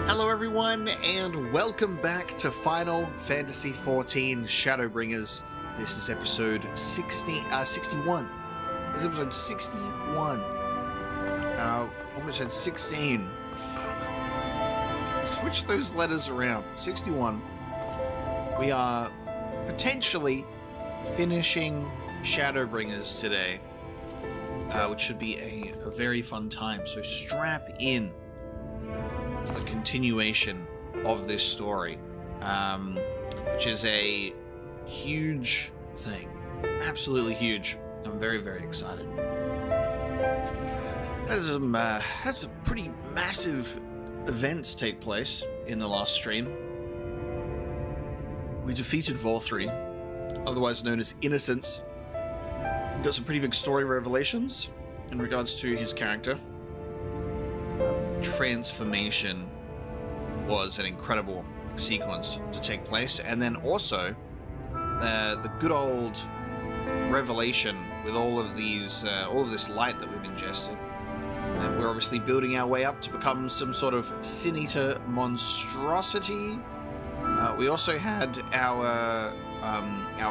Hello everyone, and welcome back to Final Fantasy XIV Shadowbringers. This is episode 61. This is episode 61. Almost had 16. Switch those letters around. 61. We are potentially finishing Shadowbringers today, which should be a very fun time. So strap in. A continuation of this story, which is a huge thing, absolutely huge. I'm very, very excited. Had some pretty massive events take place in the last stream. We defeated Vorthree, otherwise known as Innocence. Got some pretty big story revelations in regards to his character. Transformation was an incredible sequence to take place, and then also the good old revelation with all of this light that we've ingested, and we're obviously building our way up to become some sort of Sin-Eater monstrosity. We also had our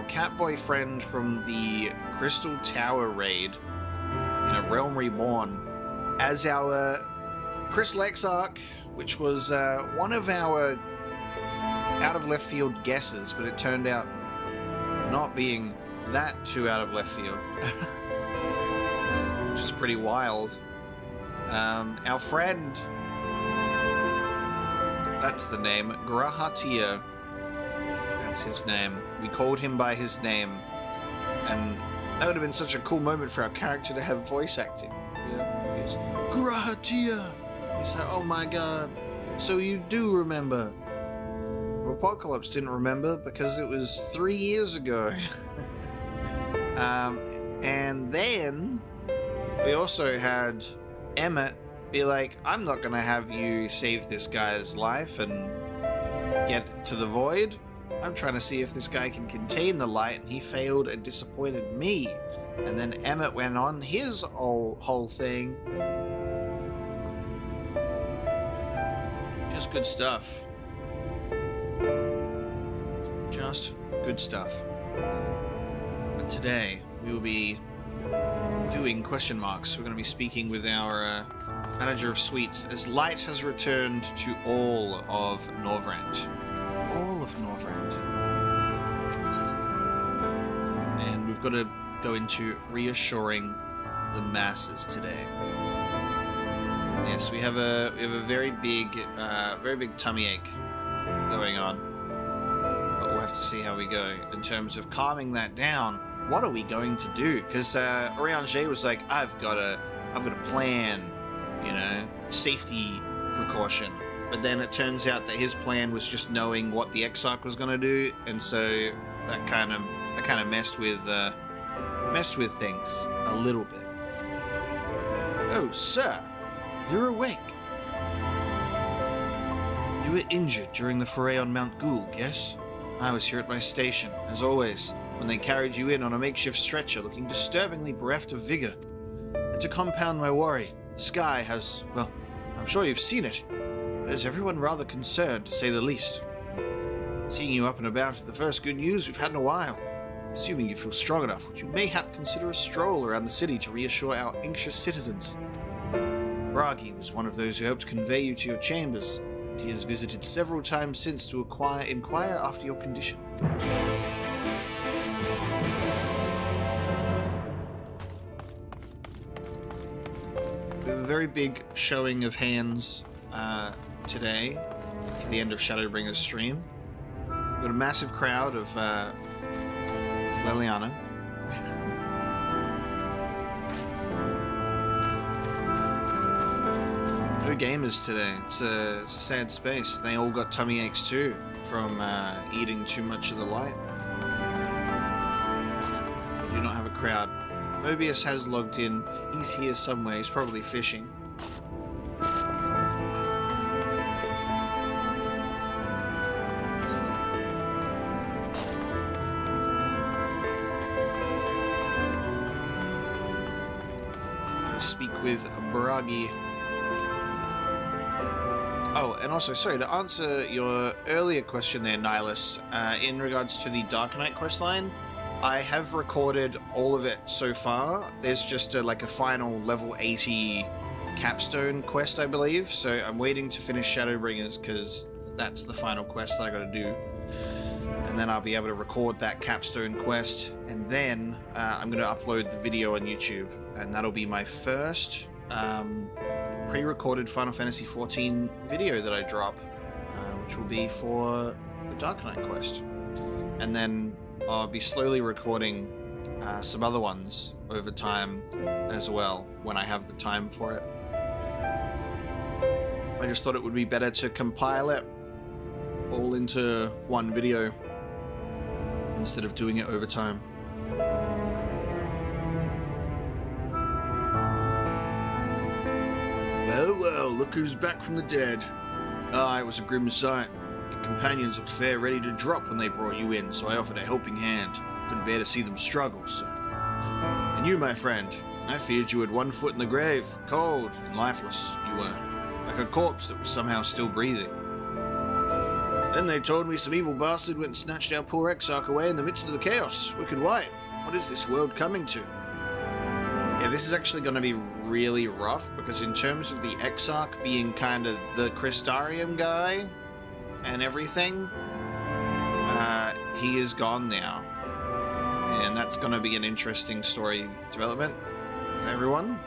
cat boyfriend from the Crystal Tower raid in A Realm Reborn as our Crystal Exarch, which was one of our out of left field guesses, but it turned out not being that too out of left field, which is pretty wild. Our friend, that's the name, Grahatia, that's his name. We called him by his name, and that would have been such a cool moment for our character to have voice acting. Yeah, he goes, Grahatia. He's like, oh my god, so you do remember. Well, Apocalypse didn't remember because it was 3 years ago. And then we also had Emmett be like, I'm not going to have you save this guy's life and get to the void. I'm trying to see if this guy can contain the light, and he failed and disappointed me. And then Emmett went on his whole thing. Just good stuff. Just good stuff. But today, we will be doing question marks. We're going to be speaking with our manager of suites, as light has returned to all of Norvrant. All of Norvrant. And we've got to go into reassuring the masses today. Yes, we have a very big tummy ache going on, but we'll have to see how we go in terms of calming that down. What are we going to do? Because Oriange was like, I've got a plan, safety precaution. But then it turns out that his plan was just knowing what the Exarch was going to do, and so that kind of messed with things a little bit. Oh, sir. You're awake. You were injured during the foray on Mount Ghoul, yes? I was here at my station, as always, when they carried you in on a makeshift stretcher looking disturbingly bereft of vigor. And to compound my worry, the sky has, well, I'm sure you've seen it, but has everyone rather concerned, to say the least. Seeing you up and about is the first good news we've had in a while. Assuming you feel strong enough, would you mayhap consider a stroll around the city to reassure our anxious citizens? Bragi was one of those who helped convey you to your chambers, and he has visited several times since to inquire after your condition. We have a very big showing of hands today for the end of Shadowbringers stream. We've got a massive crowd of Leliana. No gamers today. It's a sad space. They all got tummy aches too from eating too much of the light. We do not have a crowd. Mobius has logged in. He's here somewhere. He's probably fishing. Speak with Bragi. Oh, and also, sorry, to answer your earlier question there, Nihilus, in regards to the Dark Knight questline, I have recorded all of it so far. There's just like a final level 80 capstone quest, I believe, so I'm waiting to finish Shadowbringers, because that's the final quest that I gotta do. And then I'll be able to record that capstone quest, and then I'm gonna upload the video on YouTube, and that'll be my first pre-recorded Final Fantasy XIV video that I drop, which will be for the Dark Knight quest. And then I'll be slowly recording some other ones over time as well, when I have the time for it. I just thought it would be better to compile it all into one video instead of doing it over time. Well, look who's back from the dead. Ah, it was a grim sight. Your companions looked fair ready to drop when they brought you in, so I offered a helping hand. Couldn't bear to see them struggle, so. And you, my friend, I feared you had one foot in the grave, cold and lifeless, you were, like a corpse that was somehow still breathing. Then they told me some evil bastard went and snatched our poor Exarch away in the midst of the chaos. Wicked White, what is this world coming to? Yeah, this is actually going to be really rough, because in terms of the Exarch being kind of the Crystarium guy and everything, he is gone now. And that's going to be an interesting story development for everyone.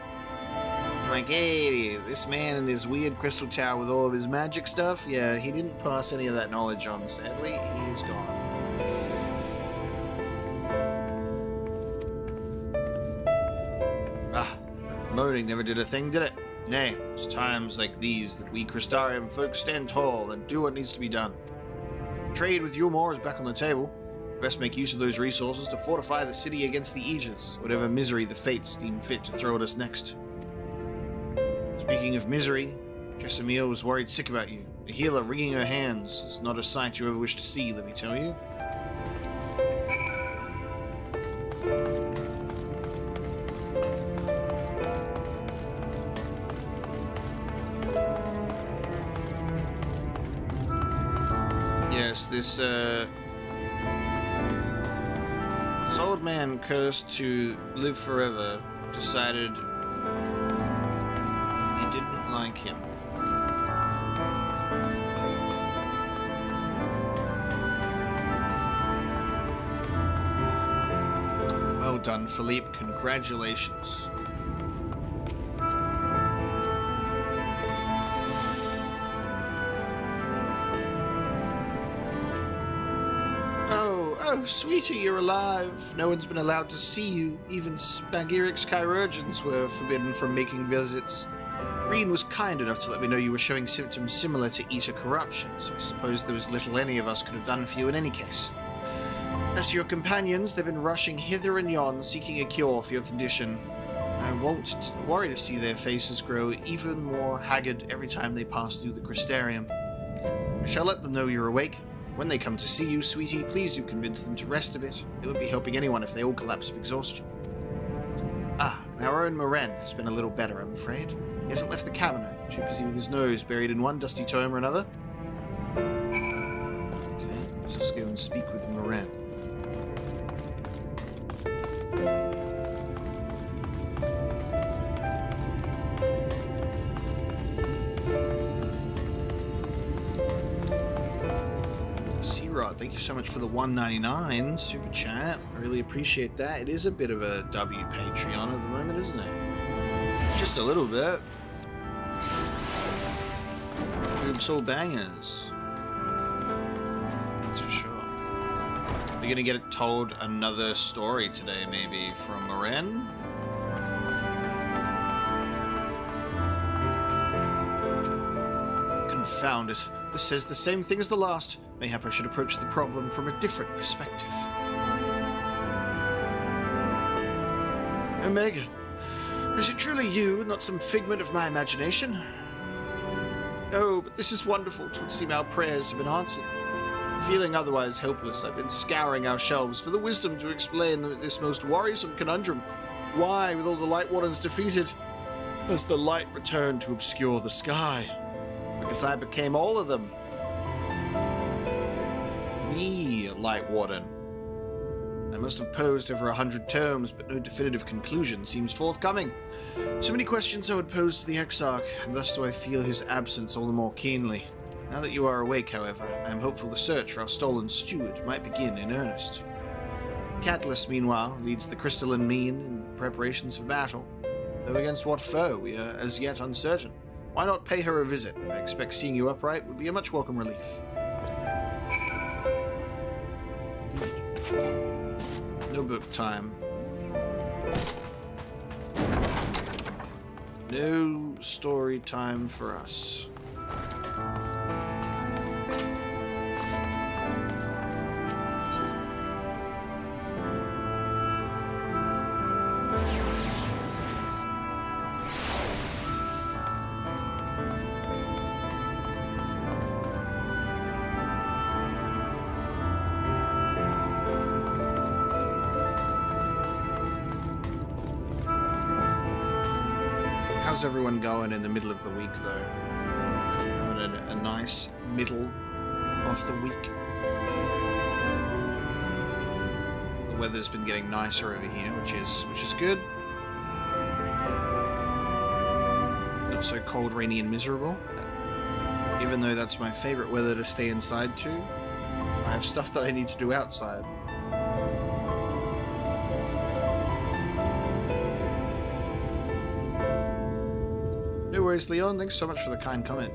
Like, hey, this man in his weird crystal tower with all of his magic stuff, yeah, he didn't pass any of that knowledge on, sadly. He's gone. Moaning never did a thing, did it? Nay, it's times like these that we Crystarium folk stand tall and do what needs to be done. Trade with Yulmore is back on the table. Best make use of those resources to fortify the city against the Aegis, whatever misery the fates deem fit to throw at us next. Speaking of misery, Jessamine was worried sick about you. A healer wringing her hands is not a sight you ever wish to see, let me tell you. Yes, this old man cursed to live forever decided he didn't like him. Well done, Philippe. Congratulations. Oh, sweetie, you're alive. No one's been allowed to see you. Even Spagiric's chirurgeons were forbidden from making visits. Reen was kind enough to let me know you were showing symptoms similar to Eta corruption, so I suppose there was little any of us could have done for you in any case. As for your companions, they've been rushing hither and yon, seeking a cure for your condition. I won't worry to see their faces grow even more haggard every time they pass through the Crystarium. I shall let them know you're awake. When they come to see you, sweetie, please do convince them to rest a bit. It would be helping anyone if they all collapse of exhaustion. Ah, and our own Moren has been a little better, I'm afraid. He hasn't left the cabinet, too busy with his nose buried in one dusty tome or another. Okay, let's just go and speak with Moren. Thank you so much for the $1.99 super chat. I really appreciate that. It is a bit of a W Patreon at the moment, isn't it? Just a little bit. Oops, all bangers. That's for sure. They're gonna get told another story today, maybe, from Moren. Confound it. This says the same thing as the last. Mayhap I should approach the problem from a different perspective. Omega, is it truly you, not some figment of my imagination? Oh, but this is wonderful. 'Twould seem our prayers have been answered. Feeling otherwise helpless, I've been scouring our shelves for the wisdom to explain this most worrisome conundrum. Why, with all the Light Wardens defeated, has the light returned to obscure the sky? Because I became all of them. The Light Warden. I must have posed over 100 tomes, but no definitive conclusion seems forthcoming. So many questions I would pose to the Exarch, and thus do I feel his absence all the more keenly. Now that you are awake, however, I am hopeful the search for our stolen steward might begin in earnest. Catalyst, meanwhile, leads the crystalline mean in preparations for battle. Though against what foe, we are as yet uncertain. Why not pay her a visit? I expect seeing you upright would be a much welcome relief. No book time. No story time for us. How's everyone going in the middle of the week, though? Having a nice middle of the week. The weather's been getting nicer over here, which is good. Not so cold, rainy, and miserable. Even though that's my favorite weather to stay inside to, I have stuff that I need to do outside. No worries, Leon. Thanks so much for the kind comment.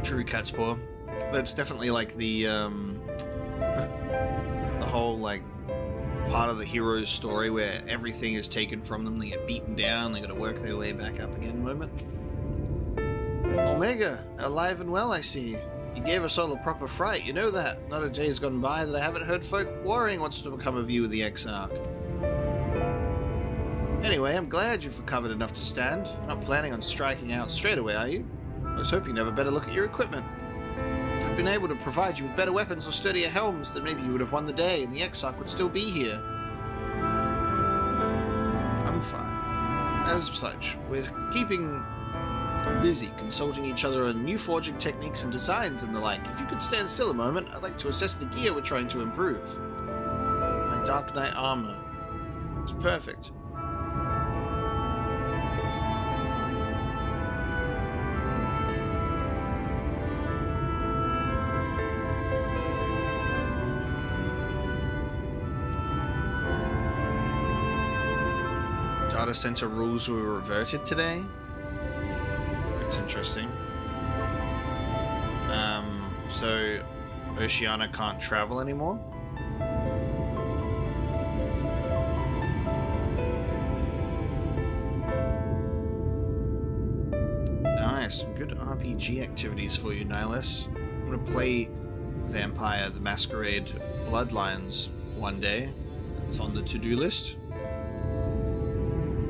True cat's paw. That's definitely like the whole like part of the hero's story where everything is taken from them. They get beaten down. They got to work their way back up again. Moment. Omega, alive and well, I see. You gave us all a proper fright, you know that. Not a day's gone by that I haven't heard folk worrying what's to become of you, the Exarch. Anyway, I'm glad you've recovered enough to stand. You're not planning on striking out straight away, are you? I was hoping to have a better look at your equipment. If we'd been able to provide you with better weapons or sturdier helms, then maybe you would have won the day and the Exarch would still be here. I'm fine. As such, we're keeping busy consulting each other on new forging techniques and designs and the like. If you could stand still a moment, I'd like to assess the gear we're trying to improve. My Dark Knight armor. It's perfect. Data center rules were reverted today. That's interesting. So Oceana can't travel anymore? Nice, some good RPG activities for you, Nihilus. I'm gonna play Vampire the Masquerade Bloodlines one day. It's on the to-do list.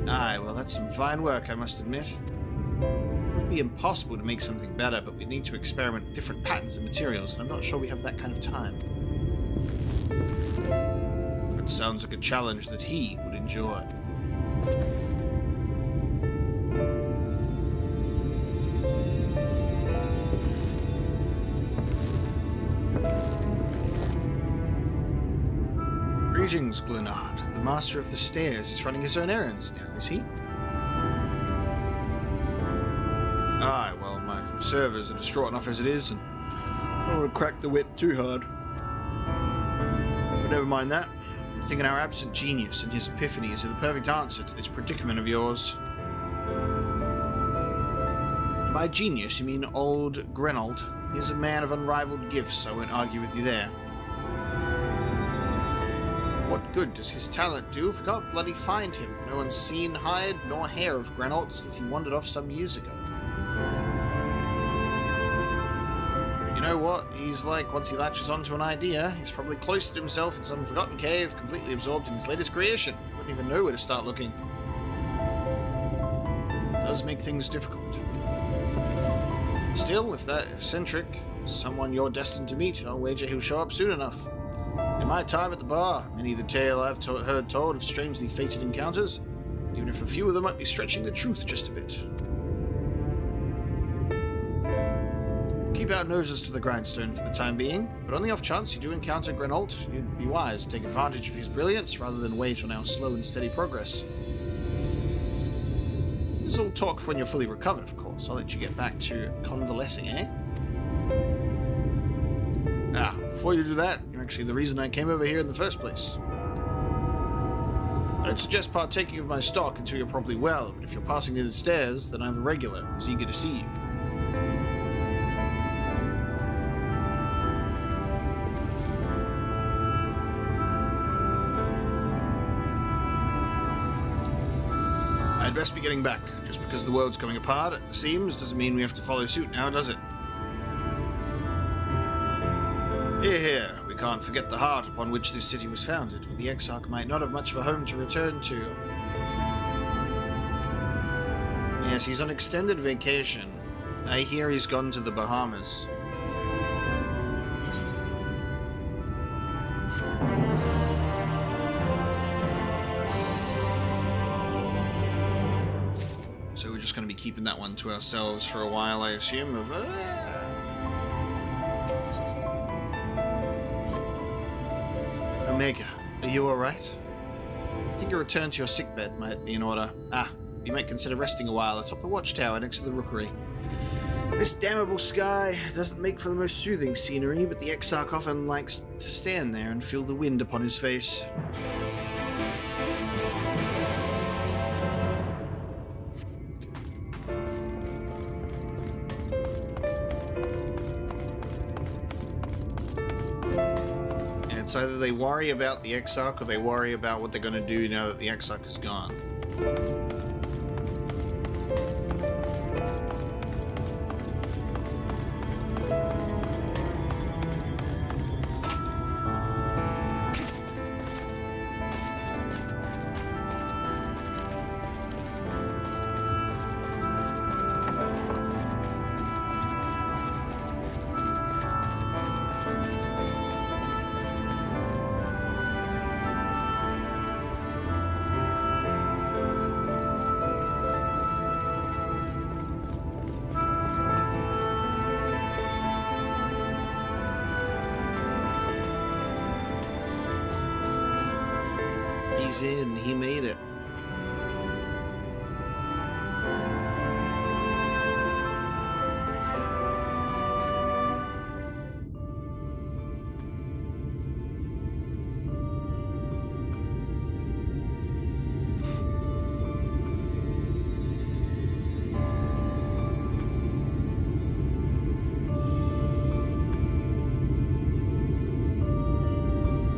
Aye, well that's some fine work, I must admit. It would be impossible to make something better, but we need to experiment with different patterns and materials, and I'm not sure we have that kind of time. It sounds like a challenge that he would enjoy. Greetings, Glunard. The Master of the Stairs is running his own errands now, is he? Aye, well, my servers are distraught enough as it is, and I don't want to crack the whip too hard. But never mind that. I'm thinking our absent genius and his epiphanies are the perfect answer to this predicament of yours. By genius, you mean old Grenold. He's a man of unrivaled gifts, I won't argue with you there. What good does his talent do if we can't bloody find him? No one's seen hide nor hair of Grenold since he wandered off some years ago. You know what he's like once he latches onto an idea? He's probably cloistered himself in some forgotten cave, completely absorbed in his latest creation. Wouldn't even know where to start looking. It does make things difficult. Still, if that eccentric is someone you're destined to meet, I'll wager he'll show up soon enough. It my time at the bar, many the tale I've heard told of strangely fated encounters, even if a few of them might be stretching the truth just a bit. Keep our noses to the grindstone for the time being, but on the off chance you do encounter Grenault, you'd be wise to take advantage of his brilliance rather than wait on our slow and steady progress. This is all talk for when you're fully recovered, of course. I'll let you get back to convalescing, eh? Ah, before you do that, you're actually the reason I came over here in the first place. I don't suggest partaking of my stock until you're properly well, but if you're passing near the stairs, then I have a regular who's eager to see you. I'd best be getting back. Just because the world's coming apart at the seams doesn't mean we have to follow suit now, does it? Here, here. We can't forget the heart upon which this city was founded, or the Exarch might not have much of a home to return to. Yes, he's on extended vacation. I hear he's gone to the Bahamas. So we're just going to be keeping that one to ourselves for a while, I assume, of... Omega, are you alright? I think a return to your sickbed might be in order. Ah, you might consider resting a while atop the watchtower next to the rookery. This damnable sky doesn't make for the most soothing scenery, but the Exarch often likes to stand there and feel the wind upon his face. It's either they worry about the Exarch or they worry about what they're going to do now that the Exarch is gone. He's in. He made it.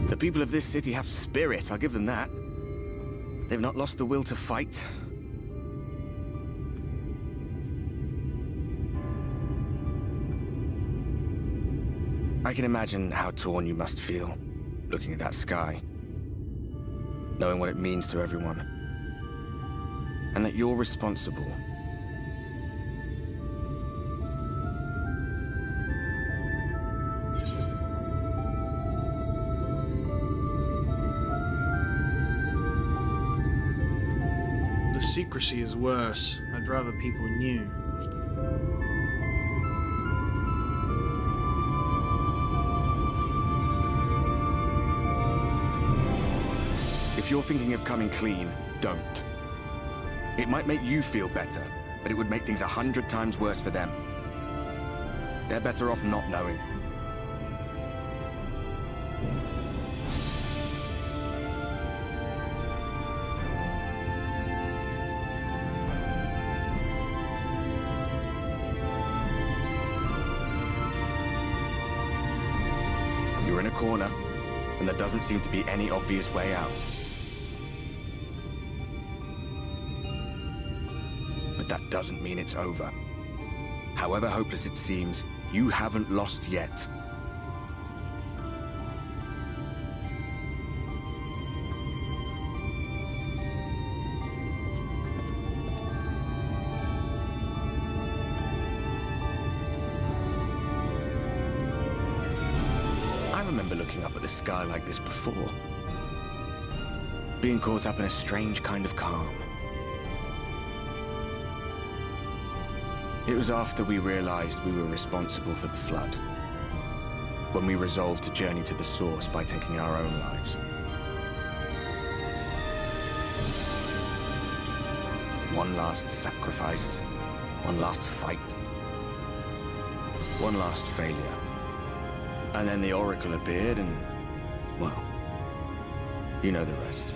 The people of this city have spirit, I'll give them that. They've not lost the will to fight. I can imagine how torn you must feel, looking at that sky, knowing what it means to everyone, and that you're responsible. Secrecy is worse. I'd rather people knew. If you're thinking of coming clean, don't. It might make you feel better, but it would make things 100 times worse for them. They're better off not knowing. You're in a corner, and there doesn't seem to be any obvious way out. But that doesn't mean it's over. However hopeless it seems, you haven't lost yet. I remember looking up at the sky like this before. Being caught up in a strange kind of calm. It was after we realized we were responsible for the flood, when we resolved to journey to the source by taking our own lives. One last sacrifice, one last fight, one last failure. And then the Oracle appeared and, well, you know the rest.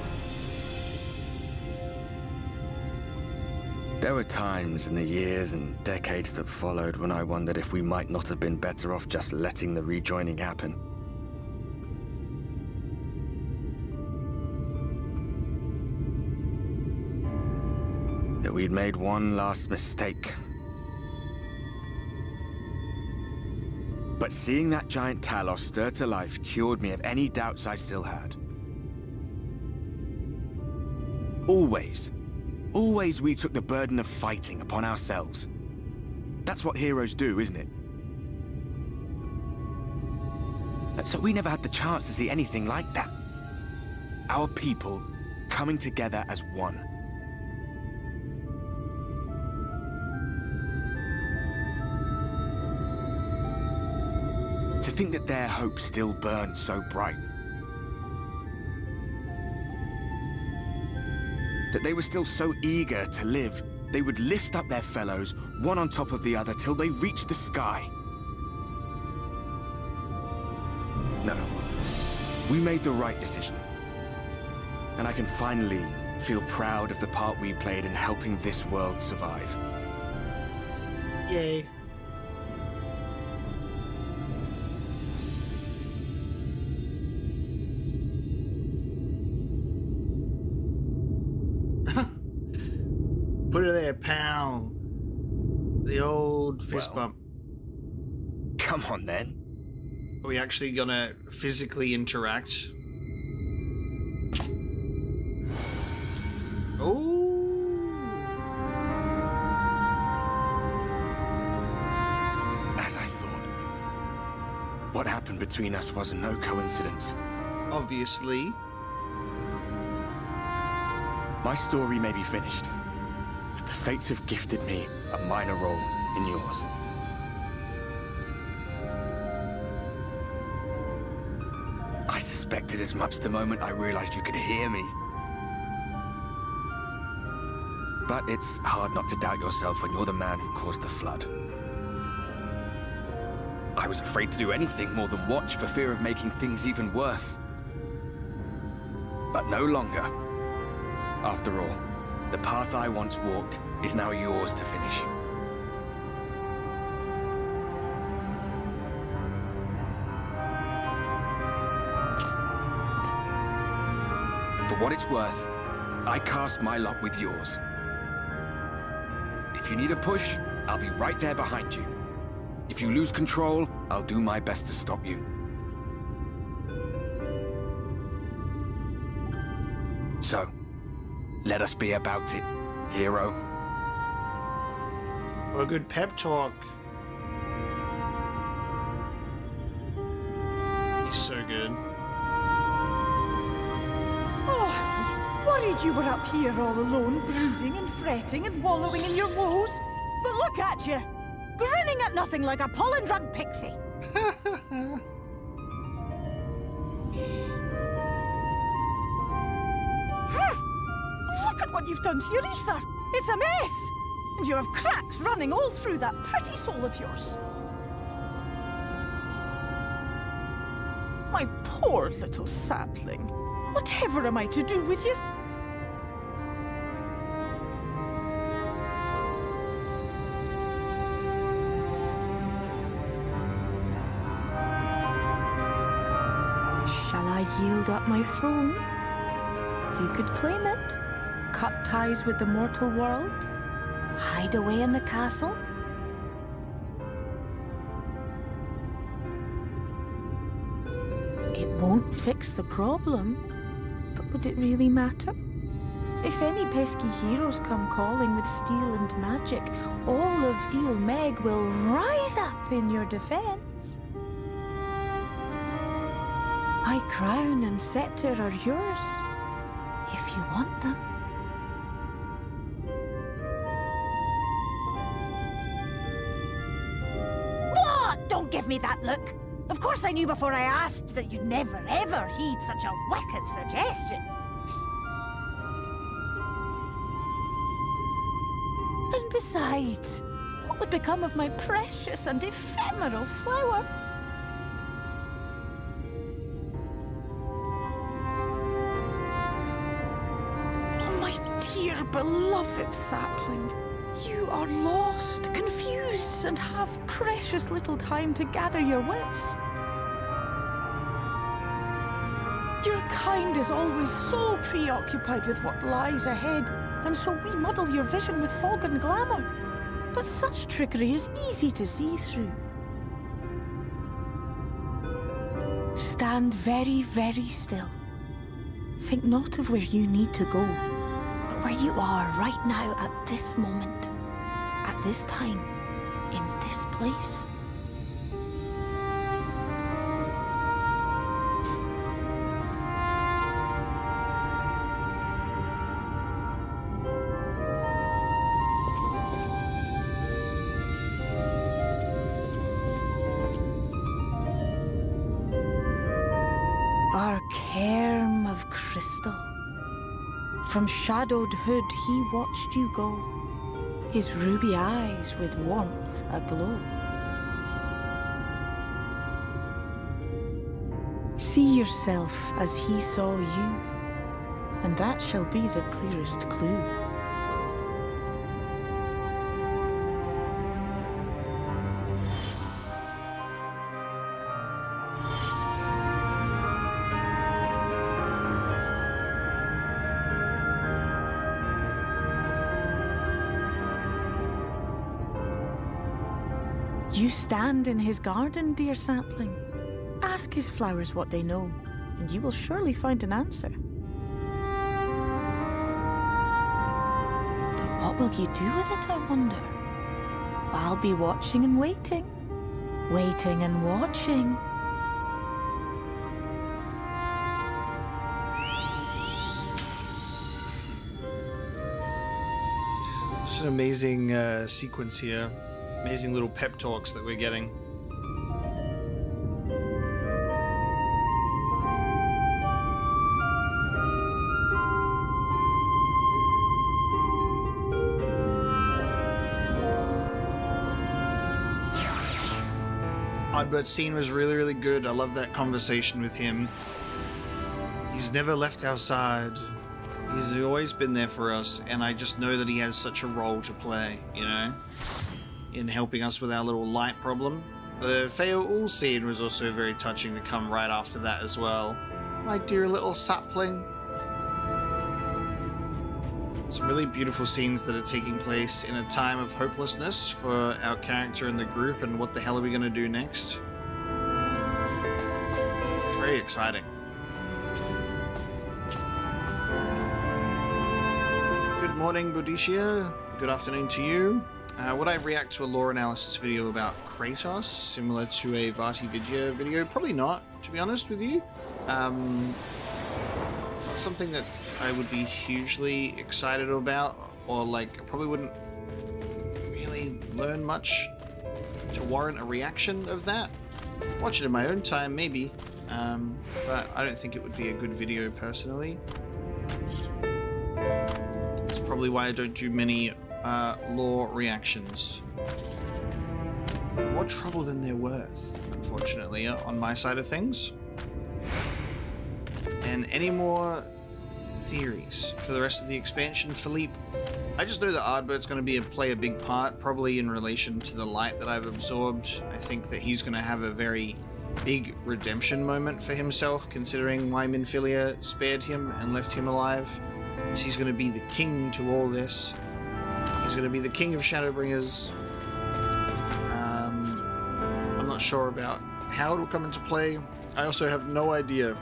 There were times in the years and decades that followed when I wondered if we might not have been better off just letting the rejoining happen. That we'd made one last mistake. But seeing that giant Talos stir to life cured me of any doubts I still had. Always we took the burden of fighting upon ourselves. That's what heroes do, isn't it? So we never had the chance to see anything like that. Our people coming together as one. To think that their hope still burned so bright. That they were still so eager to live, they would lift up their fellows, one on top of the other, till they reached the sky. No. We made the right decision. And I can finally feel proud of the part we played in helping this world survive. Yay. Put her there, pal. The old fist bump. Come on, then. Are we actually gonna physically interact? Oh. As I thought. What happened between us was no coincidence. Obviously. My story may be finished. The fates have gifted me a minor role in yours. I suspected as much the moment I realized you could hear me. But it's hard not to doubt yourself when you're the man who caused the flood. I was afraid to do anything more than watch for fear of making things even worse. But no longer. After all, the path I once walked is now yours to finish. For what it's worth, I cast my lot with yours. If you need a push, I'll be right there behind you. If you lose control, I'll do my best to stop you. So, let us be about it, hero. What a good pep talk. He's so good. Oh, I was worried you were up here all alone, brooding and fretting and wallowing in your woes. But look at you, grinning at nothing like a pollen-drunk pixie. Look at what you've done to your ether. It's a mess. And you have cracks running all through that pretty soul of yours. My poor little sapling. Whatever am I to do with you? Shall I yield up my throne? You could claim it, cut ties with the mortal world, hide away in the castle. It won't fix the problem, but would it really matter? If any pesky heroes come calling with steel and magic, all of Ilmeg will rise up in your defense. My crown and scepter are yours, if you want them. What? Don't give me that look. Of course I knew before I asked that you'd never ever heed such a wicked suggestion. And besides, what would become of my precious and ephemeral flower? Oh, my dear beloved sapling, you are lost, confused, and have precious little time to gather your wits. Your kind is always so preoccupied with what lies ahead, and so we muddle your vision with fog and glamour. But such trickery is easy to see through. Stand very, very still. Think not of where you need to go, but where you are right now at this moment, at this time, in this place. Our cairn of crystal. From shadowed hood he watched you go, his ruby eyes with warmth aglow. See yourself as he saw you, and that shall be the clearest clue. You stand in his garden, dear sapling. Ask his flowers what they know, and you will surely find an answer. But what will you do with it, I wonder? I'll be watching and waiting, waiting and watching. Just an amazing sequence here. Amazing little pep talks that we're getting. Ardbert's scene was really, really good. I love that conversation with him. He's never left our side. He's always been there for us, and I just know that he has such a role to play, you know, in helping us with our little light problem. The Feoul scene was also very touching to come right after that as well. My dear little sapling. Some really beautiful scenes that are taking place in a time of hopelessness for our character and the group, and what the hell are we going to do next? It's very exciting. Good morning, Boudicca. Good afternoon to you. Would I react to a lore analysis video about Kratos, similar to a Vati Vidya video? Probably not, to be honest with you. Not something that I would be hugely excited about, or like, probably wouldn't really learn much to warrant a reaction of that. Watch it in my own time, maybe, but I don't think it would be a good video personally. That's probably why I don't do many lore reactions. More trouble than they're worth, unfortunately, on my side of things. And any more theories for the rest of the expansion, Philippe? I just know that Ardbert's going to play a big part, probably in relation to the light that I've absorbed. I think that he's going to have a very big redemption moment for himself, considering why Minfilia spared him and left him alive. So he's going to be the king to all this. He's going to be the king of Shadowbringers. I'm not sure about how it'll come into play. I also have no idea,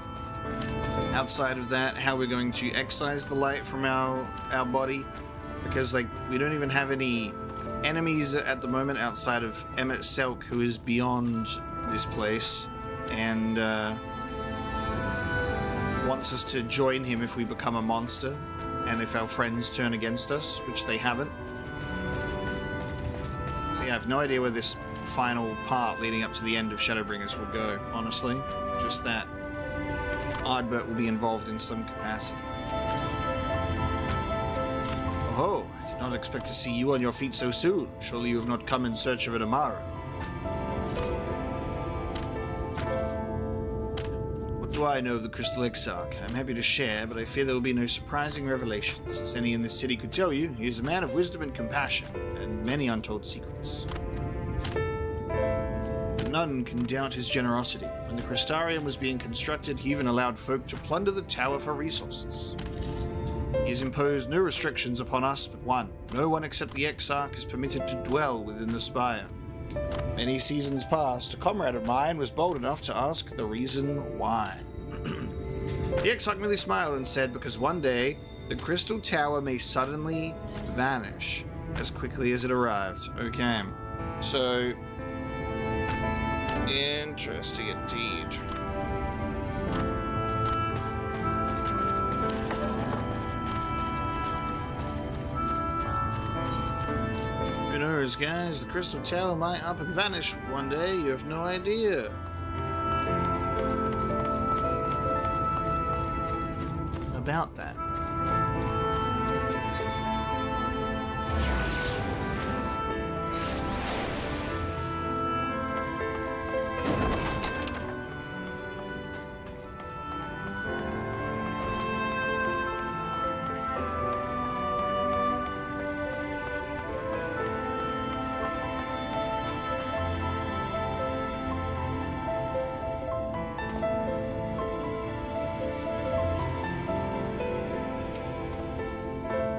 outside of that, how we're going to excise the light from our body, because like we don't even have any enemies at the moment outside of Emmett Selk, who is beyond this place, and wants us to join him if we become a monster, and if our friends turn against us, which they haven't. So yeah, I have no idea where this final part leading up to the end of Shadowbringers will go, honestly. Just that Ardbert will be involved in some capacity. Oh, I did not expect to see you on your feet so soon. Surely you have not come in search of an Amara. What do I know of the Crystal Exarch? I'm happy to share, but I fear there will be no surprising revelations. As any in this city could tell you, he is a man of wisdom and compassion, and many untold secrets. None can doubt his generosity. When the Crystarium was being constructed, he even allowed folk to plunder the tower for resources. He has imposed no restrictions upon us but one. No one except the Exarch is permitted to dwell within the spire. Many seasons past, a comrade of mine was bold enough to ask the reason why. The Exarch merely smiled and said, because one day, the Crystal Tower may suddenly vanish as quickly as it arrived. Okay, so... interesting indeed. Who knows, guys? The Crystal Tower might up and vanish one day. You have no idea. About that.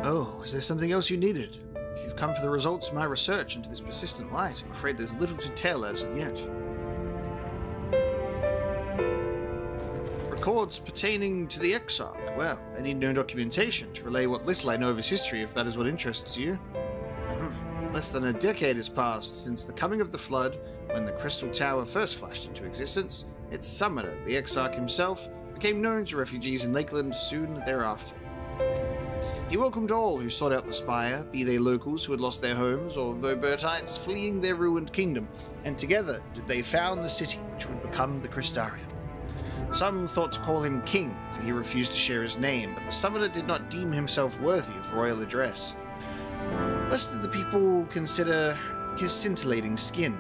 Oh, is there something else you needed? If you've come for the results of my research into this persistent light, I'm afraid there's little to tell as of yet. Records pertaining to the Exarch. Well, I need no documentation to relay what little I know of his history, if that is what interests you. Less than a decade has passed since the coming of the Flood, when the Crystal Tower first flashed into existence. Its summoner, the Exarch himself, became known to refugees in Lakeland soon thereafter. He welcomed all who sought out the spire, be they locals who had lost their homes, or Vobertites fleeing their ruined kingdom, and together did they found the city which would become the Crystarium. Some thought to call him king, for he refused to share his name, but the summoner did not deem himself worthy of royal address, lest the people consider his scintillating skin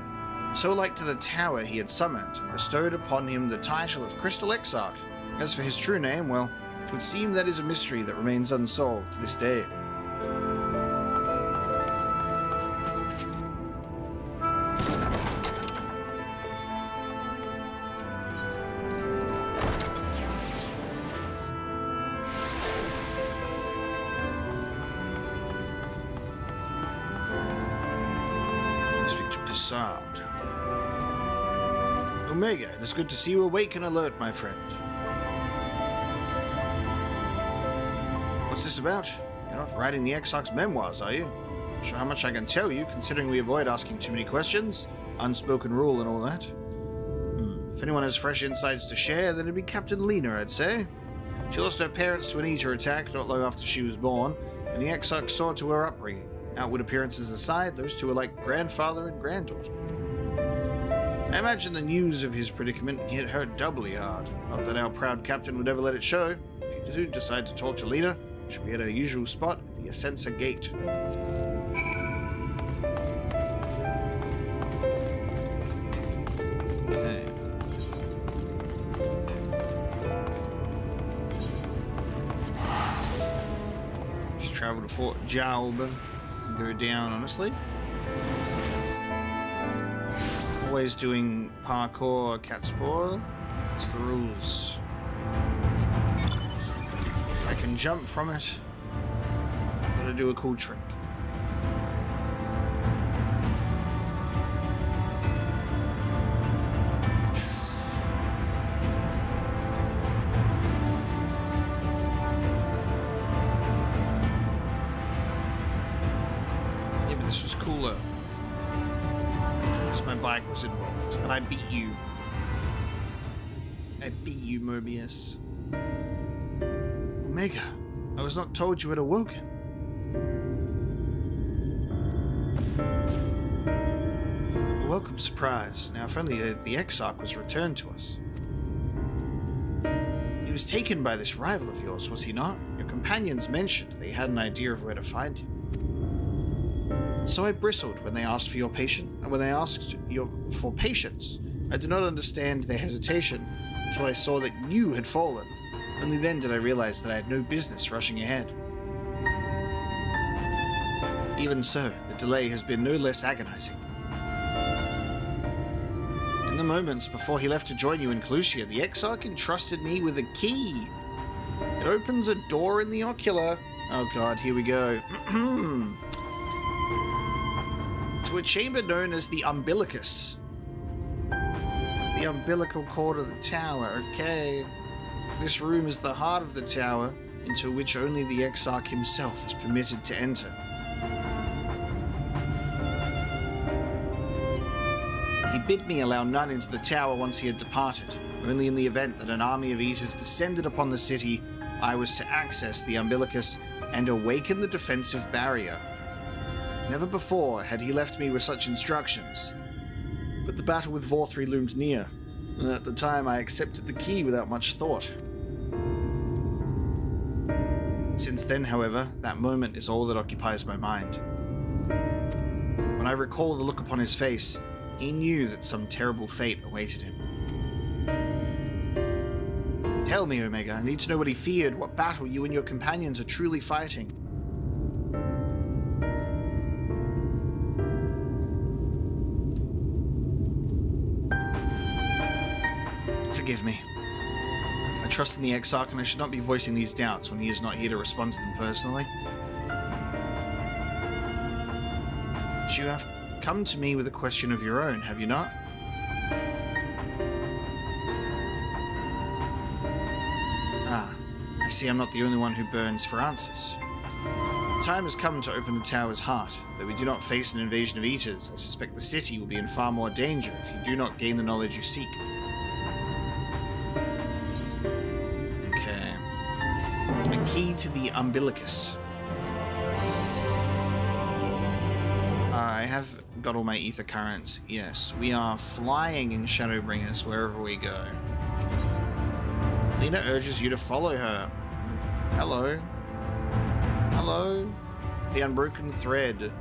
so like to the tower he had summoned, and bestowed upon him the title of Crystal Exarch. As for his true name, well, it would seem that is a mystery that remains unsolved to this day. Speak to Cassard. Omega, it is good to see you awake and alert, my friend. What's this about? You're not writing the Exarch's memoirs, are you? Not sure how much I can tell you, considering we avoid asking too many questions. Unspoken rule and all that. If anyone has fresh insights to share, then it'd be Captain Lena, I'd say. She lost her parents to an eater attack not long after she was born, and the Exarch saw to her upbringing. Outward appearances aside, those two are like grandfather and granddaughter. I imagine the news of his predicament hit her doubly hard. Not that our proud captain would ever let it show. If you do decide to talk to Lena, she'll be at her usual spot at the Ascensa Gate. Okay. Just travel to Fort Jaub and go down, honestly. Always doing parkour, cat's paw. It's the rules. If I can jump from it, I'm gonna do a cool trick. Yeah, but this was cooler. My bike was involved, and I beat you. I beat you, Mobius. Omega, I was not told you had awoken. A welcome surprise. Now, if only the Exarch was returned to us. He was taken by this rival of yours, was he not? Your companions mentioned they had an idea of where to find him. So I bristled when they asked for your patience. For patience. I did not understand their hesitation until I saw that you had fallen. Only then did I realize that I had no business rushing ahead. Even so, the delay has been no less agonizing. In the moments before he left to join you in Clusia, the Exarch entrusted me with a key. It opens a door in the ocular. Oh god, here we go. To a chamber known as the Umbilicus. It's the umbilical cord of the tower, okay. This room is the heart of the tower, into which only the Exarch himself is permitted to enter. He bid me allow none into the tower once he had departed. Only in the event that an army of Eaters descended upon the city, I was to access the Umbilicus and awaken the defensive barrier. Never before had he left me with such instructions. But the battle with Vorthri loomed near, and at the time I accepted the key without much thought. Since then, however, that moment is all that occupies my mind. When I recall the look upon his face, he knew that some terrible fate awaited him. Tell me, Omega, I need to know what he feared, what battle you and your companions are truly fighting. Forgive me. I trust in the Exarch, and I should not be voicing these doubts when he is not here to respond to them personally. But you have come to me with a question of your own, have you not? Ah, I see I'm not the only one who burns for answers. The time has come to open the tower's heart. Though we do not face an invasion of Eaters, I suspect the city will be in far more danger if you do not gain the knowledge you seek. A key to the Umbilicus. I have got all my ether currents. Yes, we are flying in Shadowbringers wherever we go. Lena urges you to follow her. Hello. Hello. The unbroken thread.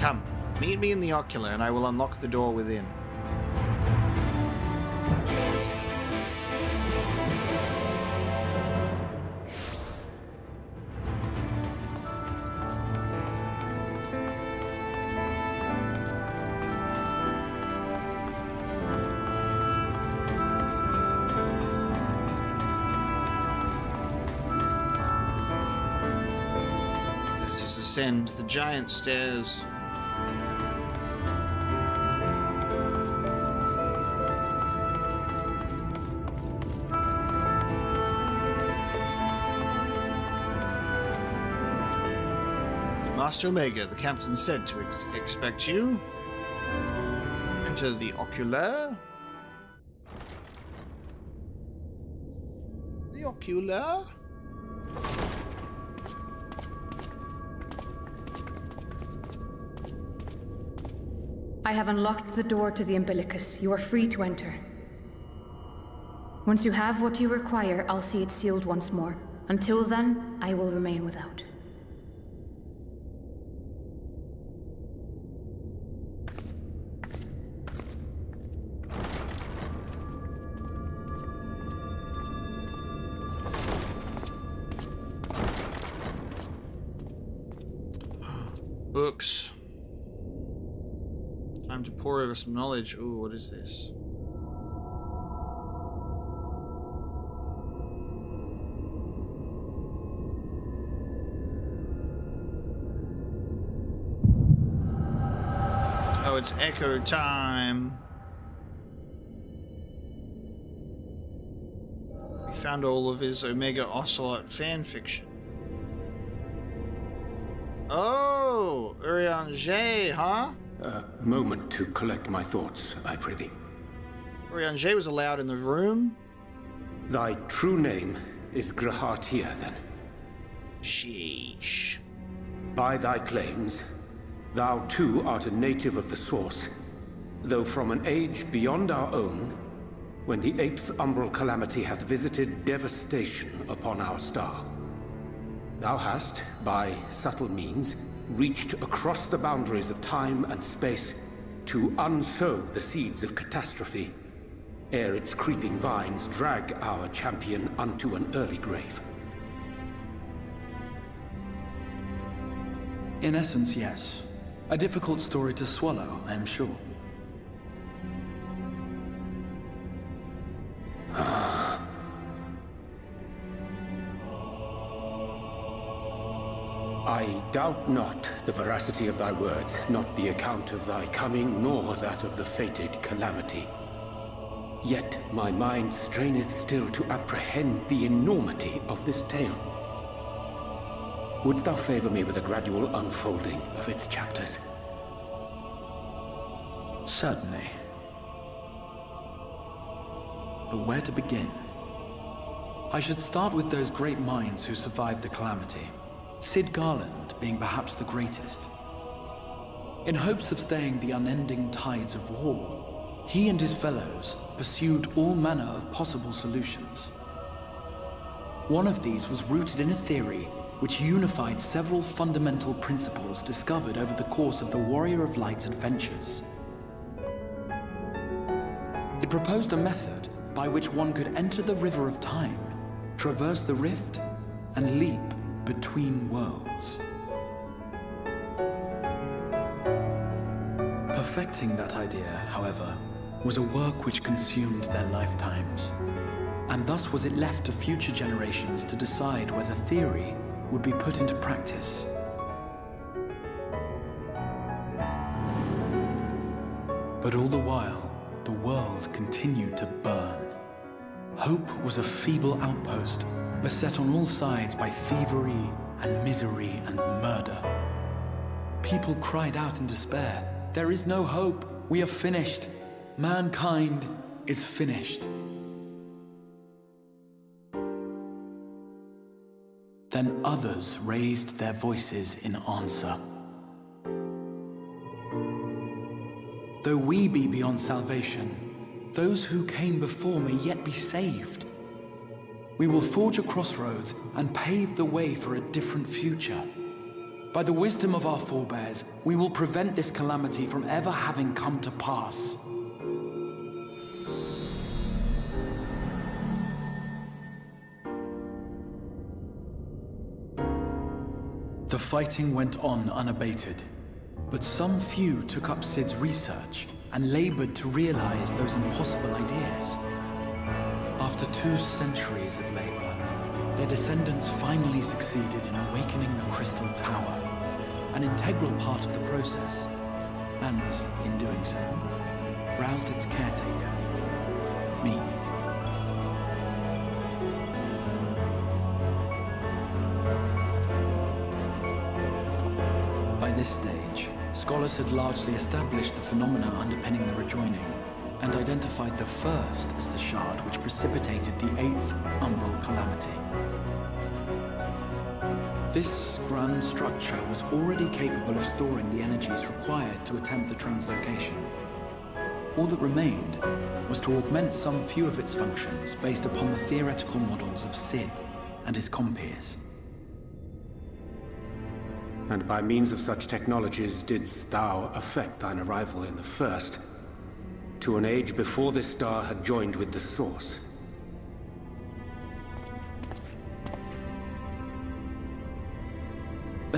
Come, meet me in the ocular and I will unlock the door within. Ascend the giant stairs. Master Omega, the captain said to expect you. Enter the ocular. The ocular? I have unlocked the door to the Umbilicus. You are free to enter. Once you have what you require, I'll see it sealed once more. Until then, I will remain without. Books. Time to pour over some knowledge. Ooh, what is this? Oh, it's echo time. We found all of his Omega Ocelot fanfiction. Oh, Urianger, huh? A moment to collect my thoughts, I prithee. Urianger was allowed in the room. Thy true name is Grahart here, then? Sheesh. By thy claims, thou too art a native of the Source, though from an age beyond our own, when the 8th umbral calamity hath visited devastation upon our star. Thou hast, by subtle means, reached across the boundaries of time and space to unsow the seeds of catastrophe, ere its creeping vines drag our champion unto an early grave. In essence, yes. A difficult story to swallow, I am sure. I doubt not the veracity of thy words, not the account of thy coming, nor that of the fated calamity. Yet my mind straineth still to apprehend the enormity of this tale. Wouldst thou favor me with a gradual unfolding of its chapters? Certainly. But where to begin? I should start with those great minds who survived the calamity. Sid Garland being perhaps the greatest. In hopes of staying the unending tides of war, he and his fellows pursued all manner of possible solutions. One of these was rooted in a theory which unified several fundamental principles discovered over the course of the Warrior of Light's adventures. It proposed a method by which one could enter the River of Time, traverse the rift, and leap between worlds. Perfecting that idea, however, was a work which consumed their lifetimes, and thus was it left to future generations to decide whether theory would be put into practice. But all the while, the world continued to burn. Hope was a feeble outpost, beset on all sides by thievery and misery and murder. People cried out in despair, "There is no hope, we are finished. Mankind is finished." Then others raised their voices in answer. Though we be beyond salvation, those who came before may yet be saved. We will forge a crossroads and pave the way for a different future. By the wisdom of our forebears, we will prevent this calamity from ever having come to pass. The fighting went on unabated, but some few took up Sid's research and labored to realize those impossible ideas. After 2 centuries of labor, their descendants finally succeeded in awakening the Crystal Tower, an integral part of the process, and, in doing so, roused its caretaker, me. By this stage, scholars had largely established the phenomena underpinning the rejoining, and identified the first as the shard which precipitated the 8th umbral calamity. This grand structure was already capable of storing the energies required to attempt the translocation. All that remained was to augment some few of its functions based upon the theoretical models of Sid and his compeers. And by means of such technologies didst thou effect thine arrival in the first, to an age before this star had joined with the Source.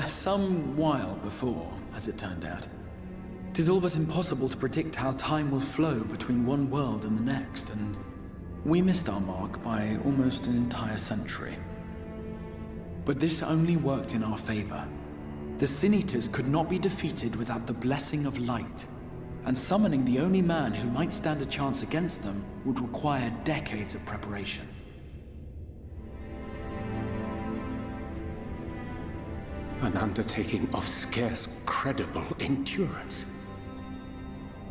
Some while before, as it turned out. 'Tis all but impossible to predict how time will flow between one world and the next, and we missed our mark by almost an entire century. But this only worked in our favor. The Sin Eaters could not be defeated without the blessing of light, and summoning the only man who might stand a chance against them would require decades of preparation. An undertaking of scarce credible endurance.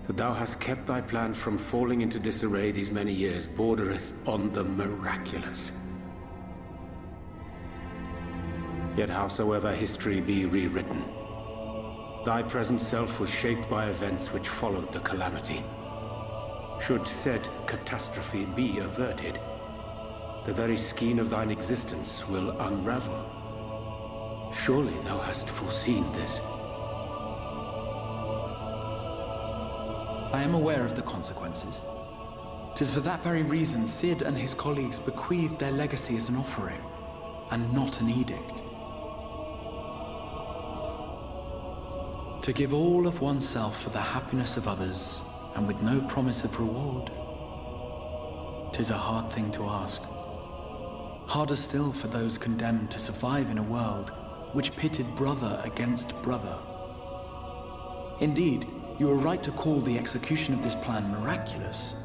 That thou hast kept thy plan from falling into disarray these many years bordereth on the miraculous. Yet howsoever history be rewritten, thy present self was shaped by events which followed the calamity. Should said catastrophe be averted, the very skein of thine existence will unravel. Surely thou hast foreseen this. I am aware of the consequences. 'Tis for that very reason Cid and his colleagues bequeathed their legacy as an offering, and not an edict. To give all of oneself for the happiness of others, and with no promise of reward. 'Tis a hard thing to ask. Harder still for those condemned to survive in a world which pitted brother against brother. Indeed, you are right to call the execution of this plan miraculous,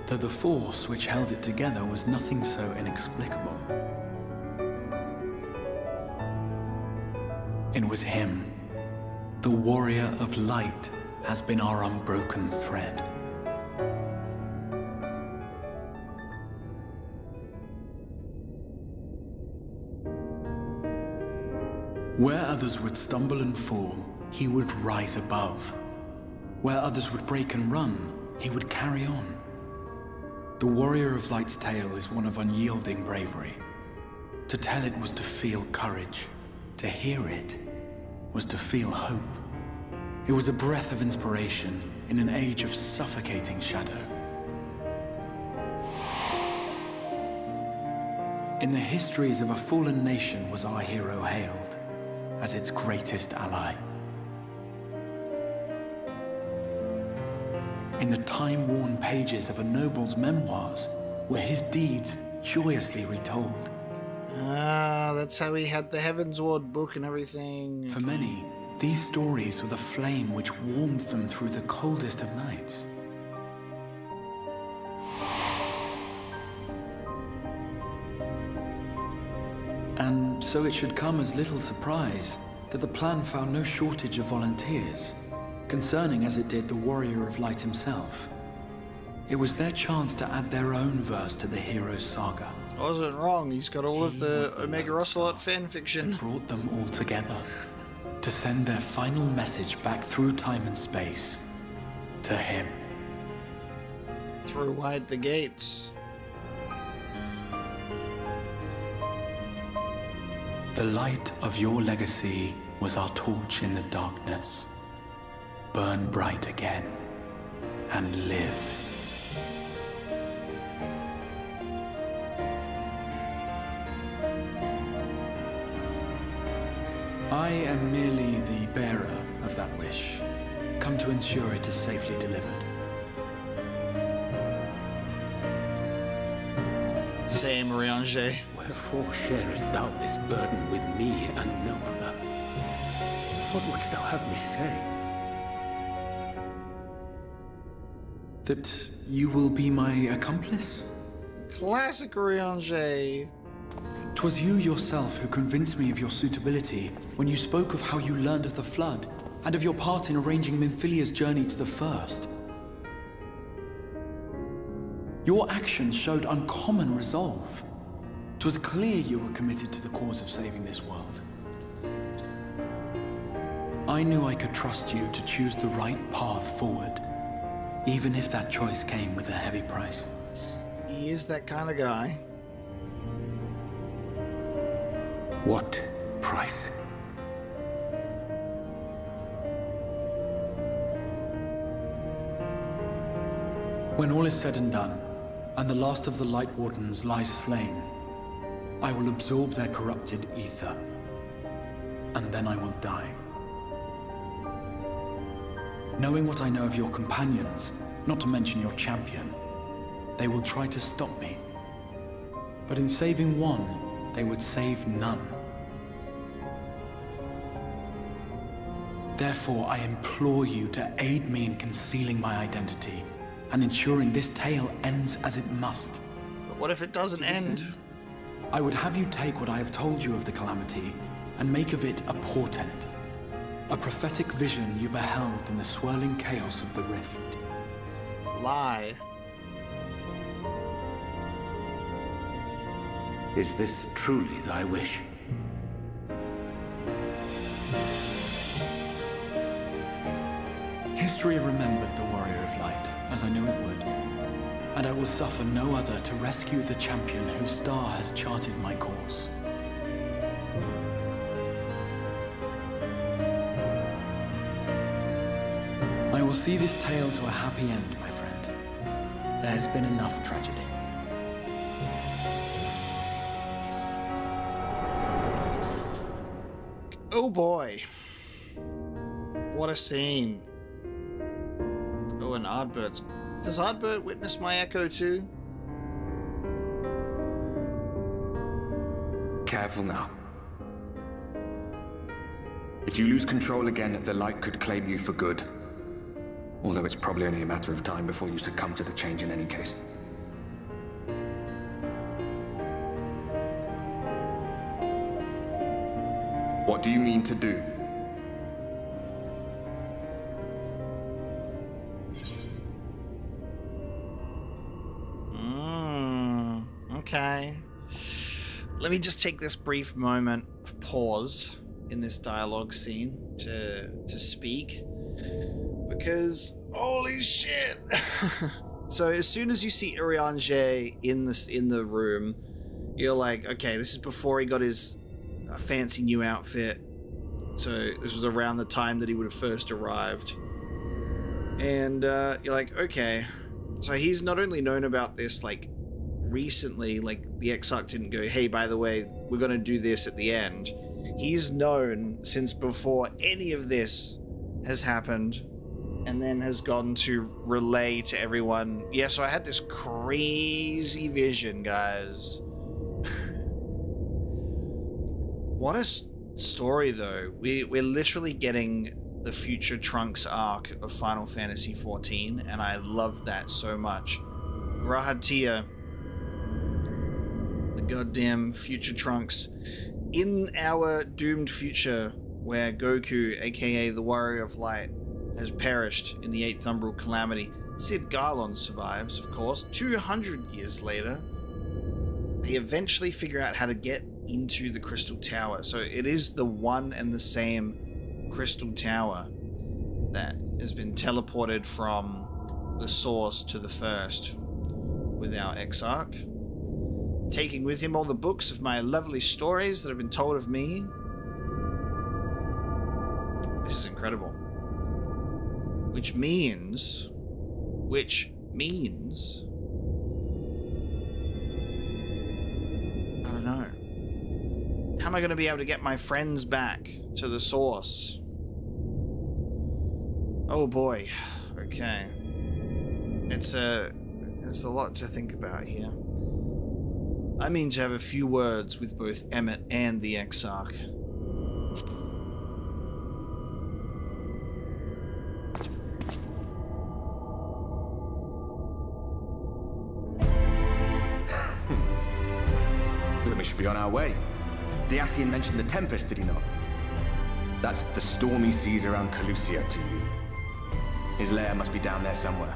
though the force which held it together was nothing so inexplicable. It was him. The warrior of light has been our unbroken thread. Where others would stumble and fall, he would rise above. Where others would break and run, he would carry on. The warrior of light's tale is one of unyielding bravery. To tell it was to feel courage. To hear it was to feel hope. It was a breath of inspiration in an age of suffocating shadow. In the histories of a fallen nation was our hero hailed as its greatest ally. In the time-worn pages of a noble's memoirs were his deeds joyously retold. Ah, that's how he had the Heavensward book and everything. For many, these stories were the flame which warmed them through the coldest of nights. And so it should come as little surprise that the plan found no shortage of volunteers, concerning as it did the warrior of light himself. It was their chance to add their own verse to the hero's saga. I wasn't wrong, he's got all of the Omega Ocelot fanfiction. Brought them all together to send their final message back through time and space to him. Throw wide the gates. The light of your legacy was our torch in the darkness. Burn bright again and live. I am merely the bearer of that wish, come to ensure it is safely delivered. Same, Riange. Wherefore sharest thou this burden with me and no other? What wouldst thou have me say? That you will be my accomplice? Classic Riange. 'Twas you yourself who convinced me of your suitability when you spoke of how you learned of the Flood and of your part in arranging Minfilia's journey to the First. Your actions showed uncommon resolve. 'Twas clear you were committed to the cause of saving this world. I knew I could trust you to choose the right path forward, even if that choice came with a heavy price. He is that kind of guy. What price? When all is said and done, and the last of the Light Wardens lies slain, I will absorb their corrupted ether, and then I will die. Knowing what I know of your companions, not to mention your champion, they will try to stop me. But in saving one, they would save none. Therefore, I implore you to aid me in concealing my identity and ensuring this tale ends as it must. But what if it doesn't end? I would have you take what I have told you of the calamity and make of it a portent. A prophetic vision you beheld in the swirling chaos of the rift. Lie. Is this truly thy wish? History remembered the Warrior of Light, as I knew it would. And I will suffer no other to rescue the champion whose star has charted my course. I will see this tale to a happy end, my friend. There has been enough tragedy. Oh boy. What a scene. Oh, and Ardbert's... Does Ardbert witness my echo too? Careful now. If you lose control again, the light could claim you for good. Although it's probably only a matter of time before you succumb to the change in any case. What do you mean to do? Okay. Let me just take this brief moment of pause in this dialogue scene to speak. Because, holy shit! So as soon as you see Urianger in the room, you're like, okay, this is before he got his fancy new outfit. So this was around the time that he would have first arrived. And you're like, okay. So he's not only known about this, like, recently, like, the Exarch didn't go, hey, by the way, we're gonna do this at the end. He's known since before any of this has happened, and then has gone to relay to everyone, yeah, so I had this crazy vision, guys. What a story, though. We're literally getting the future Trunks arc of Final Fantasy XIV, and I love that so much. Grahatia, the goddamn future Trunks, in our doomed future, where Goku, aka the Warrior of Light, has perished in the 8th Umbral Calamity. Cid Garlon survives, of course. 200 years later, they eventually figure out how to get into the Crystal Tower. So it is the one and the same Crystal Tower that has been teleported from the source to the first with our Exarch, taking with him all the books of my lovely stories that have been told of me. This is incredible. Which means, I don't know. How am I going to be able to get my friends back to the source? Oh boy. Okay. It's a lot to think about here. I mean to have a few words with both Emmett and the Exarch. We should be on our way. Diacian mentioned the Tempest, did he not? That's the stormy seas around Calusia to you. His lair must be down there somewhere,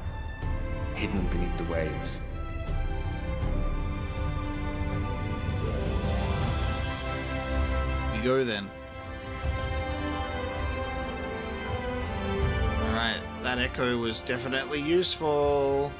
hidden beneath the waves. We go then. Alright, that echo was definitely useful.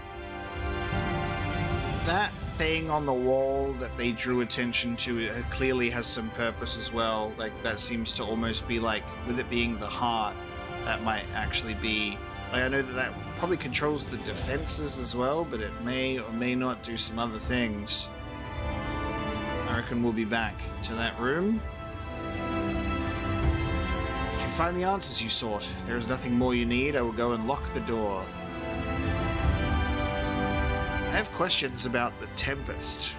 That thing on the wall that they drew attention to clearly has some purpose as well. Like, that seems to almost be like, with it being the heart, that might actually be, like, I know that probably controls the defenses as well, but it may or may not do some other things. I reckon we'll be back to that room. Did you find the answers you sought? If there is nothing more you need, I will go and lock the door. I have questions about the Tempest.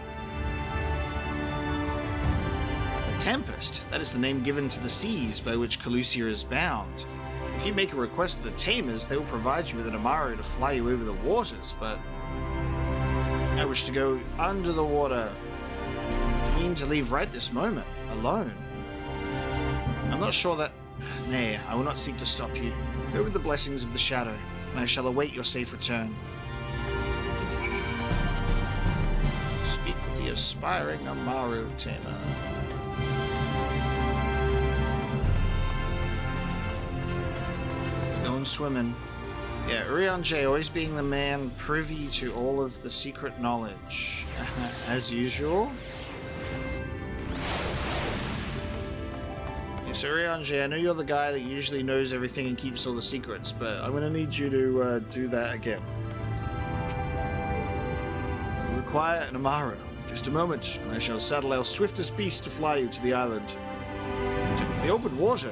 The Tempest? That is the name given to the seas by which Calusia is bound. If you make a request to the Tamers, they will provide you with an Amaru to fly you over the waters, but I wish to go under the water. I mean to leave right this moment, alone. I'm not sure that... Nay, I will not seek to stop you. Go with the blessings of the Shadow, and I shall await your safe return. Speak with the aspiring Amaru Tamer. Going swimming. Yeah, Urianger always being the man privy to all of the secret knowledge. As usual. Yes, Urianger, I know you're the guy that usually knows everything and keeps all the secrets, but I'm gonna need you to do that again. You require an Amara. Just a moment, and I shall saddle our swiftest beast to fly you to the island. To the open water,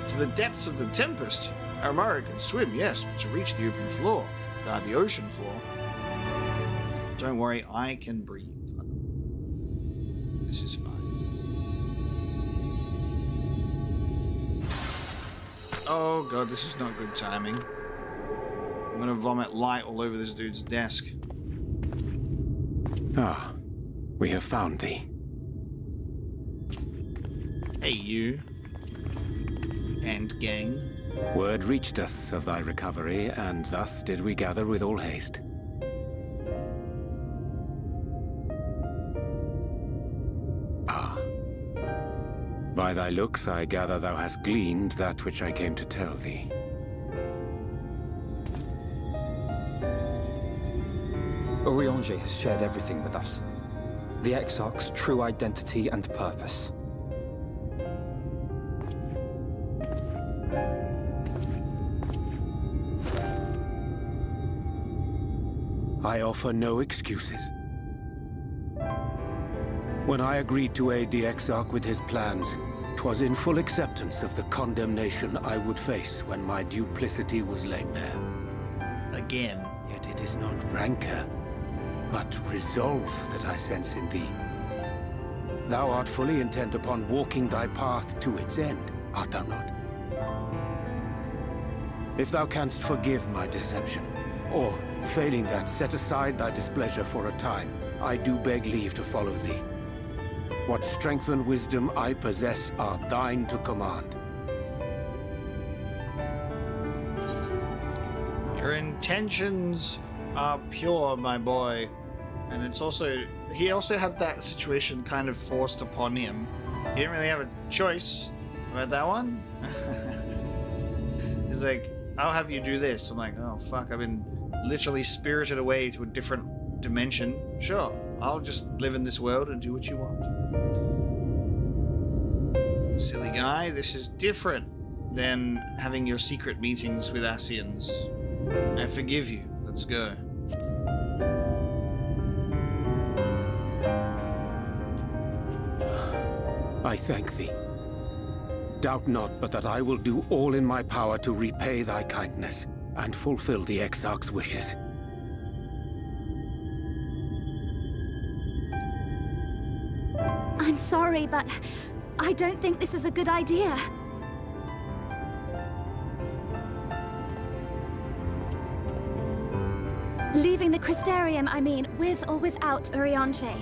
to the depths of the tempest. Our Amara can swim, yes, but to reach the open floor, the ocean floor. Don't worry, I can breathe. This is fine. Oh god, this is not good timing. I'm gonna vomit light all over this dude's desk. Ah, we have found thee. Hey, you. And gang. Word reached us of thy recovery, and thus did we gather with all haste. Ah. By thy looks, I gather thou hast gleaned that which I came to tell thee. Urianger has shared everything with us. The Exarch's true identity and purpose. I offer no excuses. When I agreed to aid the Exarch with his plans, 'twas in full acceptance of the condemnation I would face when my duplicity was laid bare. Again. Yet it is not rancor, but resolve that I sense in thee. Thou art fully intent upon walking thy path to its end, art thou not? If thou canst forgive my deception, or, failing that, set aside thy displeasure for a time, I do beg leave to follow thee. What strength and wisdom I possess are thine to command. Your intentions are pure, my boy. And it's also... he also had that situation kind of forced upon him. He didn't really have a choice about that one. He's like, I'll have you do this. I'm like, oh fuck, I've been literally spirited away to a different dimension. Sure, I'll just live in this world and do what you want. Silly guy, this is different than having your secret meetings with Ascians. I forgive you. Let's go. I thank thee. Doubt not but that I will do all in my power to repay thy kindness and fulfill the Exarch's wishes. I'm sorry, but I don't think this is a good idea. Leaving the Crystarium, I mean, with or without Urianger.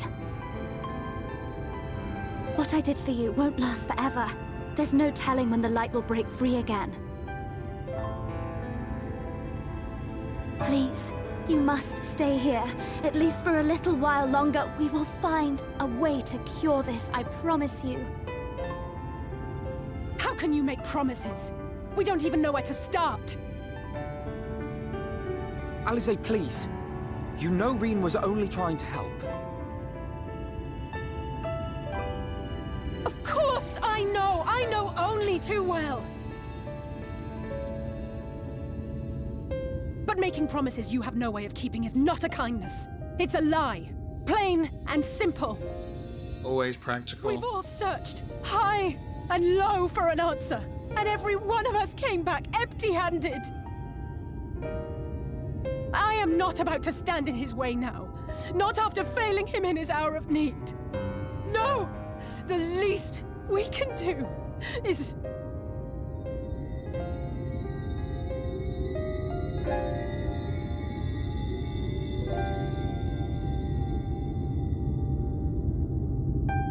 What I did for you won't last forever. There's no telling when the light will break free again. Please, you must stay here, at least for a little while longer. We will find a way to cure this, I promise you. How can you make promises? We don't even know where to start. Alize, please. You know Reen was only trying to help. Of course I know! I know only too well! But making promises you have no way of keeping is not a kindness. It's a lie. Plain and simple. Always practical. We've all searched high and low for an answer, and every one of us came back empty-handed. I am not about to stand in his way now. Not after failing him in his hour of need. No! The least we can do is...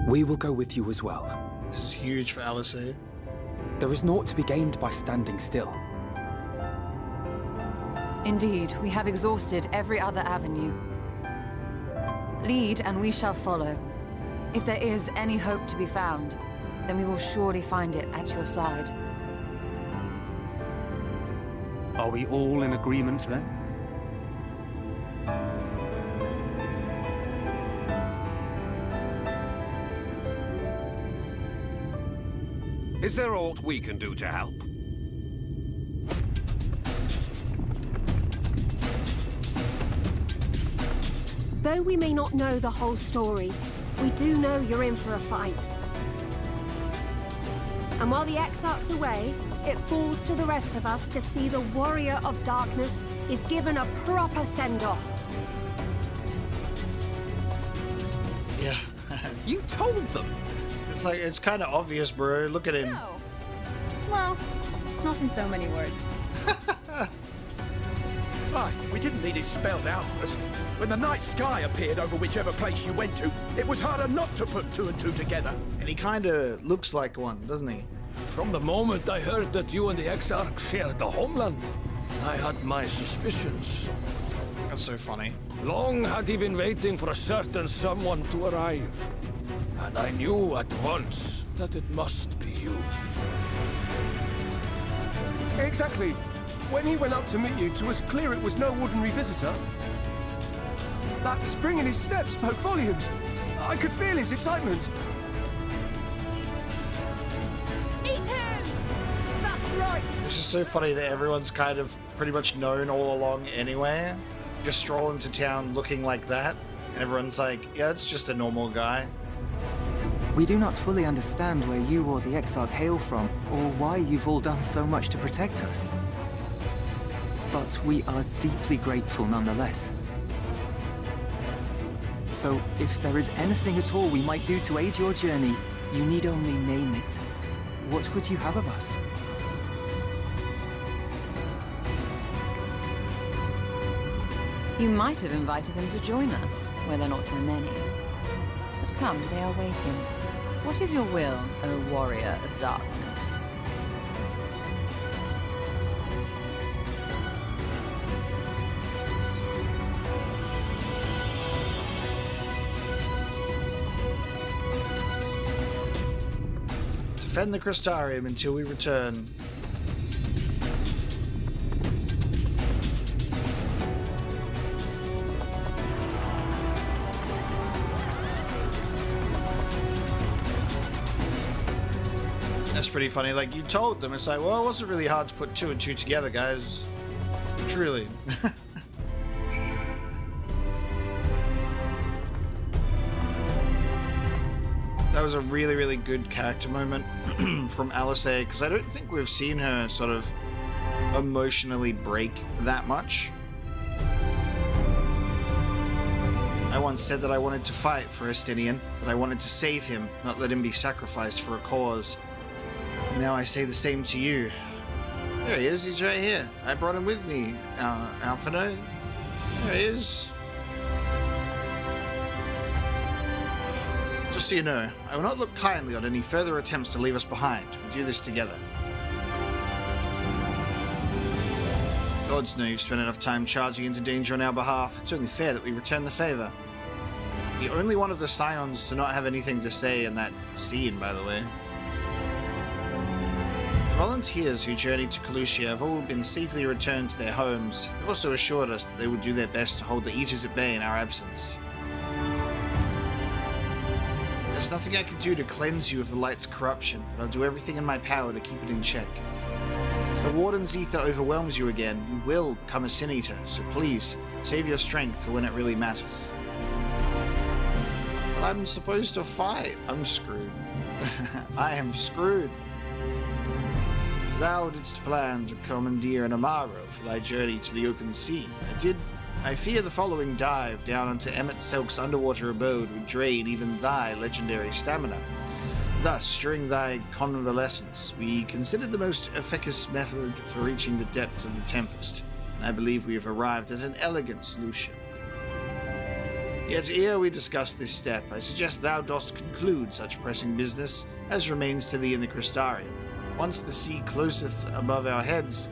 We will go with you as well. This is huge for Alice. There is naught to be gained by standing still. Indeed, we have exhausted every other avenue. Lead, and we shall follow. If there is any hope to be found, then we will surely find it at your side. Are we all in agreement then? Is there aught we can do to help? Though we may not know the whole story, we do know you're in for a fight. And while the Exarch's away, it falls to the rest of us to see the Warrior of Darkness is given a proper send-off. Yeah. You told them! It's like, it's kind of obvious, bro. Look at him. No. Well, not in so many words. Aye, we didn't need it spelled out for us. When the night sky appeared over whichever place you went to, it was harder not to put two and two together. And he kind of looks like one, doesn't he? From the moment I heard that you and the Exarch shared the homeland, I had my suspicions. That's so funny. Long had he been waiting for a certain someone to arrive. And I knew at once that it must be you. Exactly. When he went up to meet you, 'twas clear it was no ordinary visitor. That spring in his step spoke volumes. I could feel his excitement. Me too! That's right! This is so funny that everyone's kind of pretty much known all along anyway. Just stroll into town looking like that, and everyone's like, yeah, it's just a normal guy. We do not fully understand where you or the Exarch hail from, or why you've all done so much to protect us. But we are deeply grateful nonetheless. So, if there is anything at all we might do to aid your journey, you need only name it. What would you have of us? You might have invited them to join us, where there are not so many. But come, they are waiting. What is your will, O Warrior of Darkness? Defend the Crystarium until we return. That's pretty funny. Like, you told them, it's like, well, it wasn't really hard to put two and two together, guys. Truly. That was a really, really good character moment from Alisaie, because I don't think we've seen her sort of emotionally break that much. I once said that I wanted to fight for Estinian, that I wanted to save him, not let him be sacrificed for a cause. And now I say the same to you. There he is, he's right here. I brought him with me, Alphino. There he is. Just so you know, I will not look kindly on any further attempts to leave us behind. We do this together. Gods know you've spent enough time charging into danger on our behalf. It's only fair that we return the favor. The only one of the Scions to not have anything to say in that scene, by the way. The volunteers who journeyed to Calusia have all been safely returned to their homes. They've also assured us that they would do their best to hold the Eaters at bay in our absence. There's nothing I can do to cleanse you of the light's corruption, but I'll do everything in my power to keep it in check. If the Warden's ether overwhelms you again, you will become a Sin Eater, so please, save your strength for when it really matters. But I'm supposed to fight. I'm screwed. I am screwed. Thou didst plan to commandeer an Amaro for thy journey to the open sea. I fear the following dive down into Emmett Selk's underwater abode would drain even thy legendary stamina. Thus, during thy convalescence, we considered the most efficacious method for reaching the depths of the Tempest, and I believe we have arrived at an elegant solution. Yet ere we discuss this step, I suggest thou dost conclude such pressing business as remains to thee in the Crystarium. Once the sea closeth above our heads,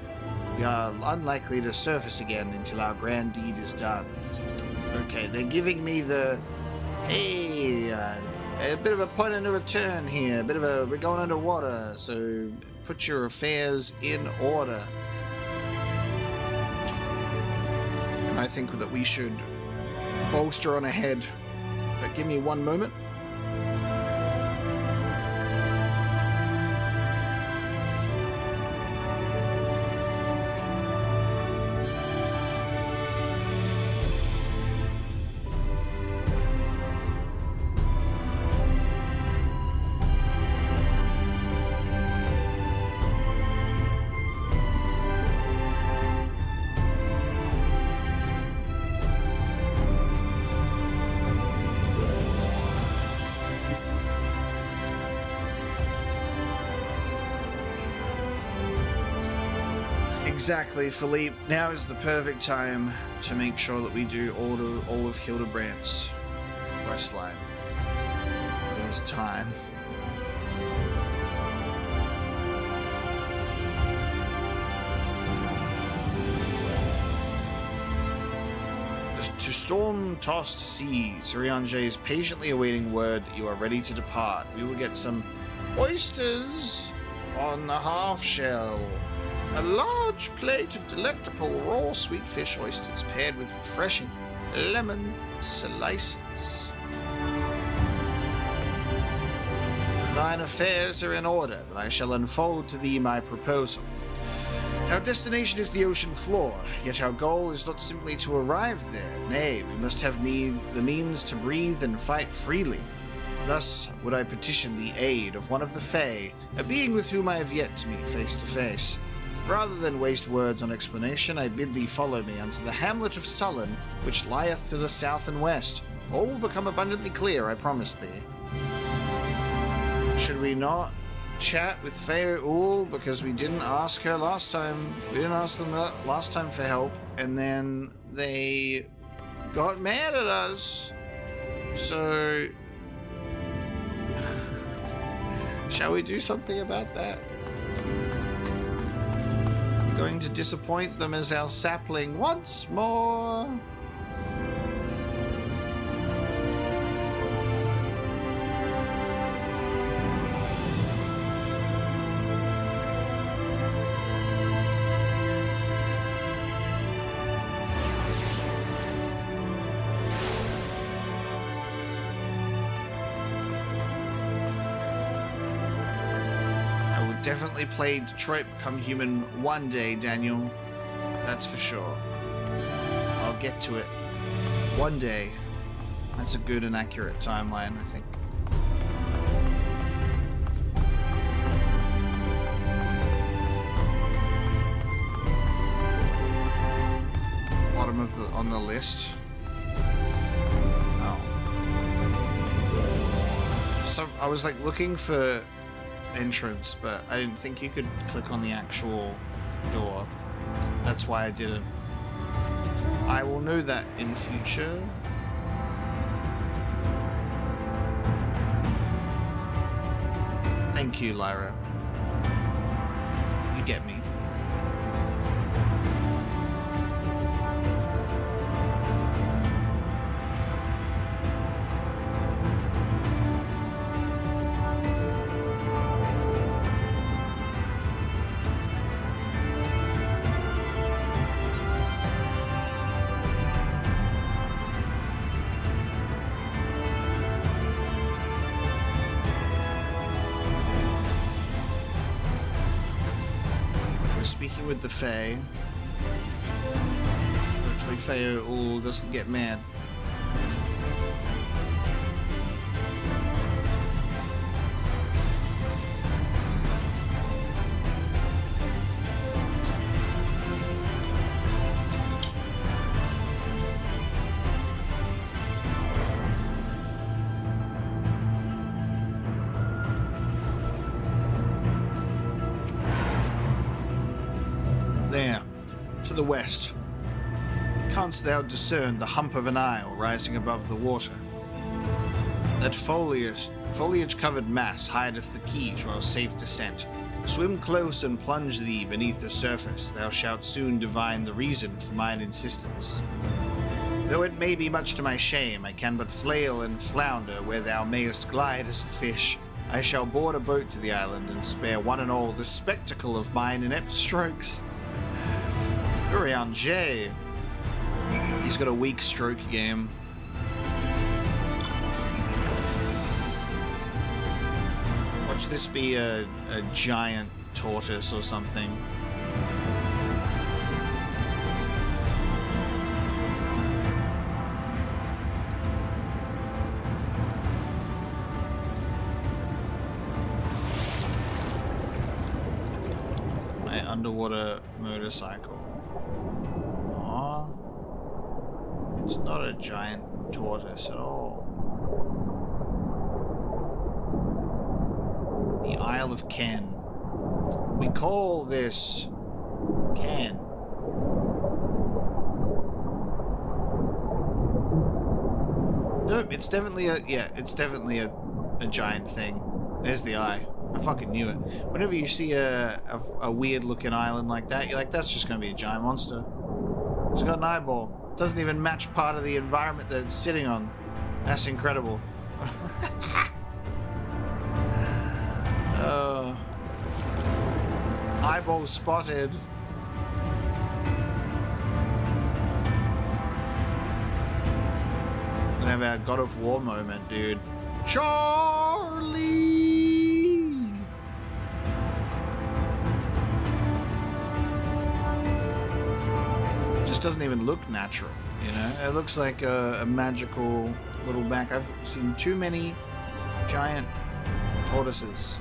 we are unlikely to surface again until our grand deed is done. Okay, they're giving me the, hey, a bit of a point of no return here, we're going underwater, so put your affairs in order. I think that we should bolster on ahead. But give me one moment. Exactly, Philippe. Now is the perfect time to make sure that we do all of Hildebrandt's questline. It is time. To storm-tossed seas, Urianger is patiently awaiting word that you are ready to depart. We will get some oysters on the half-shell. A large plate of delectable raw sweet fish oysters paired with refreshing lemon slices. Thine affairs are in order, that I shall unfold to thee my proposal. Our destination is the ocean floor, yet our goal is not simply to arrive there. Nay, we must have the means to breathe and fight freely. Thus would I petition the aid of one of the Fae, a being with whom I have yet to meet face to face. Rather than waste words on explanation, I bid thee follow me unto the hamlet of Sullen, which lieth to the south and west. All will become abundantly clear, I promise thee. Should we not chat with Feo Ull, because we didn't ask her last time? We didn't ask them that last time for help, and then they got mad at us. So, shall we do something about that? Going to disappoint them as our sapling once more. Definitely play Detroit Become Human one day, Daniel. That's for sure. I'll get to it one day. That's a good and accurate timeline, I think. Bottom of on the list. Oh. So I was like looking for entrance, but I didn't think you could click on the actual door. That's why I didn't. I will know that in future. Thank you, Lyra. You get me. Speaking with the Fae. Hopefully Fae Ull doesn't get mad. There, to the west, canst thou discern the hump of an isle rising above the water? That foliage-covered mass hideth the key to our safe descent. Swim close and plunge thee beneath the surface, thou shalt soon divine the reason for mine insistence. Though it may be much to my shame, I can but flail and flounder where thou mayest glide as a fish. I shall board a boat to the island and spare one and all the spectacle of mine inept strokes. Urianger. He's got a weak stroke game. Watch this be a giant tortoise or something. My underwater motorcycle. Aww. It's not a giant tortoise at all. The Isle of Ken. We call this Ken. Nope, it's definitely a giant thing. There's the eye. I fucking knew it. Whenever you see a weird looking island like that, you're like, that's just gonna be a giant monster. It's got an eyeball. Doesn't even match part of the environment that it's sitting on. That's incredible. Eyeball spotted. Gonna have our God of War moment, dude. Charlie! Just doesn't even look natural, you know? It looks like a magical little back. I've seen too many giant tortoises.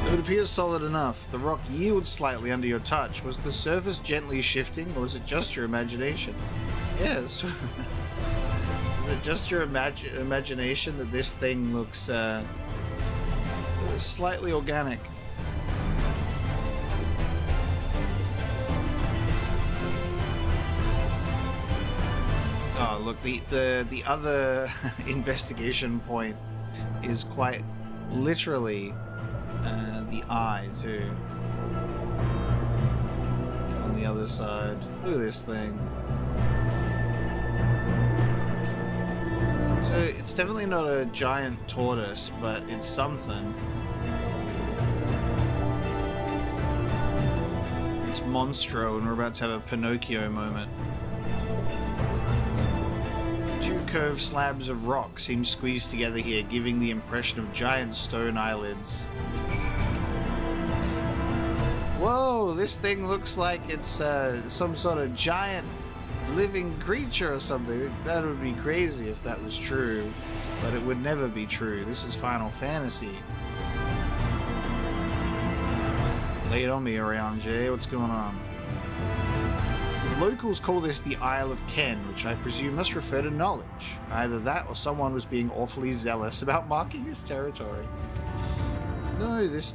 It appears solid enough. The rock yields slightly under your touch. Was the surface gently shifting, or was it just your imagination? Yes. Is it just your imagination that this thing looks slightly organic? Oh, look, the other investigation point is quite literally the eye too. On the other side. Look at this thing. So it's definitely not a giant tortoise, but it's something. It's Monstro, and we're about to have a Pinocchio moment. Two curved slabs of rock seem squeezed together here, giving the impression of giant stone eyelids. Whoa, this thing looks like it's some sort of giant living creature or something. That would be crazy if that was true, but it would never be true. This is Final Fantasy. Lay it on me, Orion-J. What's going on? The locals call this the Isle of Ken, which I presume must refer to knowledge. Either that or someone was being awfully zealous about marking his territory. No, this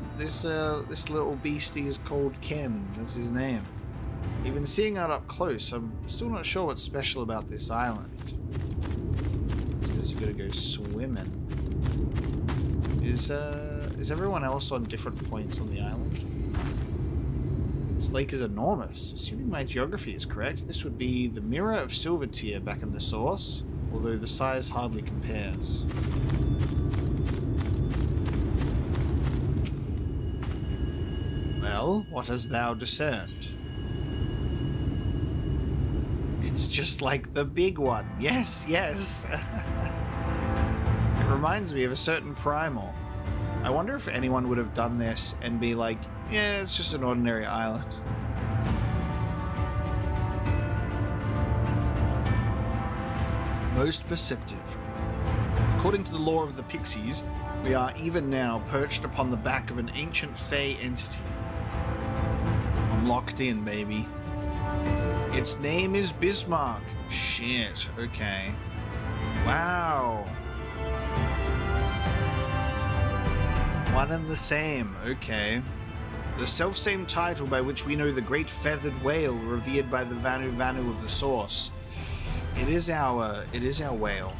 little beastie is called Ken. That's his name. Even seeing it up close, I'm still not sure what's special about this island. It's because you gotta go swimming. Is everyone else on different points on the island? This lake is enormous. Assuming my geography is correct, this would be the Mirror of Silvertear back in the source, although the size hardly compares. Well, what hast thou discerned? It's just like the big one. Yes, yes. It reminds me of a certain primal. I wonder if anyone would have done this and be like, yeah, it's just an ordinary island. Most perceptive. According to the law of the Pixies, we are even now perched upon the back of an ancient Fey entity. I'm locked in, baby. Its name is Bismarck. Shit, okay. Wow. One and the same, okay. The self-same title by which we know the great feathered whale revered by the Vanu Vanu of the source. It is our whale.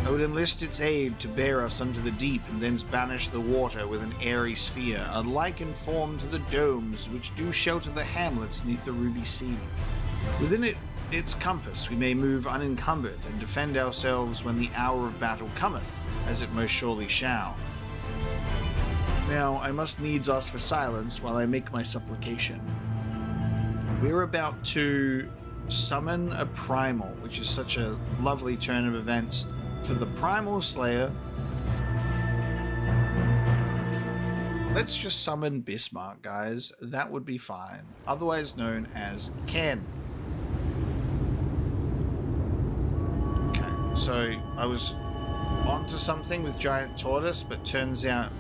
I would enlist its aid to bear us unto the deep and thence banish the water with an airy sphere, alike in form to the domes which do shelter the hamlets neath the ruby sea. Within its compass we may move unencumbered and defend ourselves when the hour of battle cometh, as it most surely shall. Now, I must needs ask for silence while I make my supplication. We're about to summon a primal, which is such a lovely turn of events for the Primal Slayer. Let's just summon Bismarck, guys. That would be fine. Otherwise known as Ken. Okay, so I was onto something with Giant Tortoise, but turns out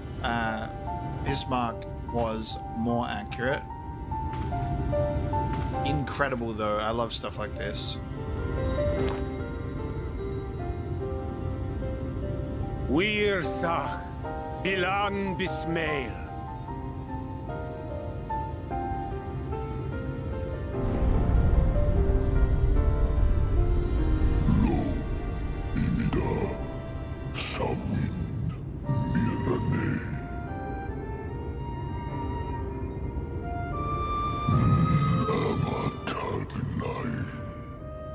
Bismarck was more accurate. Incredible, though. I love stuff like this. Wir Sach, Bilan Bismail.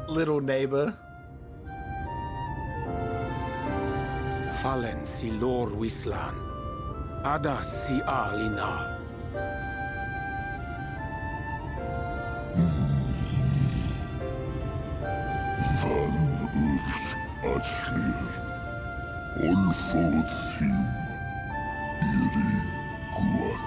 Little neighbor. Fallen si lor wislan. Ada si alina. Van urs atslir. Olfod thim. Iri guath.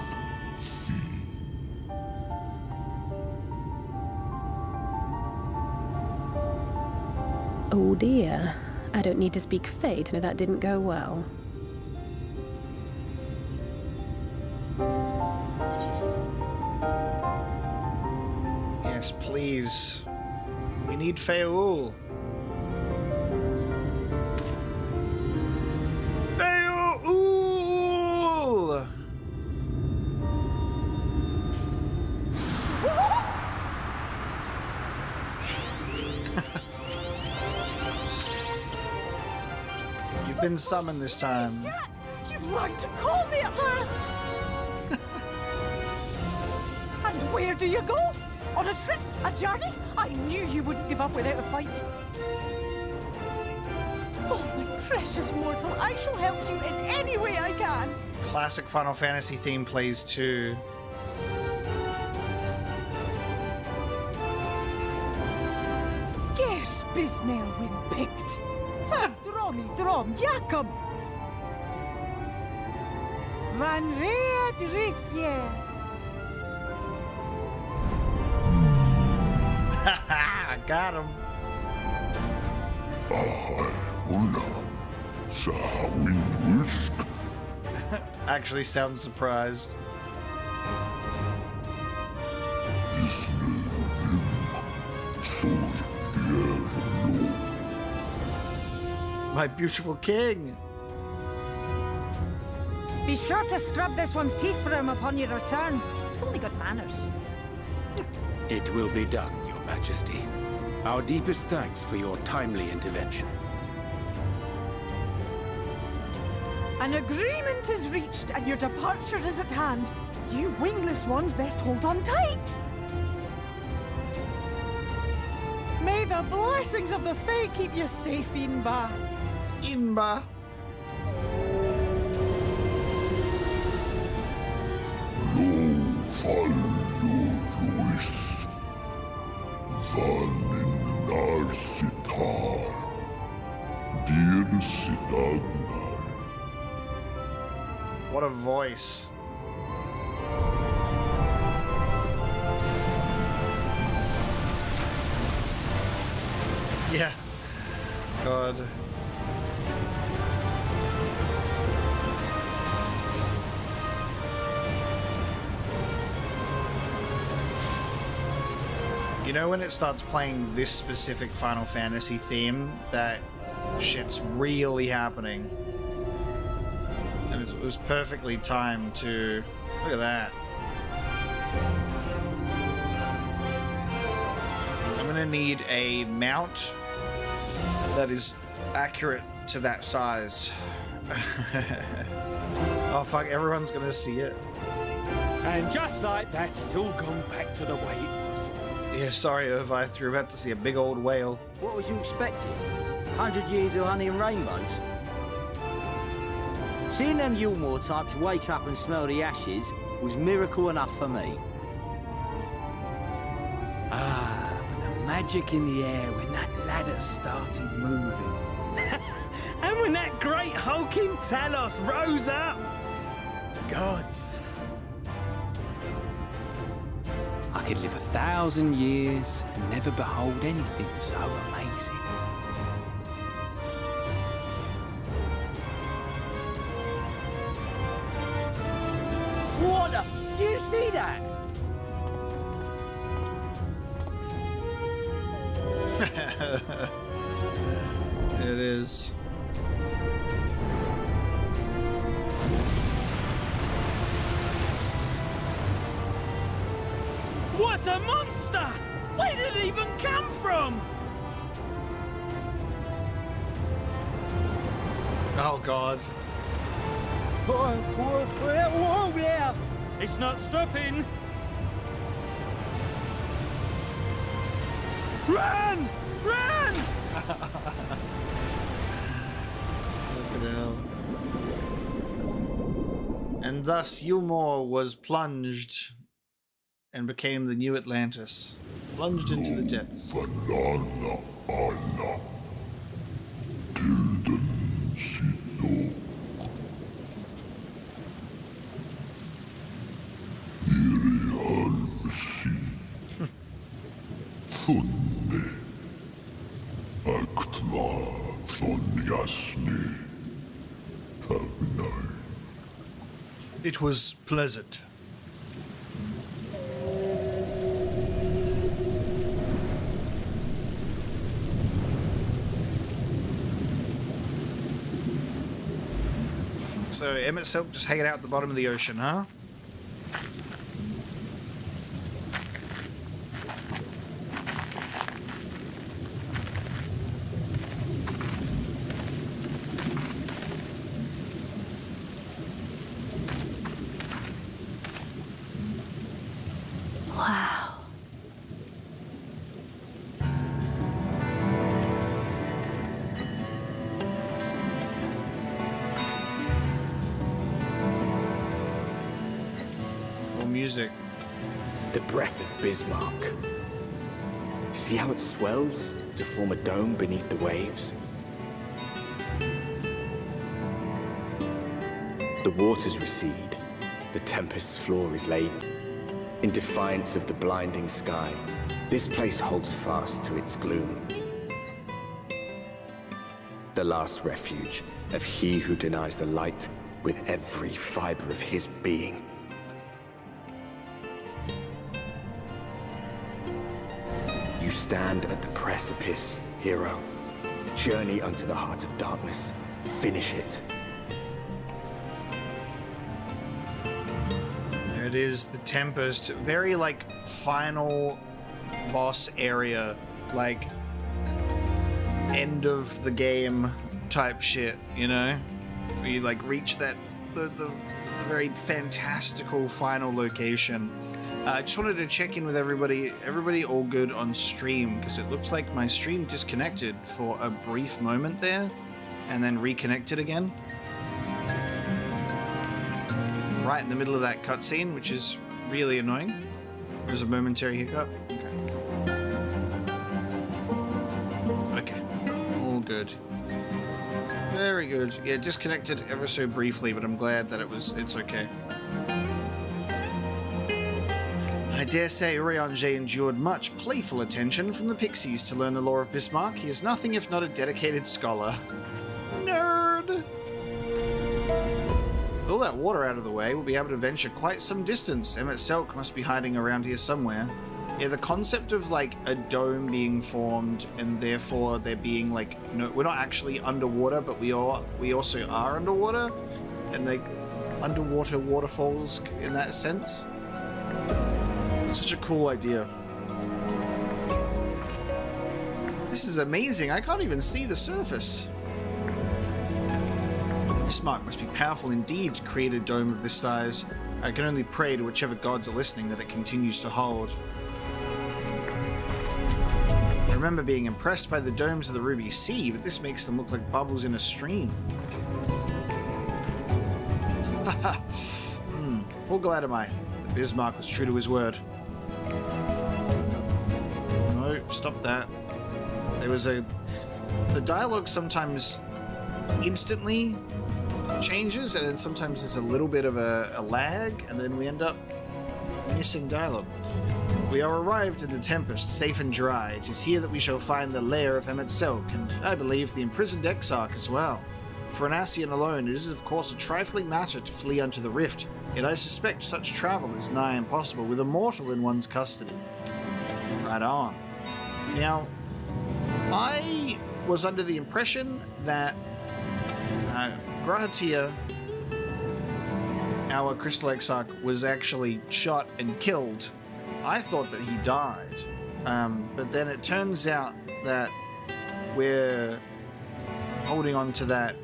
Oh dear. I don't need to speak Fae to know that didn't go well. Yes, please. We need Feul. Feul! You've been summoned this time. You've learned to call me at last! And where do you go? On a trip? A journey? I knew you wouldn't give up without a fight. Oh, my precious mortal, I shall help you in any way I can. Classic Final Fantasy theme plays too. Gers Bismail win picked. Van dromi drom Jacob. Van Read Rithje. I got him. Actually sounds surprised. My beautiful king. Be sure to scrub this one's teeth for him upon your return. It's only good manners. It will be done, Your Majesty. Our deepest thanks for your timely intervention. An agreement is reached and your departure is at hand. You wingless ones best hold on tight. May the blessings of the Fae keep you safe, Inba. Inba. What a voice. Yeah. God. You know when it starts playing this specific Final Fantasy theme, that shit's really happening. And it was perfectly timed to... Look at that. I'm gonna need a mount that is accurate to that size. Oh fuck, everyone's gonna see it. And just like that, it's all gone back to the way it was. Yeah, sorry, Irvith, you're about to see a big old whale. What was you expecting? 100 years of honey and rainbows? Seeing them Yulmore types wake up and smell the ashes was miracle enough for me. Ah, but the magic in the air when that ladder started moving. And when that great hulking Talos rose up. Gods. I could live 1,000 years and never behold anything so amazing. What the? Do you see that? It is. What a monster! Where did it even come from? Oh God. Whoa, yeah! It's not stopping. Run! Run! And thus Yulmore was plunged and became the new Atlantis. Plunged into the depths. Banana Anna. Tilden Sino. Iri Halmsi. Funne. Aktva Thonyasni. Tagnai. It was pleasant. So Emmett Silk just hanging out at the bottom of the ocean, huh? Wow. Music. The breath of Bismarck. See how it swells to form a dome beneath the waves? The waters recede. The tempest's floor is laid. In defiance of the blinding sky, this place holds fast to its gloom. The last refuge of he who denies the light with every fiber of his being. You stand at the precipice, hero. Journey unto the heart of darkness. Finish it. There it is, the Tempest. Very, like, final boss area. Like, end of the game type shit, you know? Where you, like, reach that, the very fantastical final location. I just wanted to check in with everybody. Everybody all good on stream? Because it looks like my stream disconnected for a brief moment there and then reconnected again. Right in the middle of that cutscene, which is really annoying. There's a momentary hiccup. Okay. All good. Very good. Yeah, disconnected ever so briefly, but I'm glad that it's okay. I dare say Urianger endured much playful attention from the Pixies to learn the lore of Bismarck. He is nothing if not a dedicated scholar. Nerd! With all that water out of the way, we'll be able to venture quite some distance. Emmett Selk must be hiding around here somewhere. Yeah, the concept of, like, a dome being formed and therefore there being, like, no, we're not actually underwater, but we also are underwater, and, like, underwater waterfalls in that sense. Such a cool idea. This is amazing. I can't even see the surface. Bismarck must be powerful indeed to create a dome of this size. I can only pray to whichever gods are listening that it continues to hold. I remember being impressed by the domes of the Ruby Sea, but this makes them look like bubbles in a stream. Full glad am I. Bismarck was true to his word. No, stop that. There was the dialogue sometimes instantly changes, and then sometimes there's a little bit of a lag, and then we end up missing dialogue. We are arrived in the Tempest, safe and dry. It is here that we shall find the lair of Emmet Selk, and I believe the imprisoned Exarch as well. For an Ascian alone, it is of course a trifling matter to flee unto the rift, yet I suspect such travel is nigh impossible with a mortal in one's custody. Right on. Now, I was under the impression that Grahatia, our Crystal Exarch, was actually shot and killed. I thought that he died, but then it turns out that we're holding on to that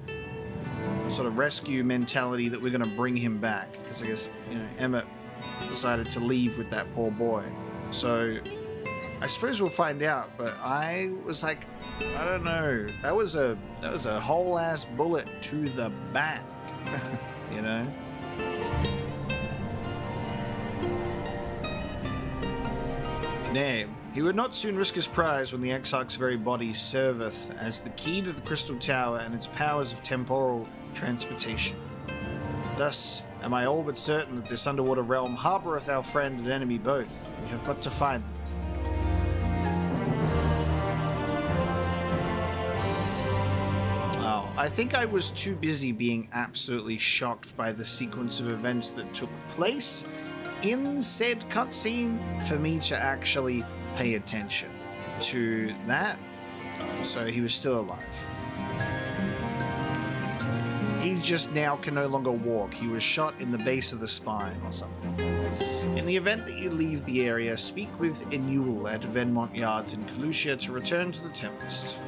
sort of rescue mentality that we're going to bring him back, because I guess, you know, Emmett decided to leave with that poor boy. So I suppose we'll find out, but I was like, I don't know. That was a whole ass bullet to the back, you know. Nay, he would not soon risk his prize when the Exarch's very body serveth as the key to the Crystal Tower and its powers of temporal transportation. Thus am I all but certain that this underwater realm harboureth our friend and enemy both. We have but to find them. Oh, I think I was too busy being absolutely shocked by the sequence of events that took place in said cutscene for me to actually pay attention to that. So he was still alive. He just now can no longer walk. He was shot in the base of the spine or something. In the event that you leave the area, speak with Enule at Venmont Yards in Calusia to return to the Tempest.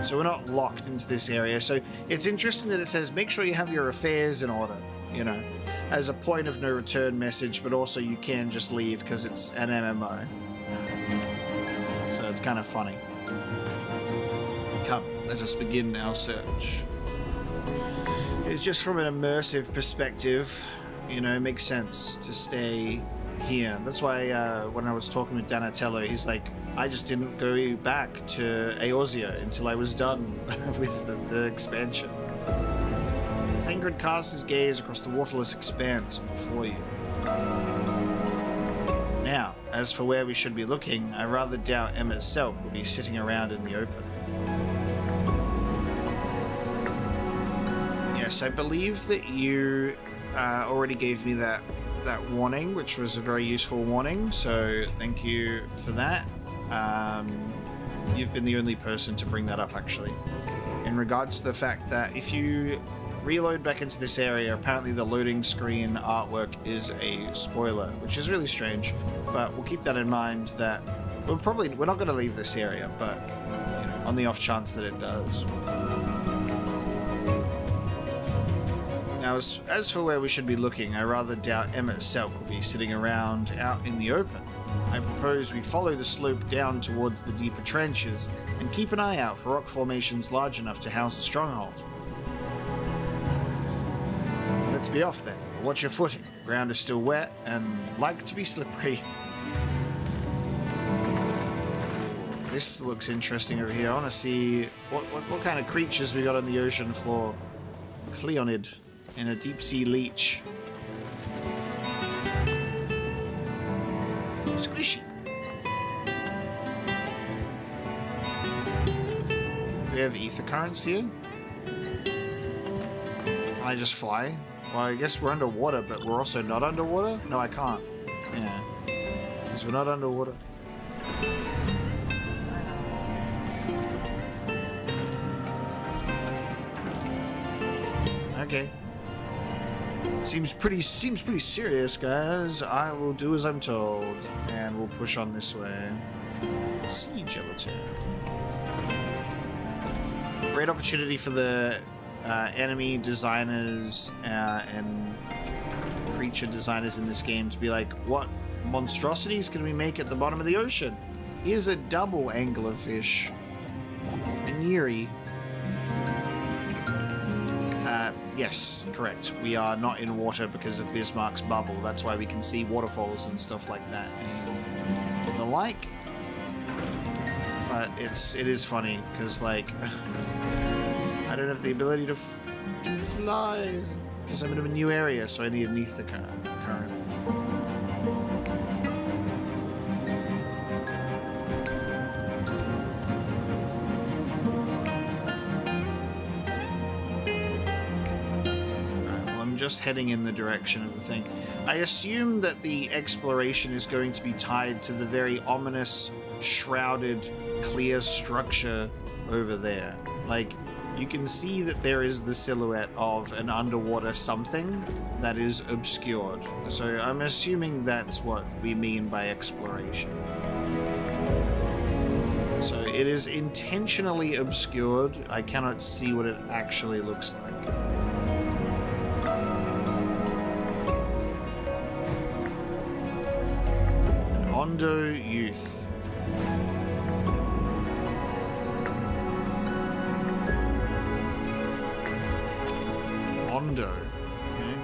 So we're not locked into this area. So it's interesting that it says make sure you have your affairs in order, you know, as a point of no return message, but also you can just leave because it's an MMO. So it's kind of funny. Come, let us begin our search. It's just from an immersive perspective, you know, it makes sense to stay here. That's why when I was talking with Donatello, he's like, I just didn't go back to Eorzea until I was done with the expansion. Thingrid casts his gaze across the waterless expanse before you. Now, as for where we should be looking, I rather doubt Emmet Selk will be sitting around in the open. Yes, I believe that you already gave me that warning, which was a very useful warning, so thank you for that. You've been the only person to bring that up, actually. In regards to the fact that if you reload back into this area, apparently the loading screen artwork is a spoiler, which is really strange, but we'll keep that in mind that we're not going to leave this area, but you know, on the off chance that it does. Now, as for where we should be looking, I rather doubt Emmet Selk will be sitting around out in the open. I propose we follow the slope down towards the deeper trenches and keep an eye out for rock formations large enough to house a stronghold. Let's be off then. Watch your footing. The ground is still wet and like to be slippery. This looks interesting over here. I want to see what kind of creatures we got on the ocean floor. Cleonid and a deep sea leech. Squishy. We have ether currents here. Can I just fly? Well, I guess we're underwater, but we're also not underwater? No, I can't. Yeah. Because we're not underwater. Okay. Seems pretty serious, guys. I will do as I'm told, and we'll push on this way. Sea gelatin. Great opportunity for the enemy designers and creature designers in this game to be like, what monstrosities can we make at the bottom of the ocean? Here's a double anglerfish. Neary. Yes, correct. We are not in water because of Bismarck's bubble. That's why we can see waterfalls and stuff like that and the like. But it is funny because, like, I don't have the ability to fly because I'm in a new area, so I need an ether current. Just heading in the direction of the thing. I assume that the exploration is going to be tied to the very ominous, shrouded, clear structure over there. Like, you can see that there is the silhouette of an underwater something that is obscured. So I'm assuming that's what we mean by exploration. So it is intentionally obscured. I cannot see what it actually looks like. Ondo Youth. Ondo. Okay.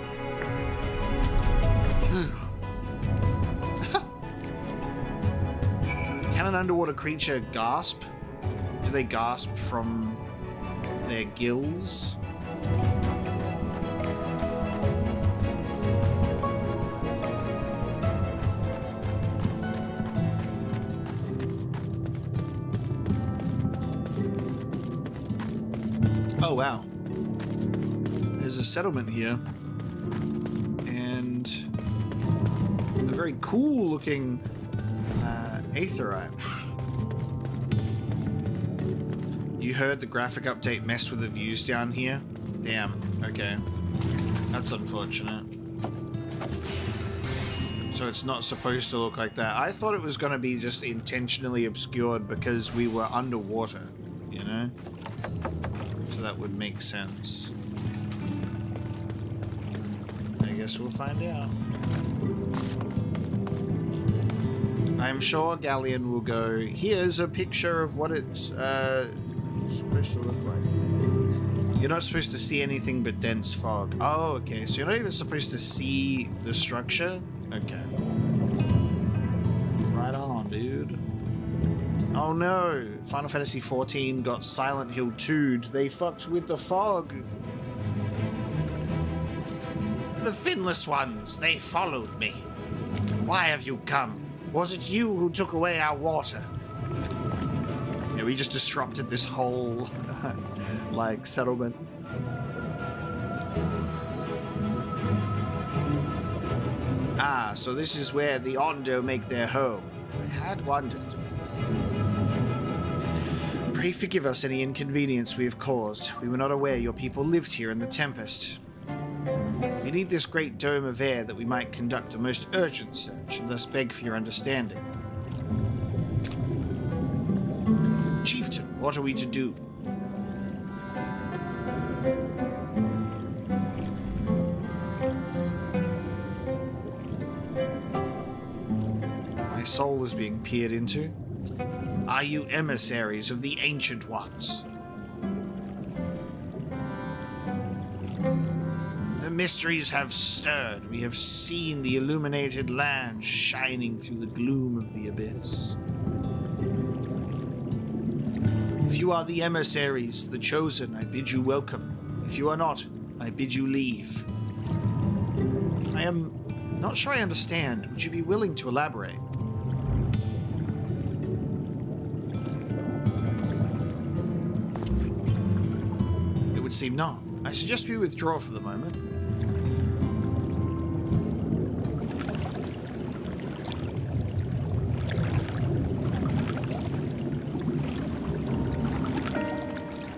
Can an underwater creature gasp? Do they gasp from their gills? Oh, wow. There's a settlement here. And a very cool looking aetheryte. You heard the graphic update messed with the views down here? Damn, okay. That's unfortunate. So it's not supposed to look like that. I thought it was going to be just intentionally obscured because we were underwater, you know? So that would make sense. I guess we'll find out. I'm sure Galleon will go, here's a picture of what it's supposed to look like. You're not supposed to see anything but dense fog. Oh, okay. So you're not even supposed to see the structure? Okay. Right on, dude. Oh no! Final Fantasy XIV got Silent Hill 2'd. They fucked with the fog. The finless ones, they followed me. Why have you come? Was it you who took away our water? Yeah, we just disrupted this whole, like, settlement. Ah, so this is where the Ondo make their home. I had wondered. Pray forgive us any inconvenience we have caused. We were not aware your people lived here in the Tempest. We need this great dome of air that we might conduct a most urgent search, and thus beg for your understanding. Chieftain, what are we to do? My soul is being peered into. Are you emissaries of the Ancient Ones? The mysteries have stirred. We have seen the illuminated land shining through the gloom of the abyss. If you are the emissaries, the chosen, I bid you welcome. If you are not, I bid you leave. I am not sure I understand. Would you be willing to elaborate? It would seem not. I suggest we withdraw for the moment.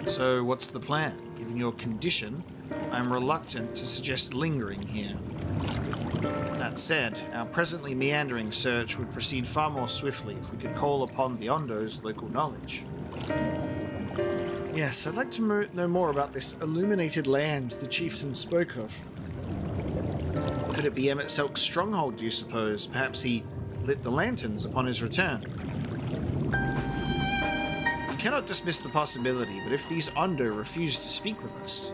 So, what's the plan? Given your condition, I'm reluctant to suggest lingering here. That said, our presently meandering search would proceed far more swiftly if we could call upon the Ondo's local knowledge. Yes, I'd like to know more about this illuminated land the chieftain spoke of. Could it be Emmett Selk's stronghold, do you suppose? Perhaps he lit the lanterns upon his return. We cannot dismiss the possibility, but if these Ondo refuse to speak with us,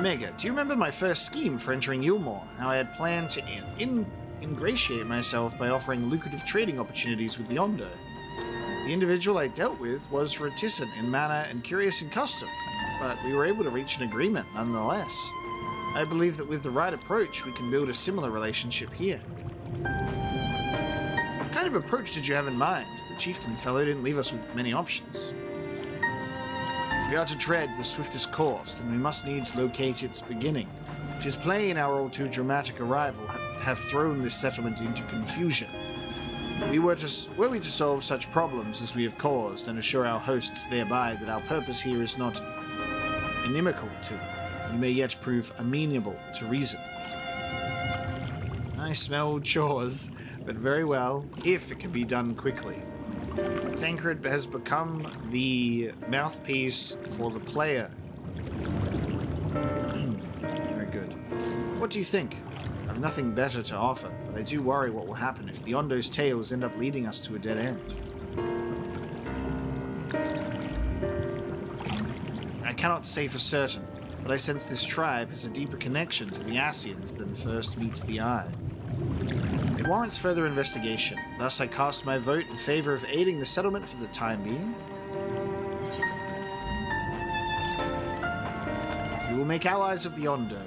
Omega, do you remember my first scheme for entering Yulmore? How I had planned to ingratiate myself by offering lucrative trading opportunities with the Ondo. The individual I dealt with was reticent in manner and curious in custom, but we were able to reach an agreement nonetheless. I believe that with the right approach, we can build a similar relationship here. What kind of approach did you have in mind? The chieftain fellow didn't leave us with many options. If we are to tread the swiftest course, then we must needs locate its beginning. It is plain our all too dramatic arrival have thrown this settlement into confusion. Were we to solve such problems as we have caused and assure our hosts thereby that our purpose here is not inimical to them, we may yet prove amenable to reason. I smell chores, but very well, if it can be done quickly. Thancred has become the mouthpiece for the player. Very good. What do you think? I have nothing better to offer, but I do worry what will happen if the Ondo's tales end up leading us to a dead end. I cannot say for certain, but I sense this tribe has a deeper connection to the Ascians than first meets the eye. It warrants further investigation, thus I cast my vote in favor of aiding the settlement for the time being. We will make allies of the Ondo.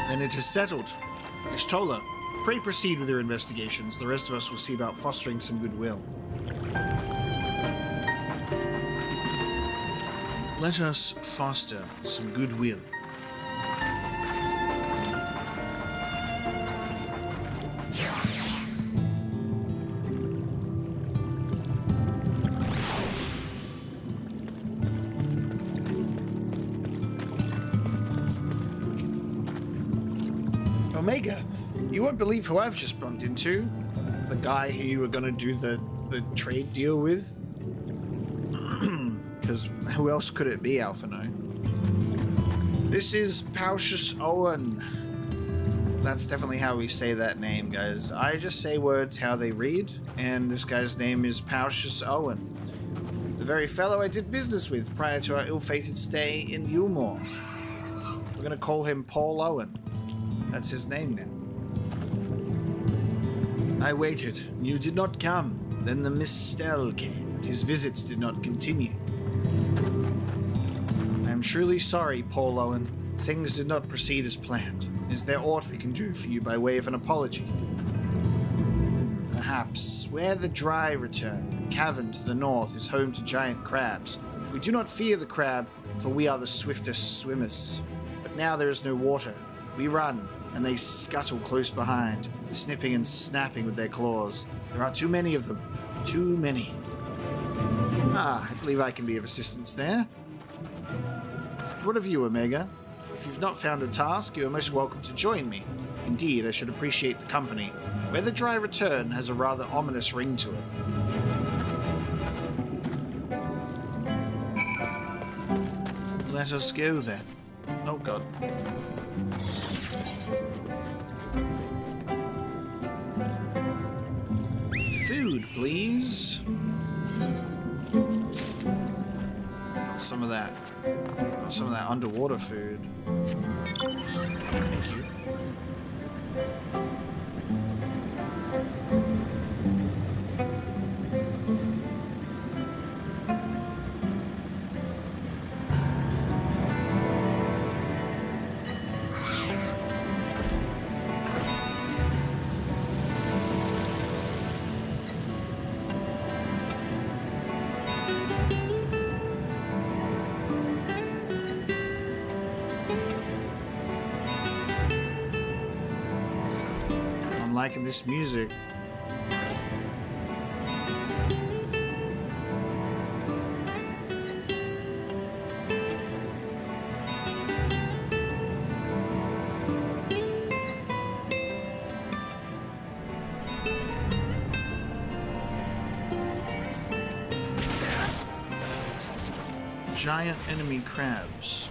Then it is settled. Ishtola, pray proceed with your investigations. The rest of us will see about fostering some goodwill. Let us foster some goodwill. Omega, you won't believe who I've just bumped into. The guy who you were going to do the trade deal with. Because who else could it be, Alphino? This is Pausius Owen. That's definitely how we say that name, guys. I just say words how they read, and this guy's name is Pausius Owen. The very fellow I did business with prior to our ill-fated stay in Yulmore. We're going to call him Paul Owen. That's his name now. I waited. You did not come. Then the mistel came, but his visits did not continue. I am truly sorry, Paul Owen. Things did not proceed as planned. Is there aught we can do for you by way of an apology? Perhaps. Where the dry return, a cavern to the north is home to giant crabs. We do not fear the crab, for we are the swiftest swimmers. But now there is no water. We run, and they scuttle close behind, snipping and snapping with their claws. There are too many of them. Too many. I believe I can be of assistance there. What of you, Omega? If you've not found a task, you are most welcome to join me. Indeed, I should appreciate the company. Where the dry return has a rather ominous ring to it. Let us go then. Oh god. Food, please. Some of that. Some of that underwater food. Thank you. Liking this music. Giant enemy crabs.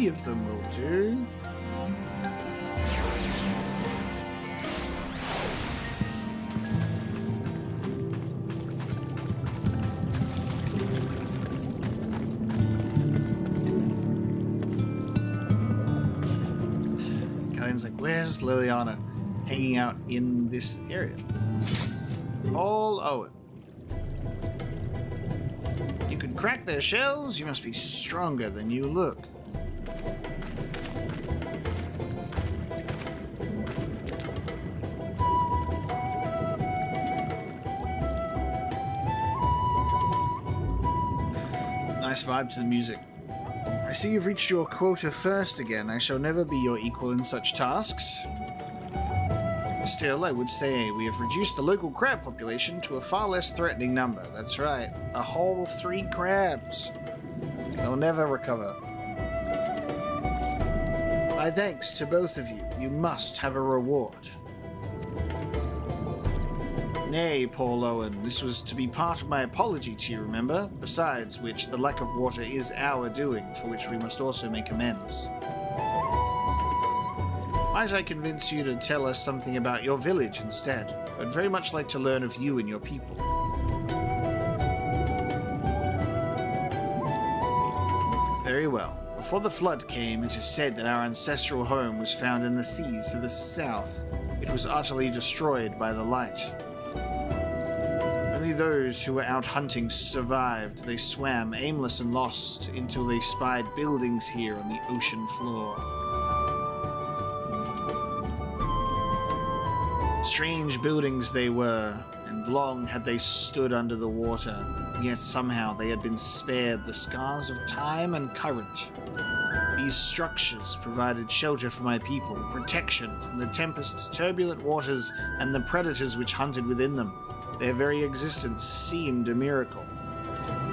3 of them will do. Kallian's like, where's Liliana? Hanging out in this area. Paul Owen. You can crack their shells? You must be stronger than you look. Nice vibe to the music. I see you've reached your quota first again. I shall never be your equal in such tasks. Still, I would say we have reduced the local crab population to a far less threatening number. That's right, a whole 3 crabs. They'll never recover. My thanks to both of you. You must have a reward. Nay, Paul Owen, this was to be part of my apology to you, remember? Besides which, the lack of water is our doing, for which we must also make amends. Might I convince you to tell us something about your village instead? I'd very much like to learn of you and your people. Very well. Before the flood came, it is said that our ancestral home was found in the seas to the south. It was utterly destroyed by the light. Only those who were out hunting survived. They swam aimless and lost until they spied buildings here on the ocean floor. Strange buildings they were, and long had they stood under the water, yet somehow they had been spared the scars of time and current. These structures provided shelter for my people, protection from the tempest's turbulent waters and the predators which hunted within them. Their very existence seemed a miracle.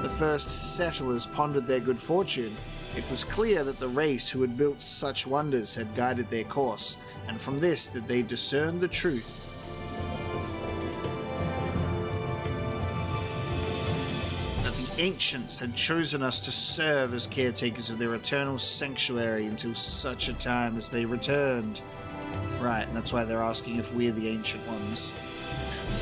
The first settlers pondered their good fortune. It was clear that the race who had built such wonders had guided their course, and from this that they discerned the truth. That the ancients had chosen us to serve as caretakers of their eternal sanctuary until such a time as they returned. Right, and that's why they're asking if we're the ancient ones.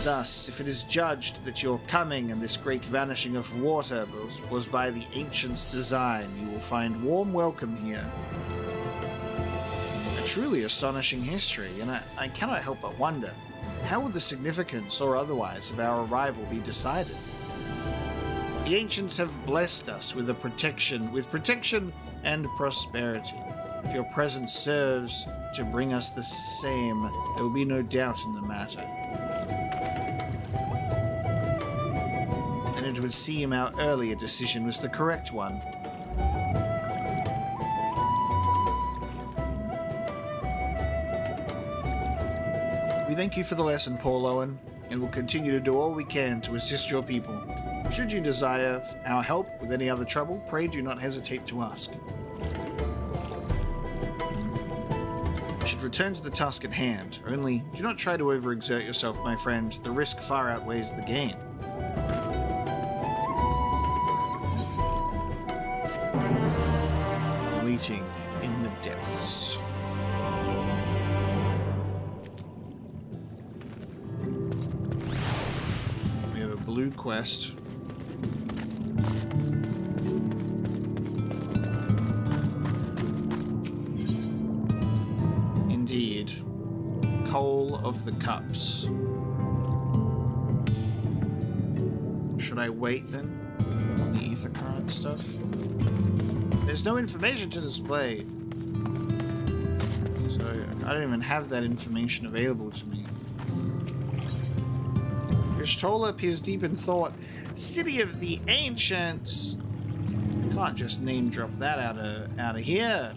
Thus, if it is judged that your coming and this great vanishing of water was by the ancients' design, you will find warm welcome here. A truly astonishing history, and I cannot help but wonder, how would the significance or otherwise of our arrival be decided? The ancients have blessed us with protection and prosperity. If your presence serves to bring us the same, there will be no doubt in the matter. And it would seem our earlier decision was the correct one. We thank you for the lesson, Paul Owen, and will continue to do all we can to assist your people. Should you desire our help with any other trouble, pray do not hesitate to ask. You should return to the task at hand, only do not try to overexert yourself, my friend. The risk far outweighs the gain. Waiting in the depths. We have a blue quest. Indeed. Coal of the Cups. Should I wait then? On the ether current stuff? There's no information to display. So I don't even have that information available to me. Y'shtola appears deep in thought. City of the Ancients. Can't just name drop that out of here.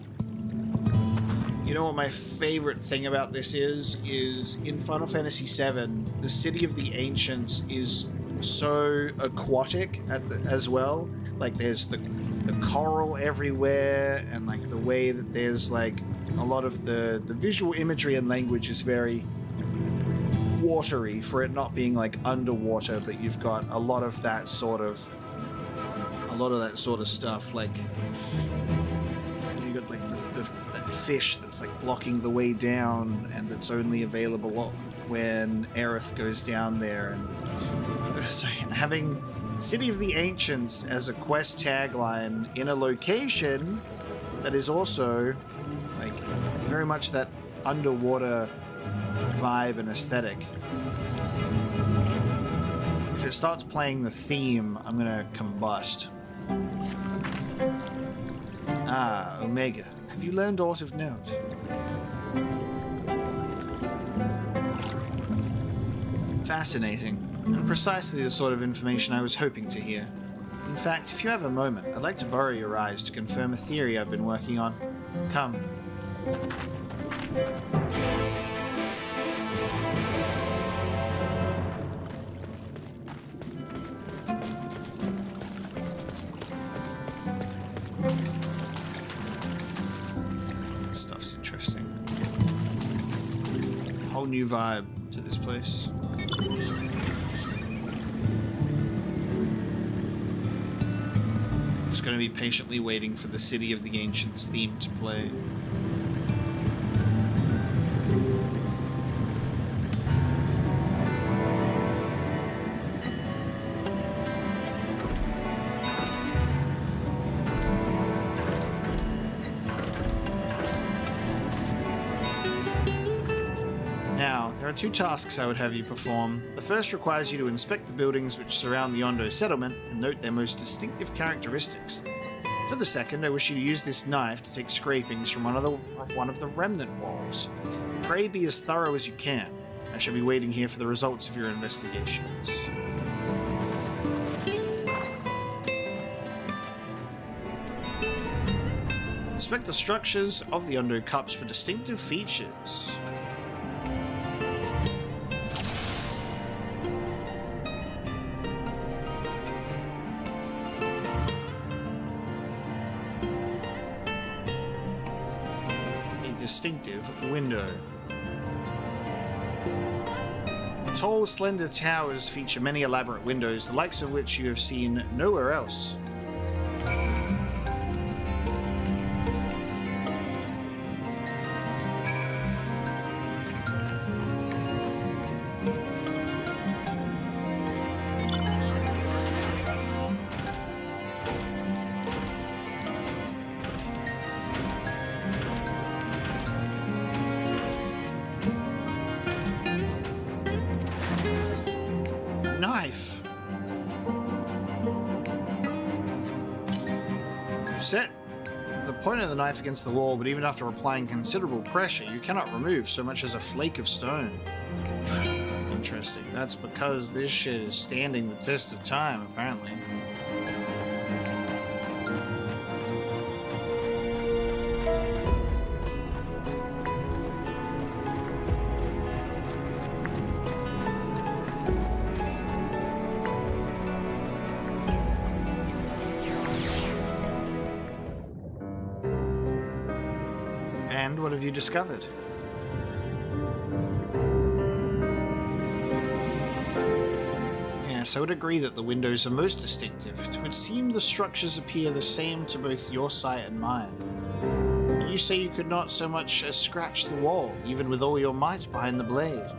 You know what my favorite thing about this is in Final Fantasy VII, the City of the Ancients is so aquatic as well. Like there's the coral everywhere, and like the way that there's like a lot of the visual imagery and language is very watery for it not being like underwater, but you've got a lot of that sort of stuff. Like you got like fish that's like blocking the way down, and that's only available when Aerith goes down there. And so having City of the Ancients as a quest tagline in a location that is also like very much that underwater vibe and aesthetic. If it starts playing the theme, I'm gonna combust. Ah, Omega. Have you learned aught of note? Fascinating, and precisely the sort of information I was hoping to hear. In fact, if you have a moment, I'd like to borrow your eyes to confirm a theory I've been working on. Come. Stuff's interesting. Whole new vibe to this place. Just going to be patiently waiting for the City of the Ancients theme to play. There are 2 tasks I would have you perform. The first requires you to inspect the buildings which surround the Ondo settlement and note their most distinctive characteristics. For the second, I wish you to use this knife to take scrapings from one of the remnant walls. Pray be as thorough as you can. I shall be waiting here for the results of your investigations. Inspect the structures of the Ondo cups for distinctive features. Distinctive window. Tall, slender towers feature many elaborate windows, the likes of which you have seen nowhere else. Knife. Set the point of the knife against the wall, but even after applying considerable pressure, you cannot remove so much as a flake of stone. Interesting. That's because this shit is standing the test of time, apparently. And what have you discovered? Yes, I would agree that the windows are most distinctive. It would seem the structures appear the same to both your sight and mine. And you say you could not so much as scratch the wall, even with all your might behind the blade.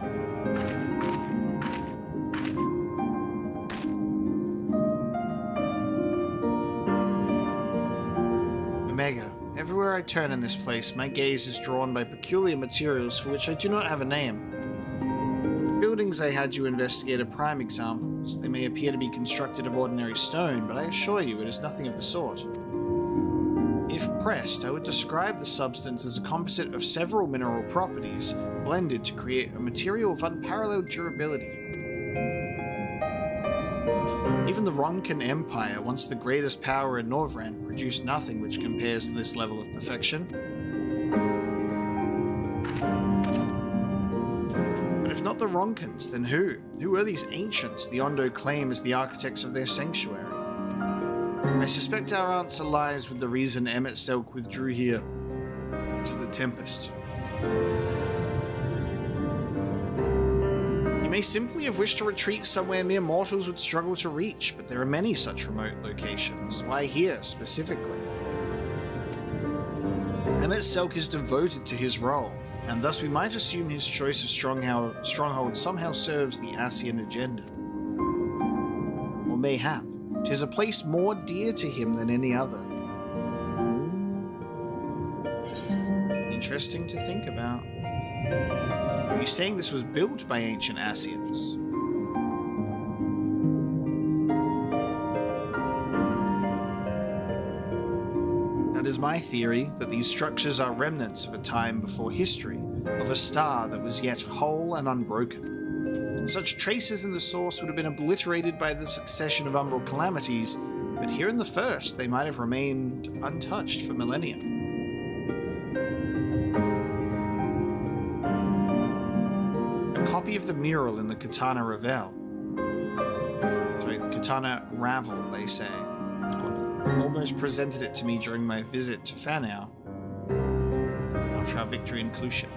Omega. Everywhere I turn in this place, my gaze is drawn by peculiar materials for which I do not have a name. The buildings I had you investigate are prime examples. They may appear to be constructed of ordinary stone, but I assure you it is nothing of the sort. If pressed, I would describe the substance as a composite of several mineral properties blended to create a material of unparalleled durability. Even the Ronkan Empire, once the greatest power in Norvrand, produced nothing which compares to this level of perfection. But if not the Ronkans, then who? Who are these ancients the Ondo claim as the architects of their sanctuary? I suspect our answer lies with the reason Emmett Selk withdrew here, to the Tempest. May simply have wished to retreat somewhere mere mortals would struggle to reach, but there are many such remote locations. Why here, specifically? Emet-Selch is devoted to his role, and thus we might assume his choice of stronghold somehow serves the Ascian agenda. Or mayhap, 'tis a place more dear to him than any other. Interesting to think about. Are you saying this was built by ancient Ascians? That is my theory, that these structures are remnants of a time before history, of a star that was yet whole and unbroken. Such traces in the source would have been obliterated by the succession of umbral calamities, but here in the first they might have remained untouched for millennia. A copy of the mural in the Katana Ravel. Sorry, Katana Ravel, they say. Almost presented it to me during my visit to Fanau after our victory in Klusia.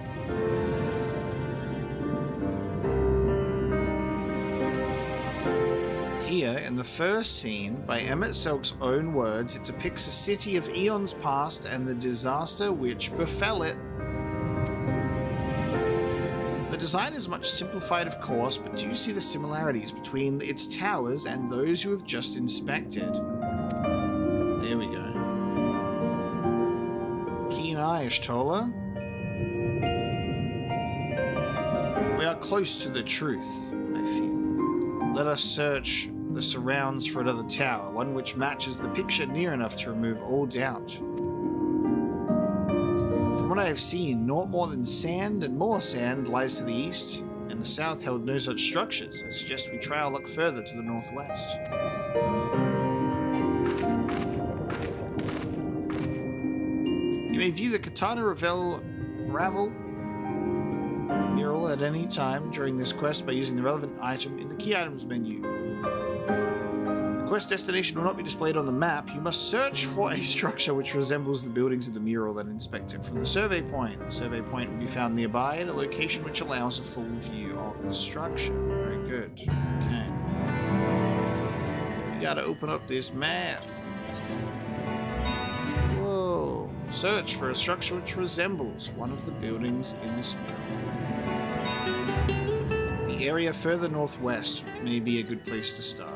Here, in the first scene, by Emet-Selch's own words, it depicts a city of eons past and the disaster which befell it. The design is much simplified, of course, but do you see the similarities between its towers and those you have just inspected? There we go. Keen eye, Y'shtola. We are close to the truth, I feel. Let us search the surrounds for another tower, one which matches the picture near enough to remove all doubt. From what I have seen, naught more than sand and more sand lies to the east, and the south held no such structures. I suggest we try our luck further to the northwest. You may view the Katana Ravel mural at any time during this quest by using the relevant item in the key items menu. The quest destination will not be displayed on the map. You must search for a structure which resembles the buildings of the mural and inspect it from the survey point. The survey point will be found nearby at a location which allows a full view of the structure. Very good. Okay. You gotta open up this map. Whoa. Search for a structure which resembles one of the buildings in this mural. The area further northwest may be a good place to start.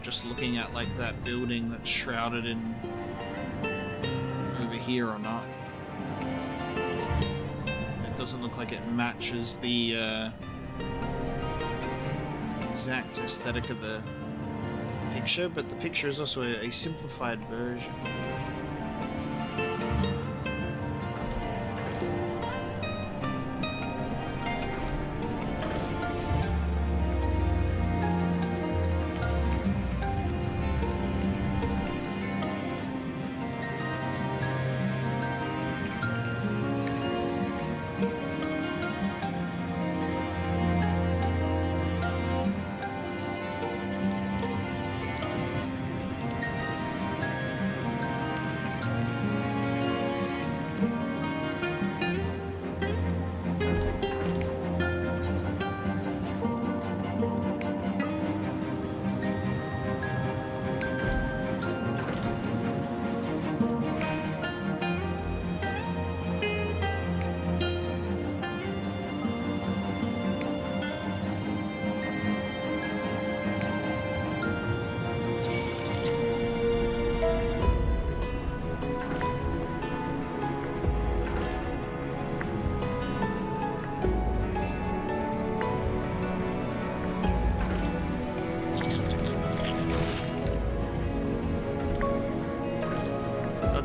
Just looking at like that building that's shrouded in over here or not. It doesn't look like it matches the exact aesthetic of the picture, but the picture is also a simplified version.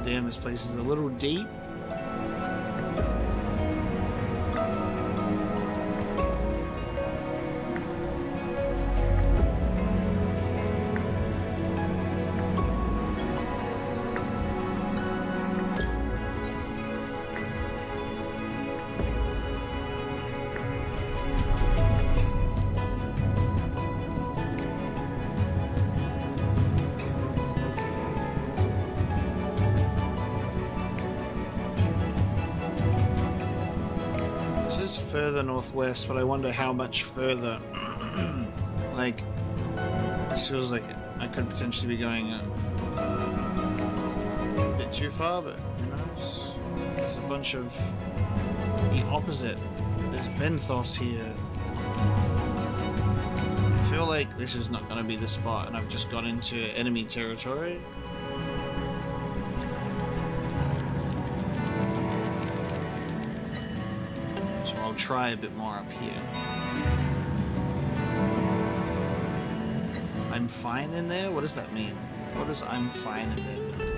Damn, this place is a little deep. is further northwest, but I wonder how much further. Like, this feels like I could potentially be going a bit too far, but who knows? There's a bunch of the opposite. There's Benthos here. I feel like this is not going to be the spot, and I've just got into enemy territory. So I'll try a bit more up here. I'm fine in there? What does that mean? What does I'm fine in there mean?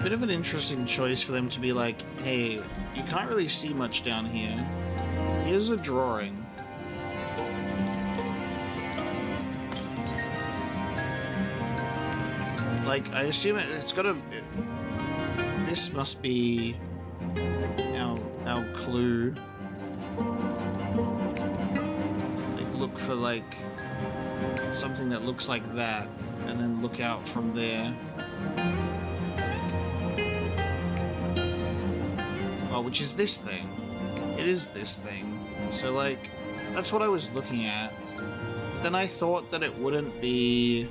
Bit of an interesting choice for them to be like, hey, you can't really see much down here. Here's a drawing. Like, I assume it's got a... This must be our clue. Like, look for, like, something that looks like that, and then look out from there. Which is this thing. It is this thing. So, like, that's what I was looking at. But then I thought that it wouldn't be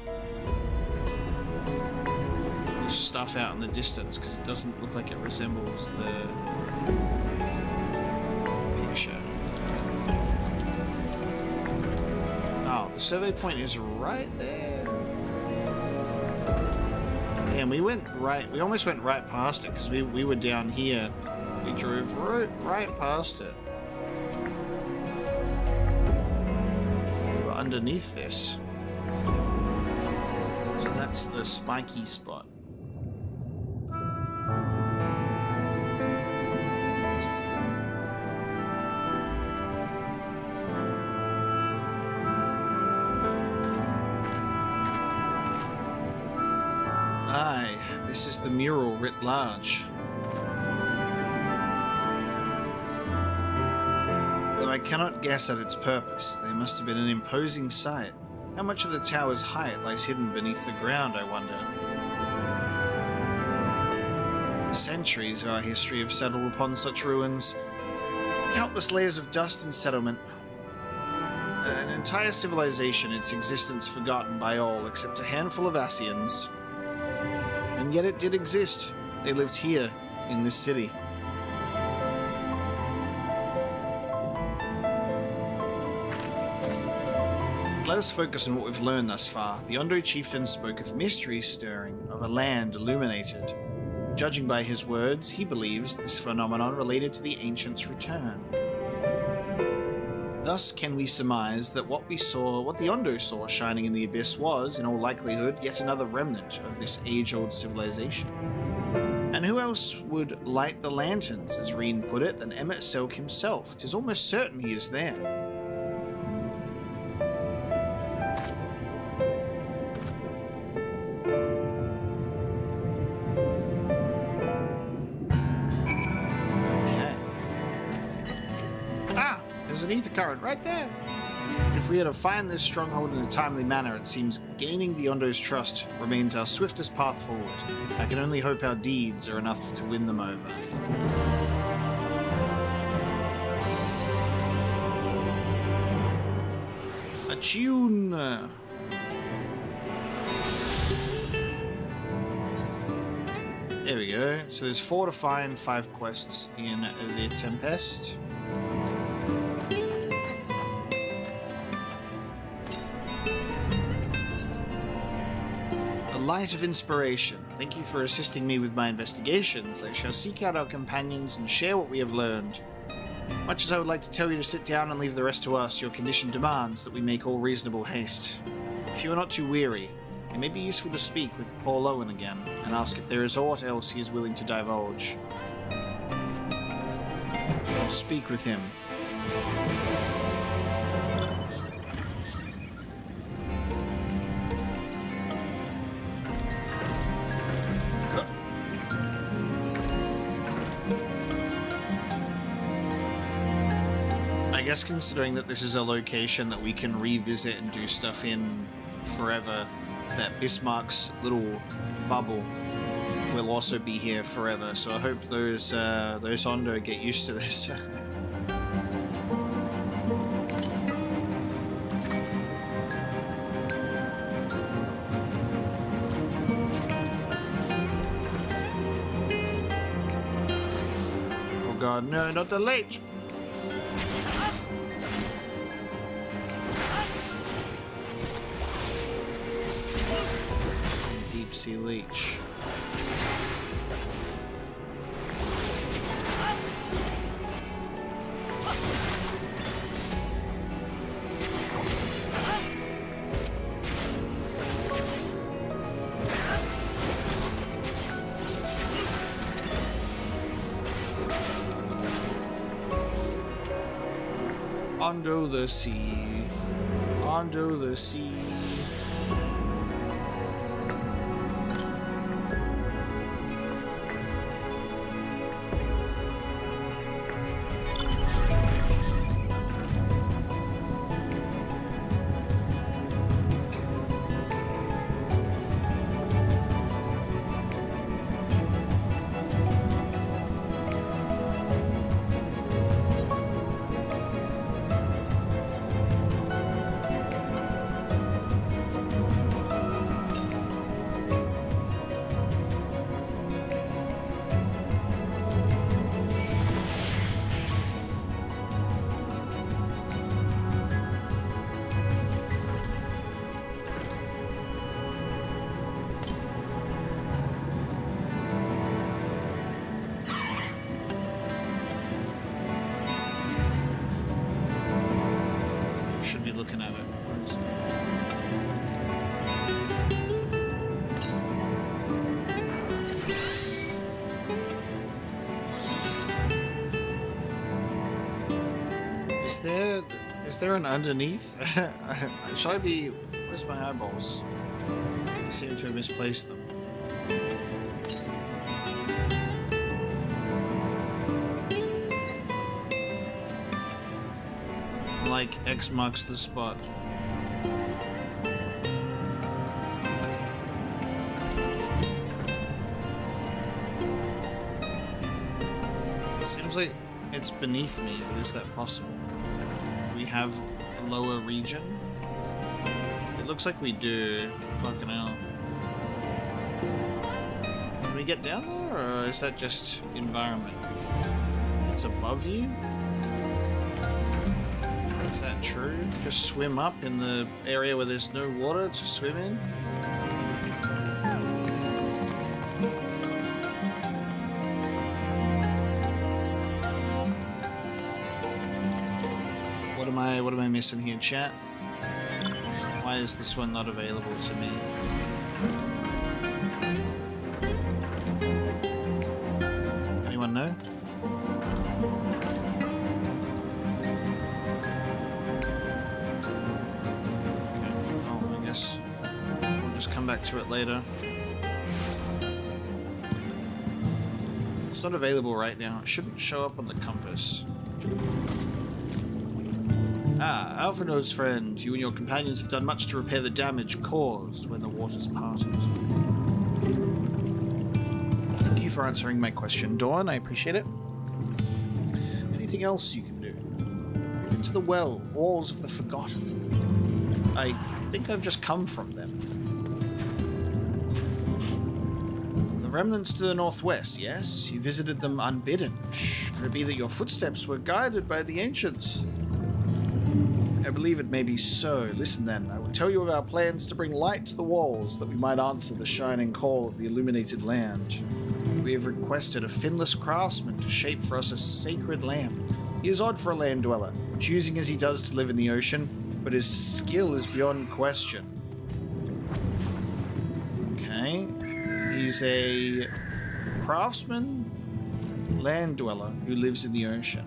stuff out in the distance, because it doesn't look like it resembles the picture. Oh, the survey point is right there. Damn, we almost went right past it, because we were down here. We drove right past it. We were underneath this. So that's the spiky spot. Aye, this is the mural writ large. I cannot guess at its purpose. They must have been an imposing sight. How much of the tower's height lies hidden beneath the ground, I wonder? Centuries of our history have settled upon such ruins. Countless layers of dust and settlement. An entire civilization, its existence forgotten by all except a handful of Asians. And yet it did exist. They lived here, in this city. Let us focus on what we've learned thus far. The Ondo chieftain spoke of mysteries stirring, of a land illuminated. Judging by his words, he believes this phenomenon related to the ancients' return. Thus can we surmise that what the Ondo saw shining in the abyss was, in all likelihood, yet another remnant of this age-old civilization. And who else would light the lanterns, as Reen put it, than Emmett Selk himself? 'Tis almost certain he is there. An ether current right there. If we are to find this stronghold in a timely manner, it seems gaining the Ondo's trust remains our swiftest path forward. I can only hope our deeds are enough to win them over. A tune. There we go. So there's 4 to find, 5 quests in the Tempest. light of inspiration. Thank you for assisting me with my investigations. I shall seek out our companions and share what we have learned. Much as I would like to tell you to sit down and leave the rest to us, your condition demands that we make all reasonable haste. If you are not too weary, it may be useful to speak with Paul Owen again, and ask if there is aught else he is willing to divulge. I'll speak with him. I guess considering that this is a location that we can revisit and do stuff in forever, that Bismarck's little bubble will also be here forever. So I hope those Ondo get used to this. Oh god, no, not the leech! Deep sea leech. Under the sea, under the sea. Should be looking at it. Is there an underneath? Should I be? Where's my eyeballs? I seem to have misplaced them. Like X marks the spot. Seems like it's beneath me. Is that possible? Do we have a lower region? It looks like we do. Fucking hell. Can we get down there, or is that just environment? It's above you? Is that true? Just swim up in the area where there's no water to swim in? What am I missing here, chat? Why is this one not available to me? Anyone know? We'll just come back to it later. It's not available right now. It shouldn't show up on the compass. Ah, Alphino's friend, you and your companions have done much to repair the damage caused when the waters parted. Thank you for answering my question, Dawn. I appreciate it. Anything else you can do? Into the well, walls of the Forgotten. I think I've just come from them. The remnants to the northwest, yes? You visited them unbidden. Could it be that your footsteps were guided by the ancients? I believe it may be so. Listen then, I will tell you of our plans to bring light to the walls, that we might answer the shining call of the illuminated land. We have requested a finless craftsman to shape for us a sacred lamp. He is odd for a land dweller, choosing as he does to live in the ocean, but his skill is beyond question. Okay. He's a craftsman, land dweller who lives in the ocean.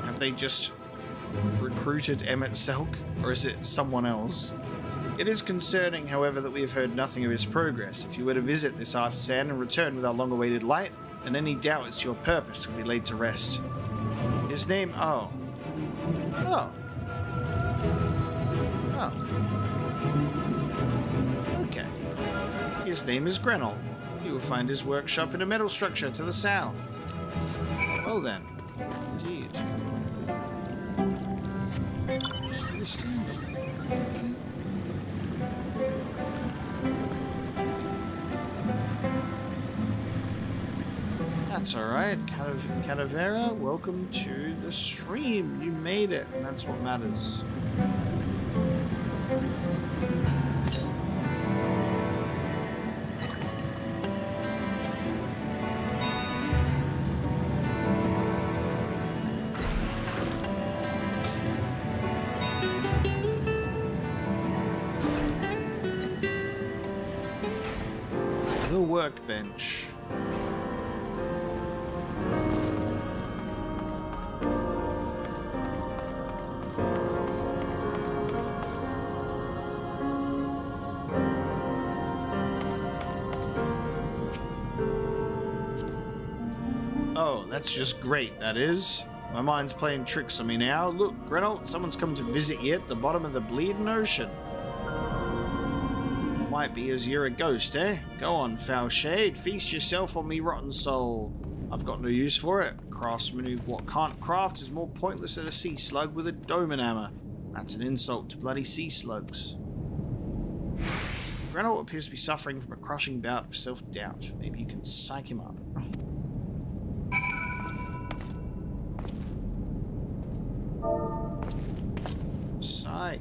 Have they just recruited Emmett Selk, or is it someone else? It is concerning, however, that we have heard nothing of his progress. If you were to visit this artisan and return with our long-awaited light, then any doubt as to your purpose will be laid to rest. His name... Oh. Okay. His name is Grenell. You will find his workshop in a metal structure to the south. Well then. Indeed. That's alright. Cadavera, welcome to the stream. You made it, and that's what matters. The workbench. Oh, that's just great, that is. My mind's playing tricks on me now. Look, Grenell, someone's come to visit you at the bottom of the bleeding ocean. Might be as you're a ghost, eh? Go on, foul shade, feast yourself on me rotten soul. I've got no use for it. Craftsman who what can't craft is more pointless than a sea slug with a Doman hammer. That's an insult to bloody sea slugs. Grenell appears to be suffering from a crushing bout of self-doubt. Maybe you can psych him up. Psych.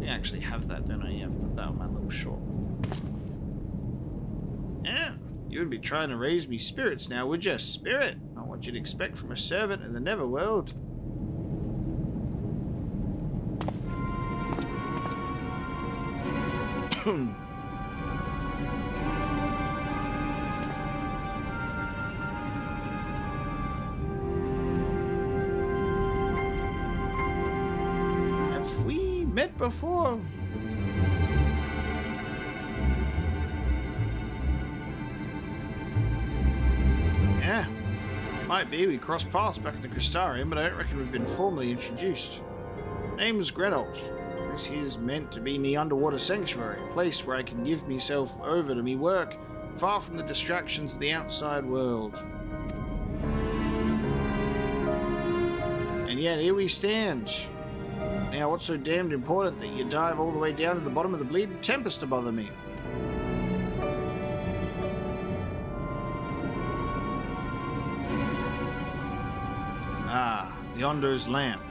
I actually have that, don't I? Yeah, I've put that on my little short. Yeah, you wouldn't be trying to raise me spirits now, would you? Spirit! Not what you'd expect from a servant in the Neverworld. Have we met before? Yeah, might be. We crossed paths back in the Crystarium, but I don't reckon we've been formally introduced. Name's Grenell. This is meant to be me underwater sanctuary, a place where I can give myself over to me work, far from the distractions of the outside world. And yet here we stand. Now, what's so damned important that you dive all the way down to the bottom of the bleeding Tempest to bother me? Ah, the Ondo's lamp.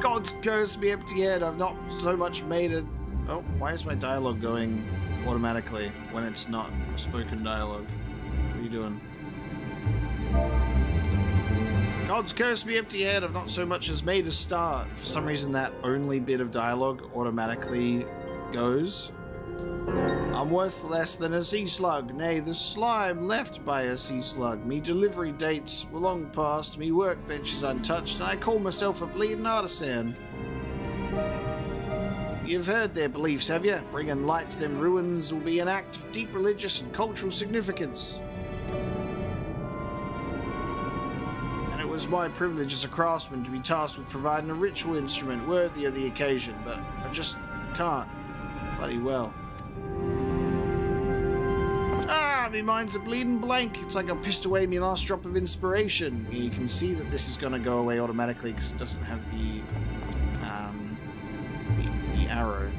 God's curse me empty head. I've not so much made it. Oh, why is my dialogue going automatically when it's not spoken dialogue? What are you doing? God's curse me empty head. I've not so much as made a start. For some reason, that only bit of dialogue automatically goes. I'm worth less than a sea slug, nay, the slime left by a sea slug. Me delivery dates were long past, me workbench is untouched, and I call myself a bleeding artisan. You've heard their beliefs, have you? Bringing light to them ruins will be an act of deep religious and cultural significance. And it was my privilege as a craftsman to be tasked with providing a ritual instrument worthy of the occasion, but I just can't. Bloody well. Ah, my mind's a bleeding blank. It's like I pissed away my last drop of inspiration. You can see that this is going to go away automatically because it doesn't have the arrow.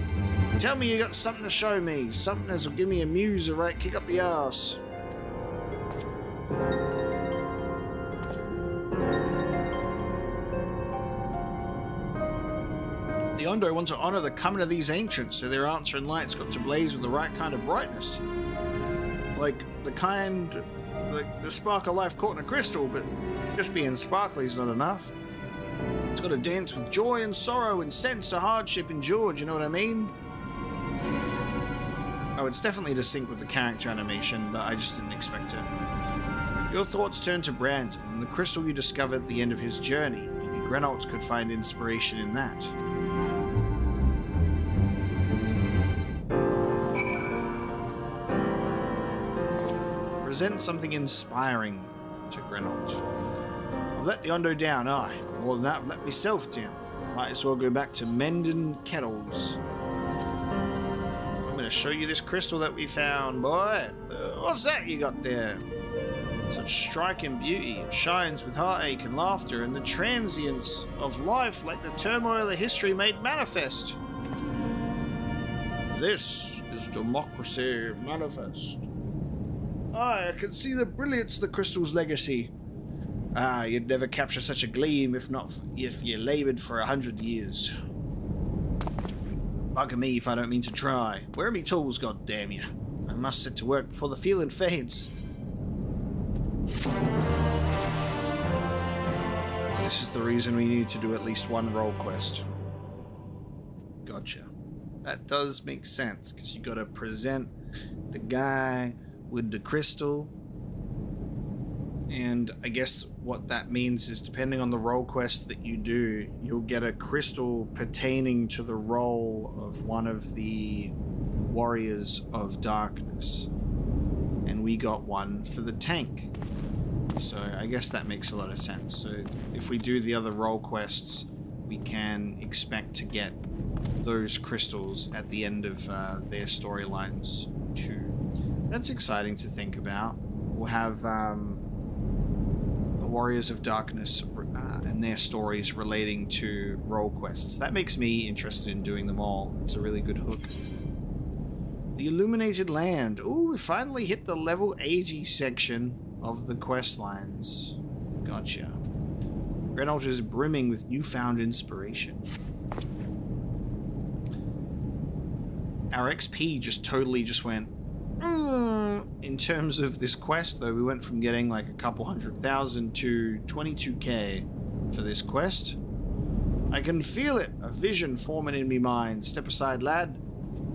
Tell me you got something to show me. Something that'll give me a muse, a right kick up the arse. The Ondo want to honor the coming of these ancients, so their answering light's got to blaze with the right kind of brightness. Like the kind, like the spark of life caught in a crystal, but just being sparkly is not enough. It's got to dance with joy and sorrow and sense of hardship endured, you know what I mean? Oh, it's definitely to sync with the character animation, but I just didn't expect it. Your thoughts turn to Brandon and the crystal you discovered at the end of his journey. Maybe Grenault could find inspiration in that. Present something inspiring to Grenault. I've let the Ondo down, aye. More than that, I've let myself down. Might as well go back to mending kettles. I'm gonna show you this crystal that we found, boy. What's that you got there? Such striking beauty. It shines with heartache and laughter and the transience of life like the turmoil of history made manifest. This is democracy manifest. Aye, I can see the brilliance of the crystal's legacy. Ah, you'd never capture such a gleam if you laboured for 100 years. Bugger me if I don't mean to try. Where are me tools, goddamn you? I must set to work before the feeling fades. This is the reason we need to do at least one role quest. Gotcha. That does make sense, because you gotta present the guy with the crystal. And I guess what that means is depending on the role quest that you do, you'll get a crystal pertaining to the role of one of the Warriors of Darkness. And we got one for the tank. So I guess that makes a lot of sense. So if we do the other role quests, we can expect to get those crystals at the end of their storylines too. That's exciting to think about. We'll have Warriors of Darkness and their stories relating to role quests. That makes me interested in doing them all. It's a really good hook. The Illuminated Land. Ooh, we finally hit the level 80 section of the quest lines. Gotcha. Grenault is brimming with newfound inspiration. Our XP just totally went in terms of this quest, though. We went from getting like a couple 100,000 to 22k for this quest. I can feel it, a vision forming in me mind. Step aside, lad,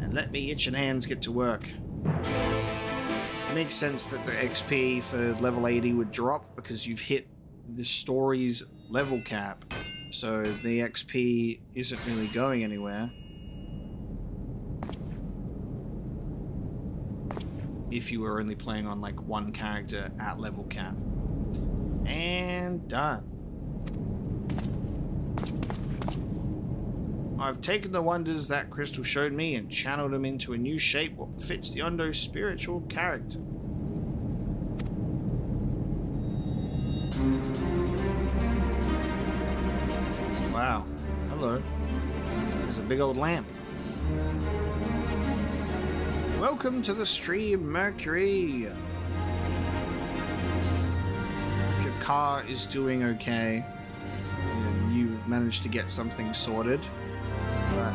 and let me itching hands get to work. It makes sense that the XP for level 80 would drop because you've hit the story's level cap, so the XP isn't really going anywhere. If you were only playing on like one character at level cap. And done. I've taken the wonders that crystal showed me and channeled them into a new shape what fits the Ondo's spiritual character. Wow. Hello. There's a big old lamp. Welcome to the stream, Mercury. If your car is doing okay, and you managed to get something sorted, but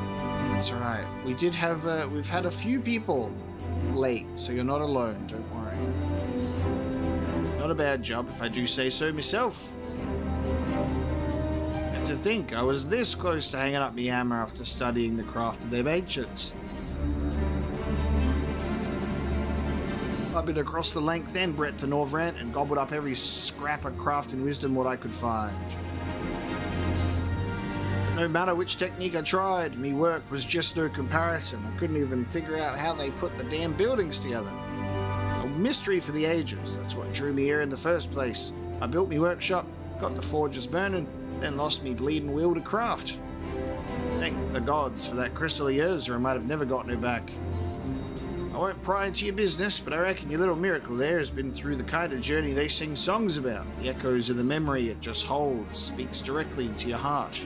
it's alright. We did have, we've had a few people late, so you're not alone, don't worry. Not a bad job, if I do say so myself. And to think, I was this close to hanging up my hammer after studying the craft of them ancients. I've been across the length and breadth of Norvrent and gobbled up every scrap of craft and wisdom what I could find. No matter which technique I tried, me work was just no comparison. I couldn't even figure out how they put the damn buildings together. A mystery for the ages, that's what drew me here in the first place. I built me workshop, got the forges burning, then lost me bleeding will to craft. Thank the gods for that crystal of yours, or I might have never gotten it back. I won't pry into your business, but I reckon your little miracle there has been through the kind of journey they sing songs about. The echoes of the memory it just holds speaks directly to your heart.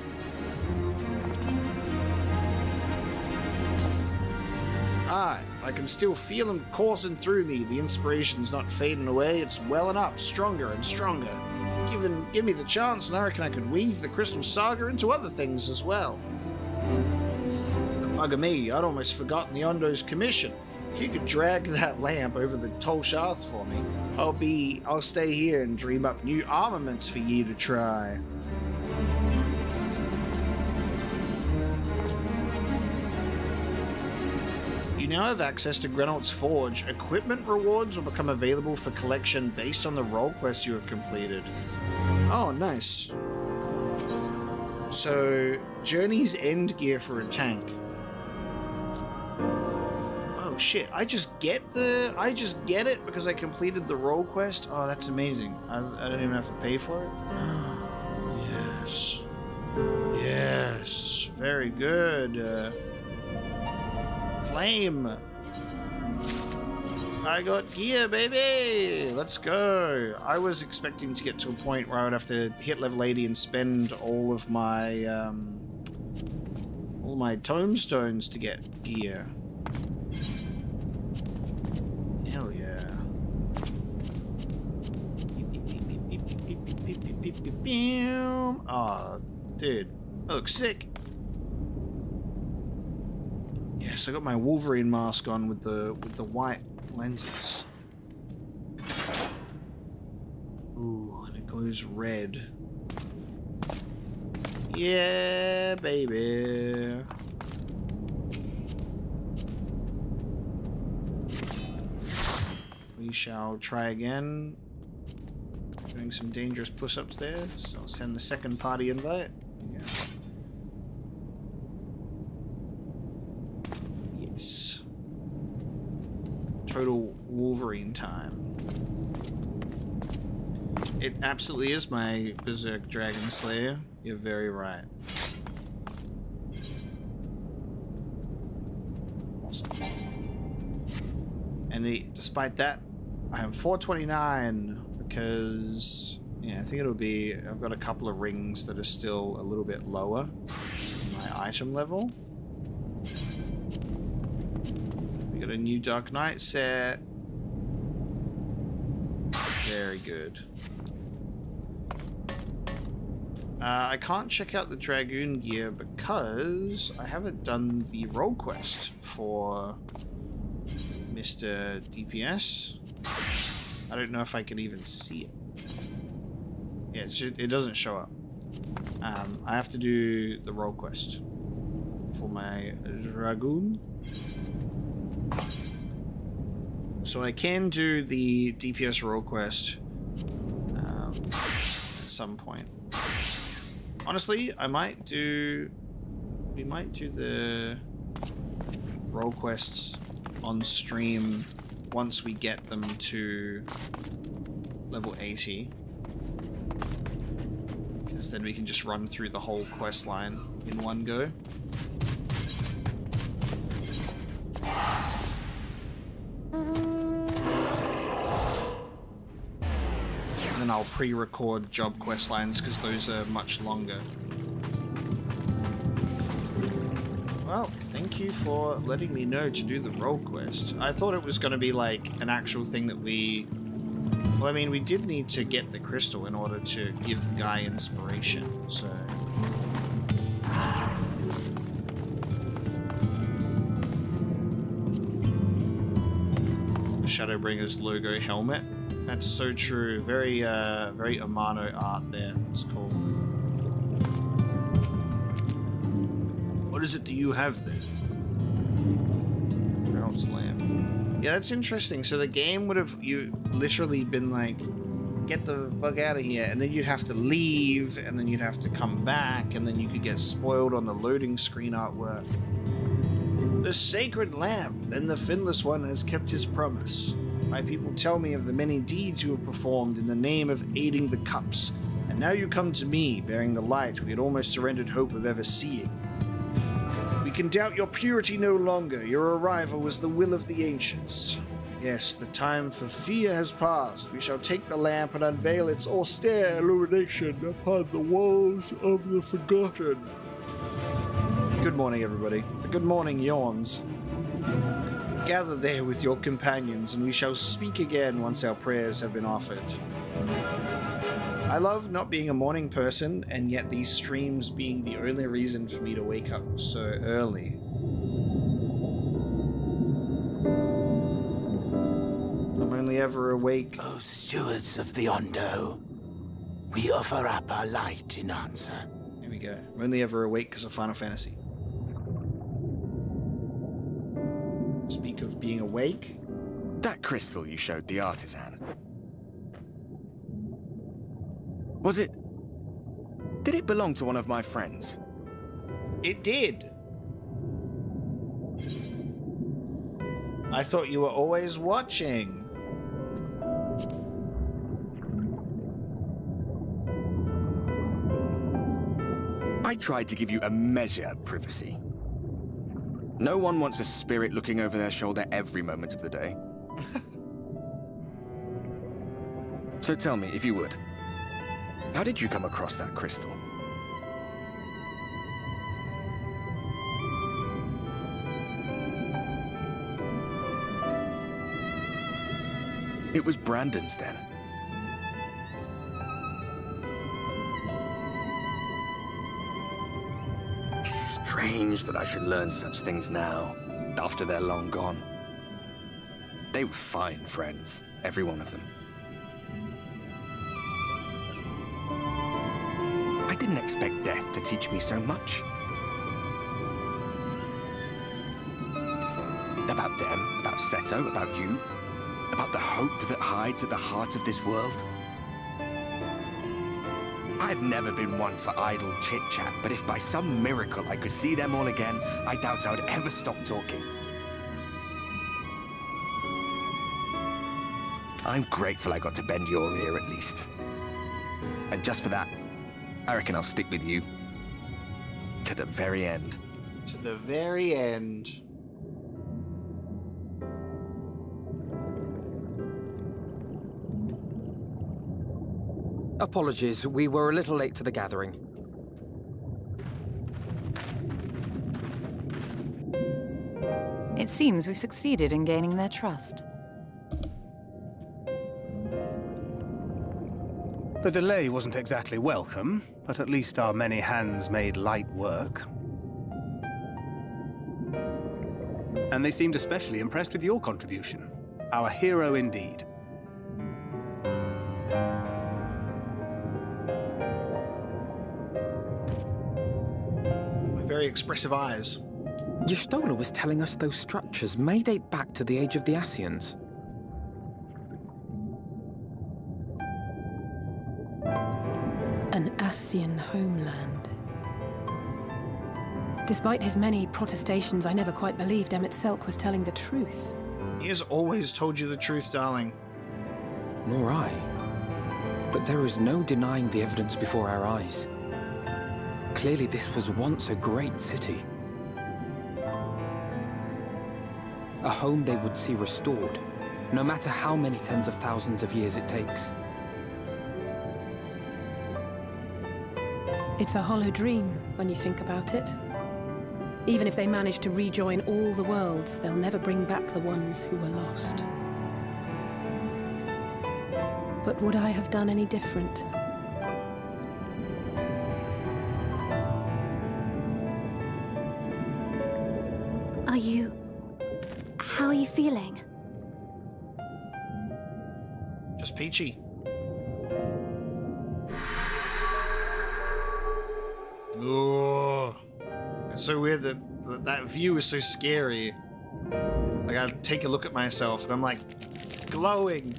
Aye, I can still feel him coursing through me. The inspiration's not fading away, it's welling up, stronger and stronger. Give me the chance, and I reckon I could weave the Crystal Saga into other things as well. Bugger me, I'd almost forgotten the Ondo's commission. If you could drag that lamp over the tall shafts for me, I'll stay here and dream up new armaments for ye to try. You now have access to Grenald's Forge. Equipment rewards will become available for collection based on the role quest you have completed. Oh, nice. So, Journey's End gear for a tank. Oh shit, I just get it because I completed the role quest? Oh, that's amazing. I don't even have to pay for it? Yes. Yes. Very good. Claim. I got gear, baby! Let's go. I was expecting to get to a point where I would have to hit level 80 and spend all my tomestones to get gear. Hell yeah. Oh, dude. That looks sick. Yes, I got my Wolverine mask on with the white lenses. Ooh, and it glows red. Yeah, baby. We shall try again. Doing some dangerous push-ups there, so I'll send the second party invite. Yeah. Yes. Total Wolverine time. It absolutely is my Berserk Dragon Slayer. You're very right. Awesome. And despite that, I have 429 because, yeah, I think it'll be, I've got a couple of rings that are still a little bit lower in my item level. We got a new Dark Knight set. Very good. I can't check out the Dragoon gear because I haven't done the role quest for Mr. DPS. I don't know if I can even see it. Yeah, it doesn't show up. I have to do the role quest for my Dragoon. So I can do the DPS role quest at some point. Honestly, we might do the role quests on stream once we get them to level 80. Because then we can just run through the whole quest line in one go. And I'll pre-record job quest lines because those are much longer. Well, thank you for letting me know to do the role quest. I thought it was going to be like an actual thing that we... Well, I mean, we did need to get the crystal in order to give the guy inspiration, so... The Shadowbringers logo helmet. That's so true. Very, very Amano art there. That's cool. What is it do you have there? Reynolds Lamb. Yeah, that's interesting. So the game would have literally been like, get the fuck out of here, and then you'd have to leave, and then you'd have to come back, and then you could get spoiled on the loading screen artwork. The sacred lamb, then the finless one has kept his promise. My people tell me of the many deeds you have performed in the name of aiding the cups, and now you come to me, bearing the light we had almost surrendered hope of ever seeing. We can doubt your purity no longer. Your arrival was the will of the ancients. Yes, the time for fear has passed. We shall take the lamp and unveil its austere illumination upon the walls of the forgotten. Good morning, everybody. The good morning yawns. Gather there with your companions, and we shall speak again once our prayers have been offered. I love not being a morning person, and yet these streams being the only reason for me to wake up so early. I'm only ever awake. O stewards of the Ondo, we offer up our light in answer. Here we go. I'm only ever awake because of Final Fantasy. Speak of being awake. That crystal you showed the artisan. Was it... Did it belong to one of my friends? It did. I thought you were always watching. I tried to give you a measure of privacy. No one wants a spirit looking over their shoulder every moment of the day. So tell me, if you would, how did you come across that crystal? It was Brandon's then. Strange that I should learn such things now, after they're long gone. They were fine friends, every one of them. I didn't expect death to teach me so much. About them, about Seto, about you, about the hope that hides at the heart of this world. I've never been one for idle chit-chat, but if by some miracle I could see them all again, I doubt I would ever stop talking. I'm grateful I got to bend your ear at least. And just for that, I reckon I'll stick with you. To the very end. To the very end. Apologies, we were a little late to the gathering. It seems we succeeded in gaining their trust. The delay wasn't exactly welcome, but at least our many hands made light work. And they seemed especially impressed with your contribution. Our hero indeed. Very expressive eyes. Y'shtola was telling us those structures may date back to the age of the Ascians. An Ascian homeland. Despite his many protestations, I never quite believed Emmett Selk was telling the truth. He has always told you the truth, darling. Nor I. But there is no denying the evidence before our eyes. Clearly this was once a great city. A home they would see restored, no matter how many tens of thousands of years it takes. It's a hollow dream when you think about it. Even if they manage to rejoin all the worlds, they'll never bring back the ones who were lost. But would I have done any different? How are you feeling? Just peachy. Oh, it's so weird that that view is so scary. Like, I take a look at myself and I'm like glowing.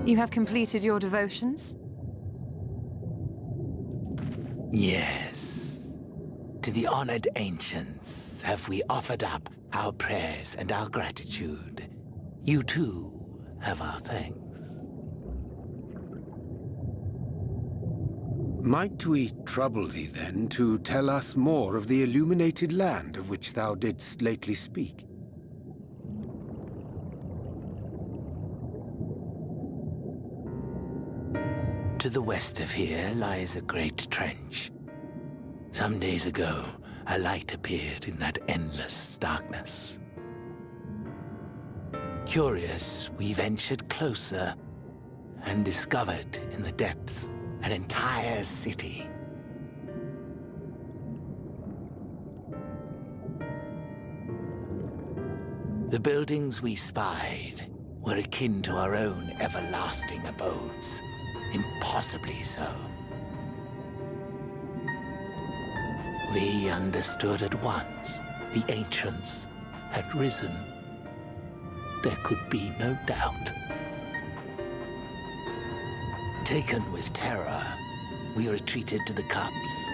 You have completed your devotions? Yes. To the honored ancients have we offered up our prayers and our gratitude. You too have our thanks. Might we trouble thee then to tell us more of the illuminated land of which thou didst lately speak? To the west of here lies a great trench. Some days ago, a light appeared in that endless darkness. Curious, we ventured closer and discovered in the depths an entire city. The buildings we spied were akin to our own everlasting abodes, impossibly so. We understood at once the ancients had risen. There could be no doubt. Taken with terror, we retreated to the cups,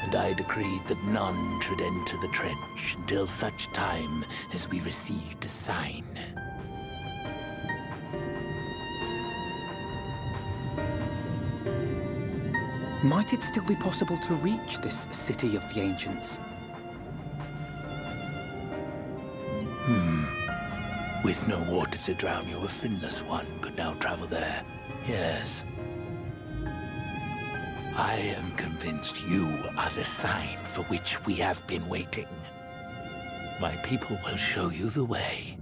and I decreed that none should enter the trench until such time as we received a sign. Might it still be possible to reach this city of the ancients? With no water to drown you, a finless one could now travel there. Yes. I am convinced you are the sign for which we have been waiting. My people will show you the way.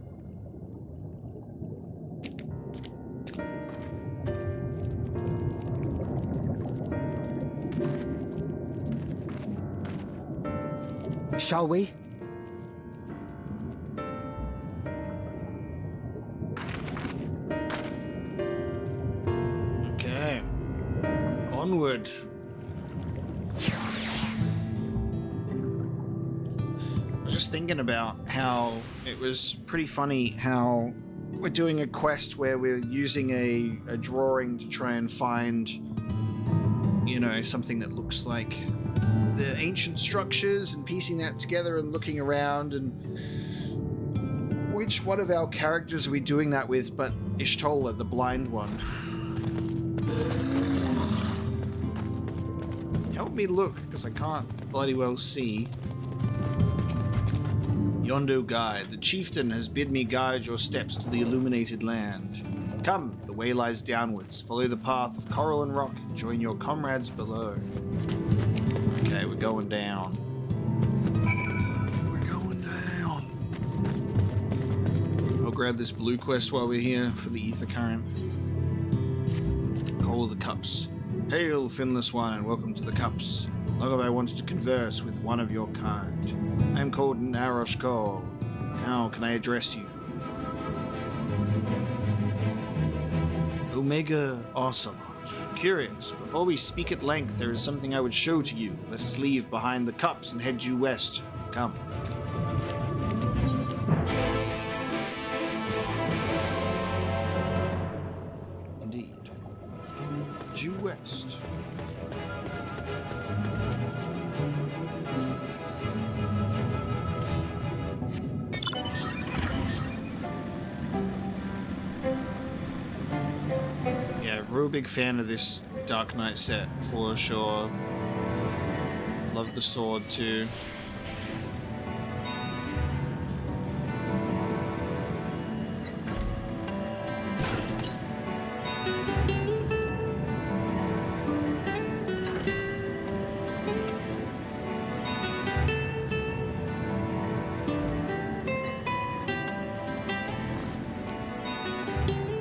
Shall we? Okay. Onward. I was just thinking about how it was pretty funny how we're doing a quest where we're using a drawing to try and find, you know, something that looks like the ancient structures and piecing that together and looking around, and which one of our characters are we doing that with but Ishtola, the blind one? Help me look, because I can't bloody well see. Yondo guide, the chieftain has bid me guide your steps to the illuminated land. Come, the way lies downwards. Follow the path of coral and rock and join your comrades below. Okay, we're going down. We're going down. I'll grab this blue quest while we're here for the ether current. Call the cups. Hail, finless one, and welcome to the cups. Long have I wanted to converse with one of your kind. I am called Narosh Kol. How can I address you? Omega Ocelot. Curious, before we speak at length, there is something I would show to you. Let us leave behind the cups and head due west. Come. Indeed. Due west. Real big fan of this Dark Knight set, for sure. Love the sword too.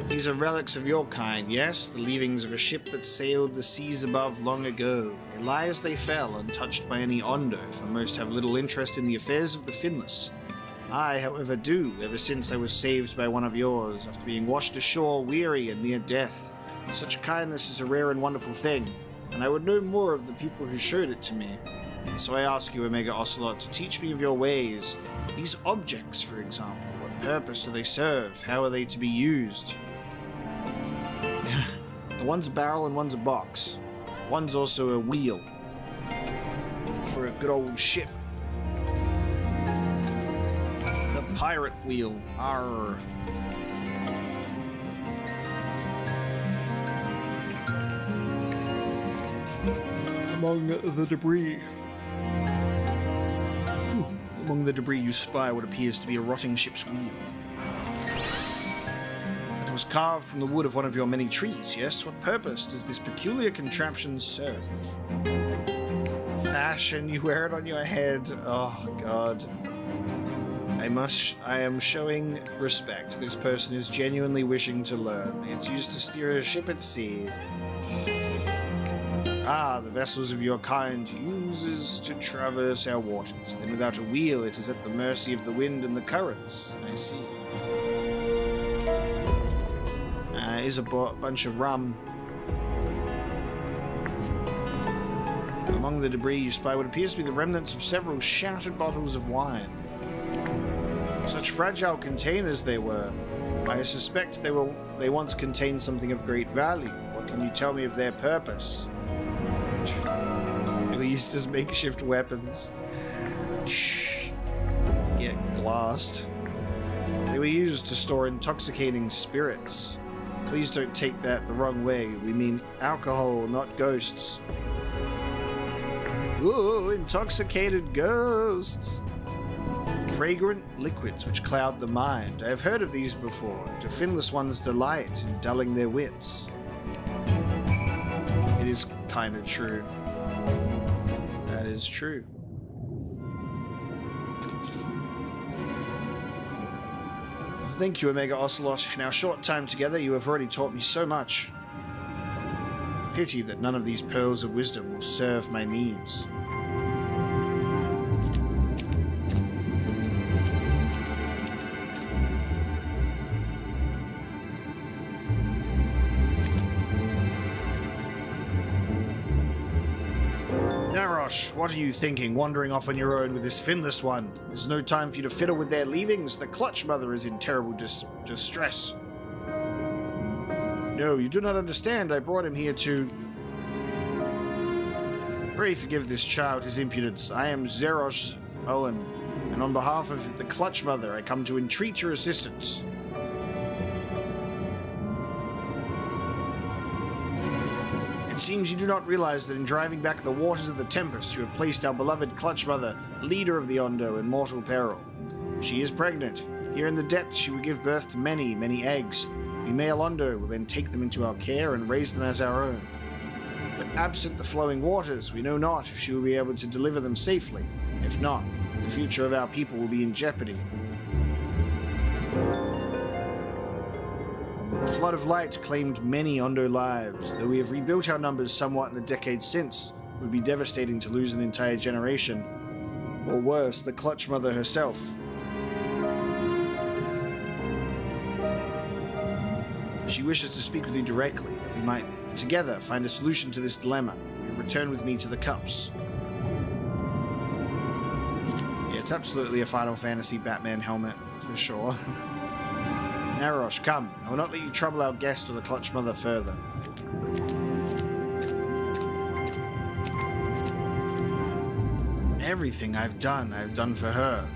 These are relics of your kind, yes? The leavings of a ship that sailed the seas above long ago. They lie as they fell, untouched by any Ondo, for most have little interest in the affairs of the Finless. I, however, do, ever since I was saved by one of yours, after being washed ashore weary and near death. Such kindness is a rare and wonderful thing, and I would know more of the people who showed it to me. So I ask you, Omega Ocelot, to teach me of your ways. These objects, for example, what purpose do they serve? How are they to be used? One's a barrel and one's a box. One's also a wheel for a good old ship. The pirate wheel. Arr. Among the debris. Among the debris you spy what appears to be a rotting ship's wheel. It was carved from the wood of one of your many trees, yes? What purpose does this peculiar contraption serve? sash and you wear it on your head. Oh, God. I am showing respect. This person is genuinely wishing to learn. It's used to steer a ship at sea. Ah, the vessels of your kind uses to traverse our waters. Then without a wheel, it is at the mercy of the wind and the currents. I see. Here's a bunch of rum. Among the debris, you spy what appears to be the remnants of several shattered bottles of wine. Such fragile containers they were. I suspect they once contained something of great value. What can you tell me of their purpose? They were used as makeshift weapons. Shh. Get glassed. They were used to store intoxicating spirits. Please don't take that the wrong way. We mean alcohol, not ghosts. Ooh, intoxicated ghosts. Fragrant liquids which cloud the mind. I have heard of these before. To finless ones delight in dulling their wits. It is kind of true. That is true. Thank you, Omega Ocelot. In our short time together, you have already taught me so much. Pity that none of these pearls of wisdom will serve my needs. Narosh, what are you thinking, wandering off on your own with this finless one? There's no time for you to fiddle with their leavings. The Clutch Mother is in terrible distress. No, you do not understand. I brought him here to... Pray forgive this child his impudence. I am Zerosh Owen, and on behalf of the Clutch Mother, I come to entreat your assistance. It seems you do not realize that in driving back the waters of the Tempest, you have placed our beloved Clutch Mother, leader of the Ondo, in mortal peril. She is pregnant. Here in the depths, she will give birth to many, many eggs. We male Ondo will then take them into our care and raise them as our own. But absent the flowing waters, we know not if she will be able to deliver them safely. If not, the future of our people will be in jeopardy. The flood of light claimed many Ondo lives. Though we have rebuilt our numbers somewhat in the decades since, it would be devastating to lose an entire generation. Or worse, the Clutch Mother herself. She wishes to speak with you directly, that we might together find a solution to this dilemma. You return with me to the Cups. Yeah, it's absolutely a Final Fantasy Batman helmet, for sure. Narosh, come. I will not let you trouble our guest or the Clutch Mother further. Everything I've done for her.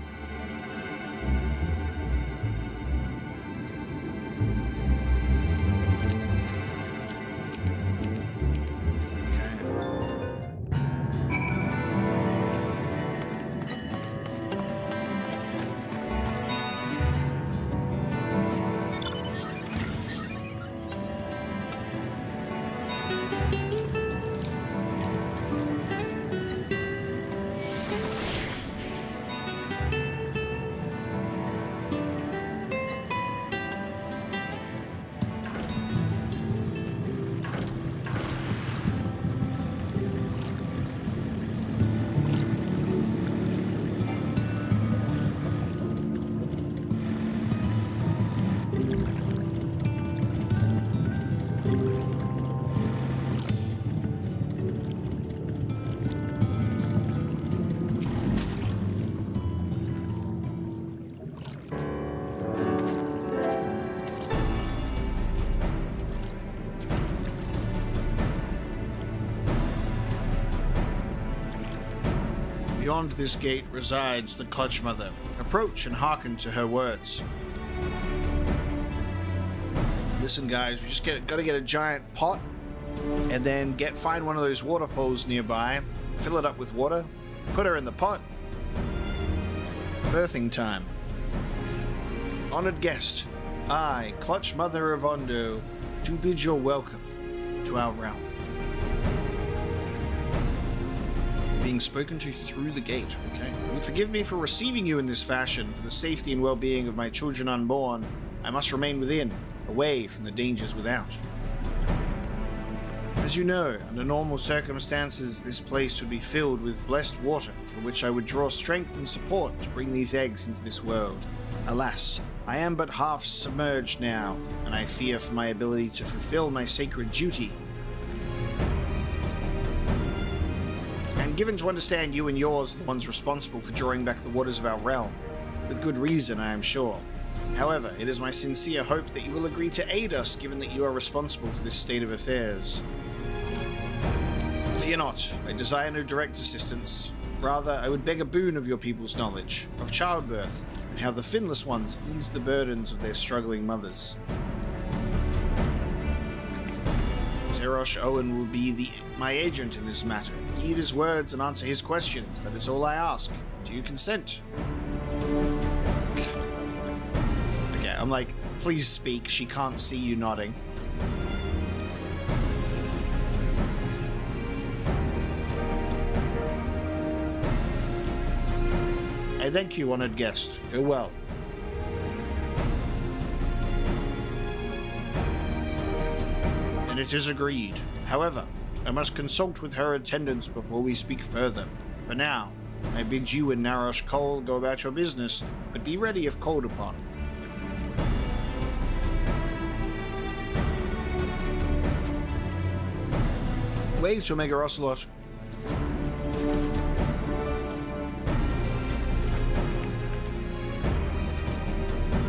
Beyond this gate resides the Clutch Mother. Approach and hearken to her words. Listen, guys, we just gotta get a giant pot, and then find one of those waterfalls nearby, fill it up with water, put her in the pot. Birthing time. Honored guest, I, Clutch Mother of Ondo, do bid your welcome to our realm. being spoken to through the gate. Okay. Forgive me for receiving you in this fashion. For the safety and well-being of my children unborn, I must remain within, away from the dangers without. As you know, under normal circumstances, this place would be filled with blessed water, from which I would draw strength and support to bring these eggs into this world. Alas, I am but half submerged now, and I fear for my ability to fulfill my sacred duty. And given to understand you and yours are the ones responsible for drawing back the waters of our realm, with good reason, I am sure. However, it is my sincere hope that you will agree to aid us, given that you are responsible for this state of affairs. Fear not, I desire no direct assistance. Rather, I would beg a boon of your people's knowledge, of childbirth, and how the finless ones ease the burdens of their struggling mothers. Zerosh Owen will be my agent in this matter. Heed his words and answer his questions. That is all I ask. Do you consent? Okay, I'm like, please speak. She can't see you nodding. I thank you, honored guest. Go well. And it is agreed. However, I must consult with her attendants before we speak further. For now, I bid you and Narosh Cole go about your business, but be ready if called upon. Wait, Omega Ocelot.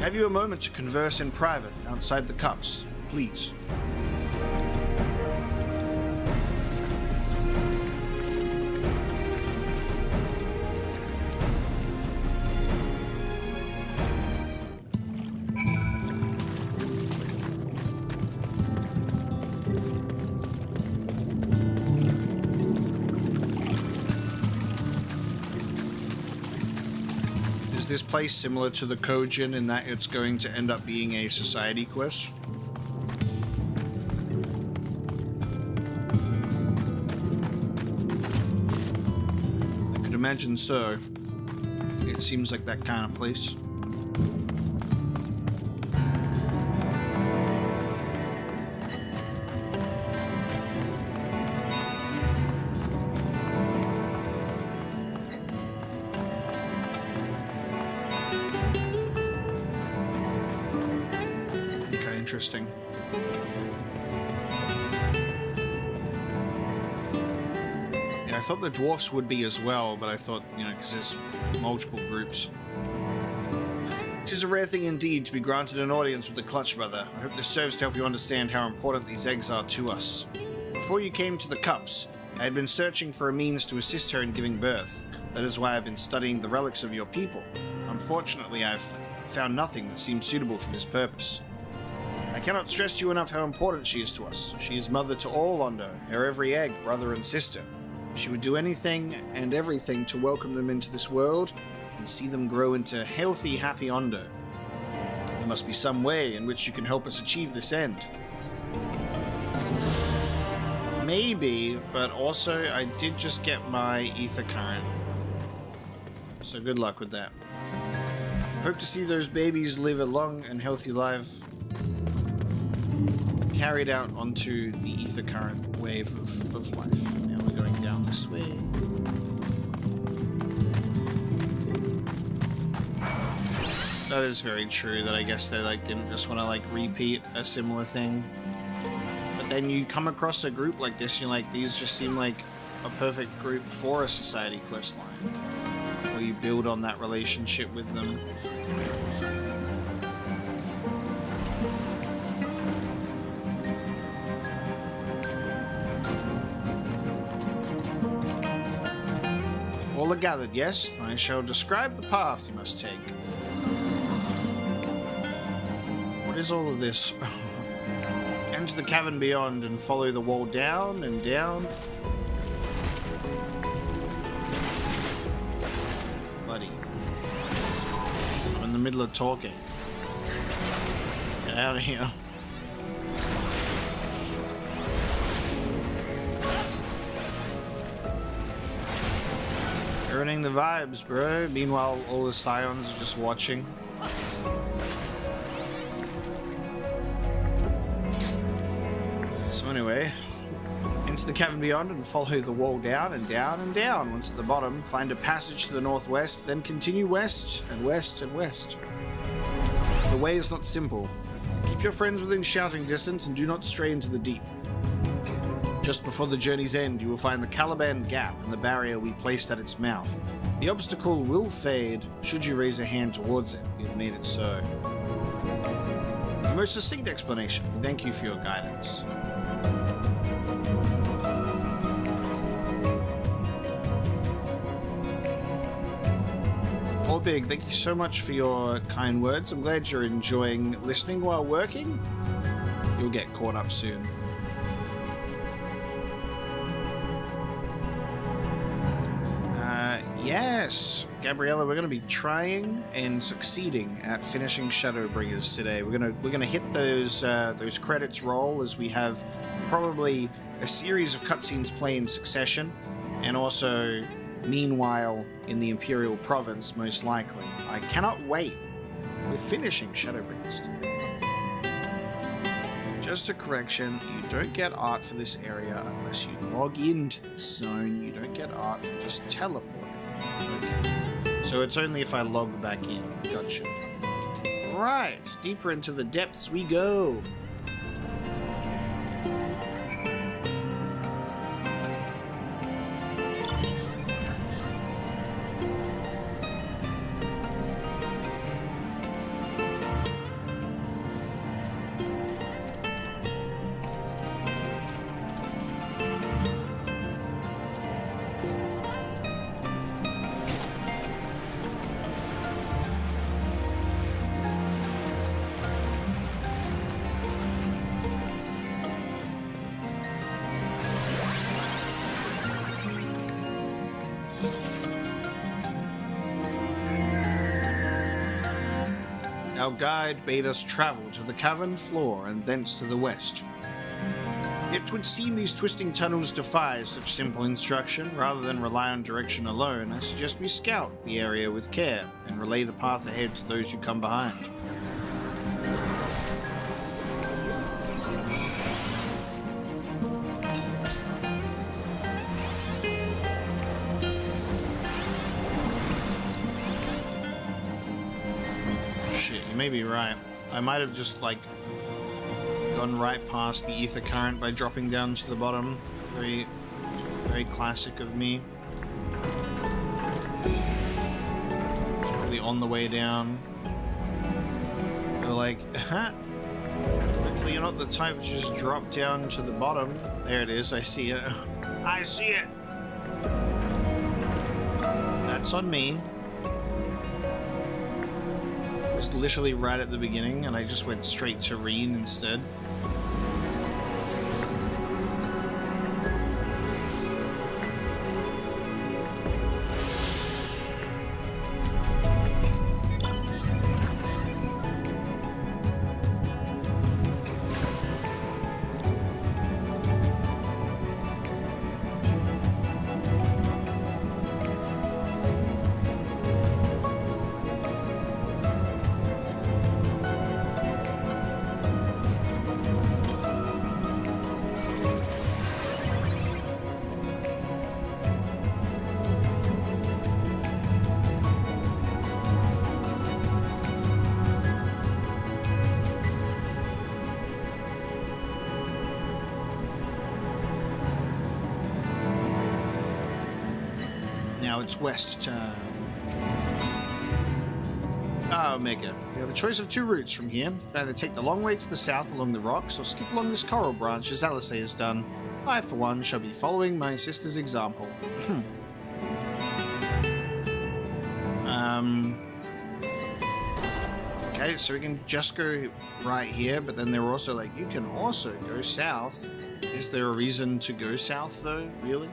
Have you a moment to converse in private outside the cups, please? Is this place similar to the Kojin in that it's going to end up being a society quest? I could imagine so. It seems like that kind of place. Interesting. Yeah, I thought the dwarfs would be as well, but I thought, you know, because there's multiple groups. It is a rare thing indeed to be granted an audience with the Clutch Brother. I hope this serves to help you understand how important these eggs are to us. Before you came to the cups, I had been searching for a means to assist her in giving birth. That is why I've been studying the relics of your people. Unfortunately, I've found nothing that seems suitable for this purpose. I cannot stress to you enough how important she is to us. She is mother to all Ondo, her every egg, brother and sister. She would do anything and everything to welcome them into this world and see them grow into healthy, happy Ondo. There must be some way in which you can help us achieve this end. Maybe, but also I did just get my ether current. So good luck with that. Hope to see those babies live a long and healthy life, carried out onto the ether current wave of life. Now we're going down this way. That is very true, that I guess they didn't just want to repeat a similar thing. But then you come across a group like this, you're like, these just seem like a perfect group for a society quest line, where you build on that relationship with them. All are gathered, yes? I shall describe the path you must take. What is all of this? Enter the cavern beyond and follow the wall down and down. Buddy. I'm in the middle of talking. Get out of here. Ruining the vibes, bro. Meanwhile, all the Scions are just watching. So anyway, into the cavern beyond and follow the wall down and down and down. Once at the bottom, find a passage to the northwest, then continue west and west and west. The way is not simple. Keep your friends within shouting distance and do not stray into the deep. Just before the journey's end, you will find the Caliban Gap and the barrier we placed at its mouth. The obstacle will fade should you raise a hand towards it. You've made it so. The most succinct explanation. Thank you for your guidance. Big, thank you so much for your kind words. I'm glad you're enjoying listening while working. You'll get caught up soon. Yes, Gabriella, we're going to be trying and succeeding at finishing Shadowbringers today. We're gonna hit those credits roll as we have probably a series of cutscenes play in succession, and also meanwhile in the Imperial Province, most likely. I cannot wait. We're finishing Shadowbringers today. Just a correction, you don't get art for this area unless you log into this zone. You don't get art for just teleporting. Okay. So it's only if I log back in. Gotcha. Right, deeper into the depths we go. Our guide bade us travel to the cavern floor and thence to the west. It would seem these twisting tunnels defy such simple instruction. Rather than rely on direction alone, I suggest we scout the area with care and relay the path ahead to those who come behind. You may be right. I might have just, like, gone right past the ether current by dropping down to the bottom. Very, very classic of me. It's probably on the way down. They're like, hopefully you're not the type to just drop down to the bottom. There it is, I see it. I see it! That's on me. Literally right at the beginning, and I just went straight to Reen instead. Now it's west turn. Omega. You have a choice of two routes from here. You can either take the long way to the south along the rocks, or skip along this coral branch as Alice has done. I, for one, shall be following my sister's example. Okay, so we can just go right here, but then they're also like, you can also go south. Is there a reason to go south, though? Really?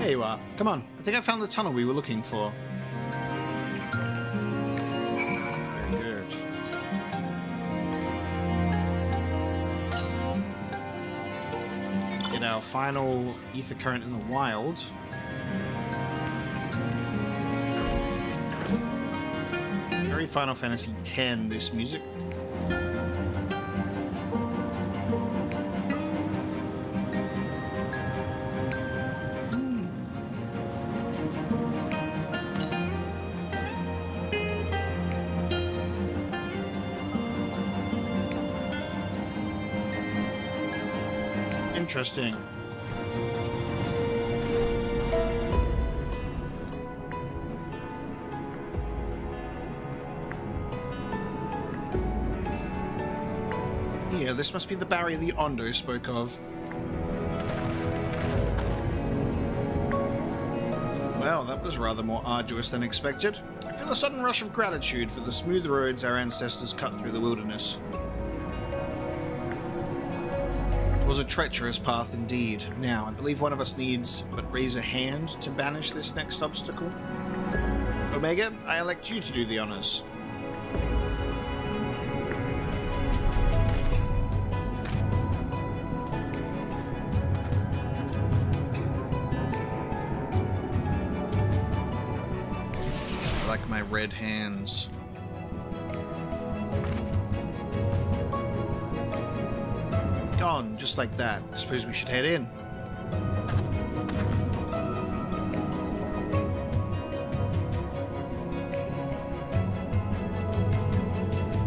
There you are. Come on. I think I found the tunnel we were looking for. Very good. Get our final ether current in the wild. Very Final Fantasy X, this music. Interesting. Yeah, this must be the barrier the Ondo spoke of. Well, that was rather more arduous than expected. I feel a sudden rush of gratitude for the smooth roads our ancestors cut through the wilderness. It was a treacherous path indeed. Now, I believe one of us needs but raise a hand to banish this next obstacle. Omega, I elect you to do the honors. I like my red hands. Gone, just like that. I suppose we should head in.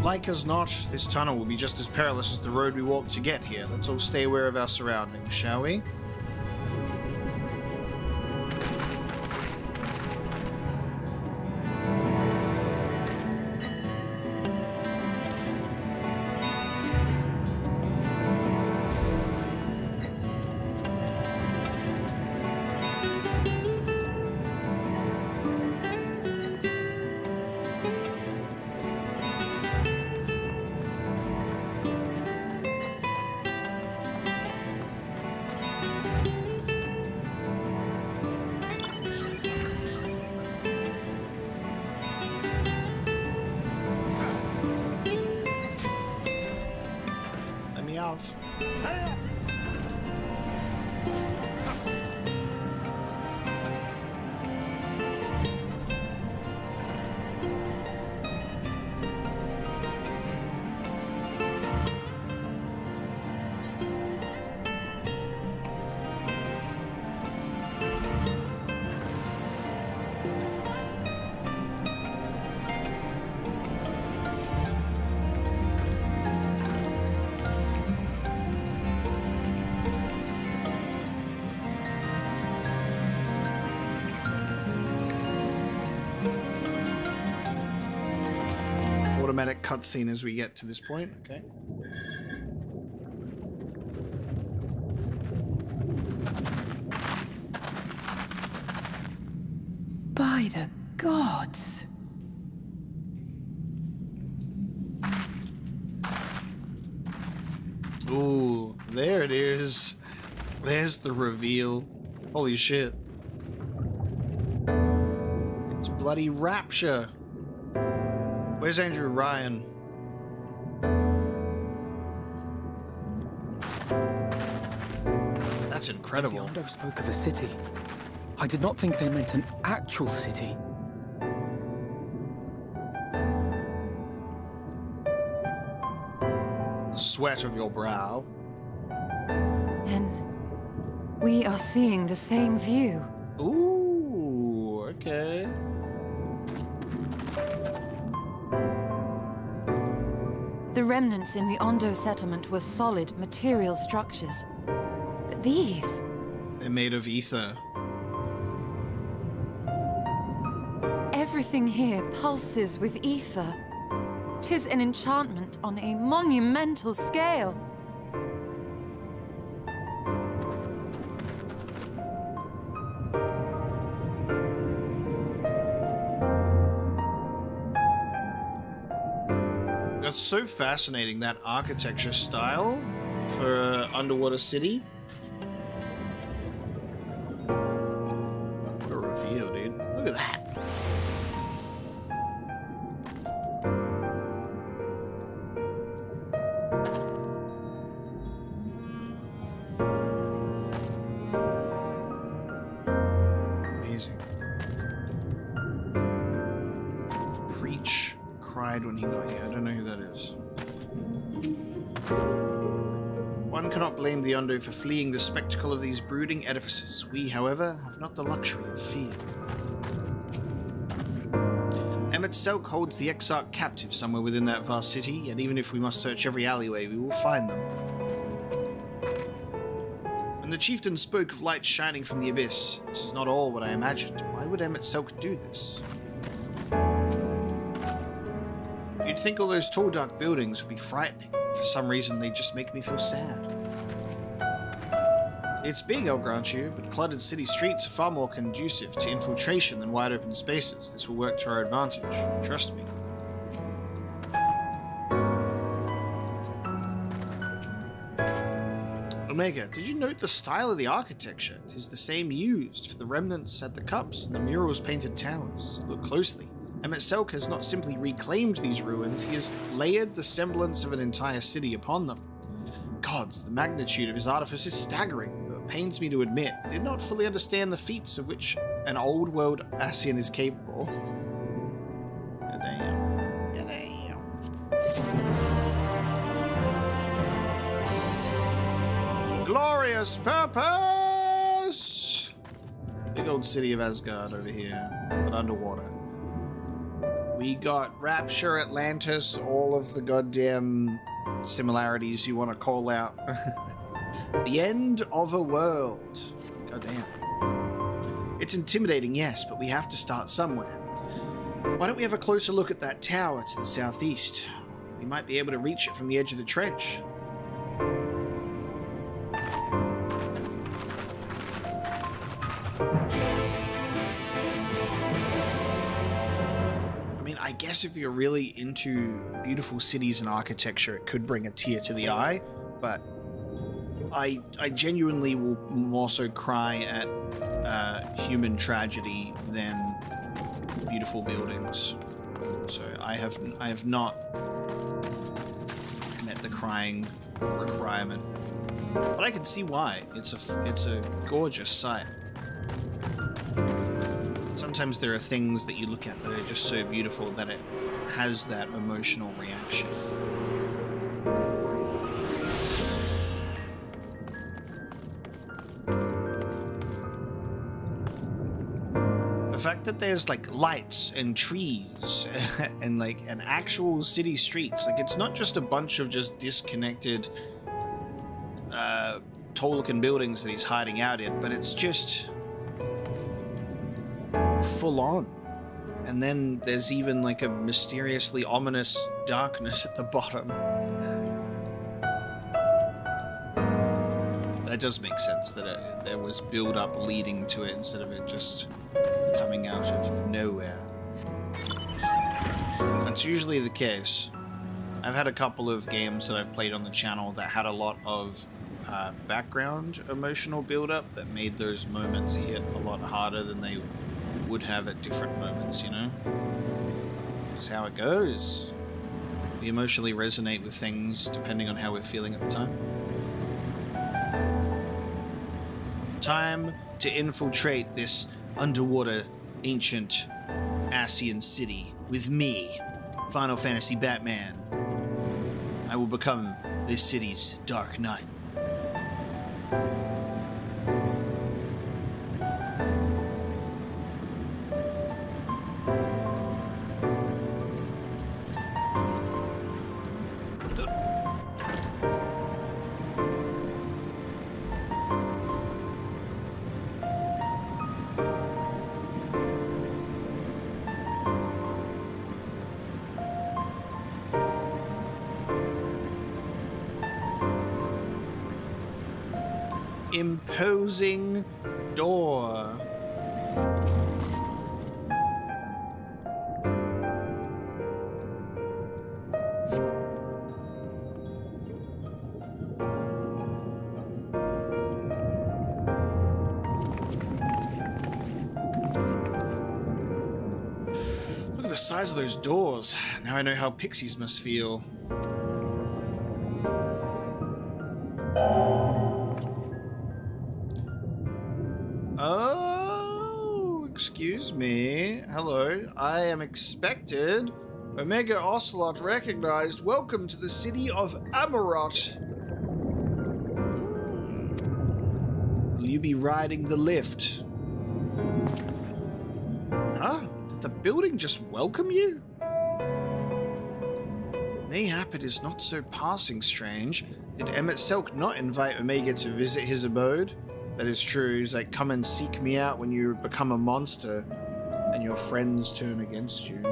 Like as not, this tunnel will be just as perilous as the road we walked to get here. Let's all stay aware of our surroundings, shall we? Automatic cutscene as we get to this point, okay. By the gods. Ooh, there it is. There's the reveal. Holy shit. It's bloody Rapture. Where's Andrew Ryan? That's incredible. The Ondo spoke of a city. I did not think they meant an actual city. The sweat of your brow. Then we are seeing the same view. Ooh, okay. The remnants in the Ondo settlement were solid material structures. But these... They're made of ether. Everything here pulses with ether. 'Tis an enchantment on a monumental scale. That's so fascinating, that architecture style for underwater city. died when he got here. I don't know who that is. One cannot blame the Undo for fleeing the spectacle of these brooding edifices. We, however, have not the luxury of fear. Emmett Selk holds the Exarch captive somewhere within that vast city, and even if we must search every alleyway, we will find them. When the chieftain spoke of light shining from the abyss, this is not all what I imagined. Why would Emmett Selk do this? You'd think all those tall, dark buildings would be frightening. For some reason, they just make me feel sad. It's big, I'll grant you, but cluttered city streets are far more conducive to infiltration than wide open spaces. This will work to our advantage. Trust me. Omega, did you note the style of the architecture? It is the same used for the remnants at the cups and the murals painted towers. Look closely. Emmett Selk has not simply reclaimed these ruins, he has layered the semblance of an entire city upon them. Gods, the magnitude of his artifice is staggering. It pains me to admit, I did not fully understand the feats of which an old-world Ascian is capable. Glorious purpose! Big old city of Asgard over here, but underwater. We got Rapture, Atlantis, all of the goddamn similarities you want to call out. The end of a world. Goddamn. It's intimidating, yes, but we have to start somewhere. Why don't we have a closer look at that tower to the southeast? We might be able to reach it from the edge of the trench. I guess if you're really into beautiful cities and architecture, it could bring a tear to the eye, but I genuinely will more so cry at human tragedy than beautiful buildings. So I have not met the crying requirement, but I can see why. It's a gorgeous sight. Sometimes there are things that you look at that are just so beautiful that it has that emotional reaction. The fact that there's like lights and trees and like an actual city streets, like it's not just a bunch of just disconnected tall looking buildings that he's hiding out in, but it's just full on. And then there's even like a mysteriously ominous darkness at the bottom. That does make sense that there was build up leading to it instead of it just coming out of nowhere. That's usually the case. I've had a couple of games that I've played on the channel that had a lot of background emotional build up that made those moments hit a lot harder than they would have at different moments, you know? That's how it goes. We emotionally resonate with things depending on how we're feeling at the time. Time to infiltrate this underwater ancient Ascian city with me, Final Fantasy Batman. I will become this city's Dark Knight. Imposing door. Look at the size of those doors. Now I know how pixies must feel. Oh, excuse me. Hello. I am expected Omega Ocelot recognized. Welcome to the city of Amarot. Will you be riding the lift? Huh? Did the building just welcome you? Mayhap it is not so passing strange. Did Emmett Selk not invite Omega to visit his abode? That is true. He's like, come and seek me out when you become a monster and your friends turn against you.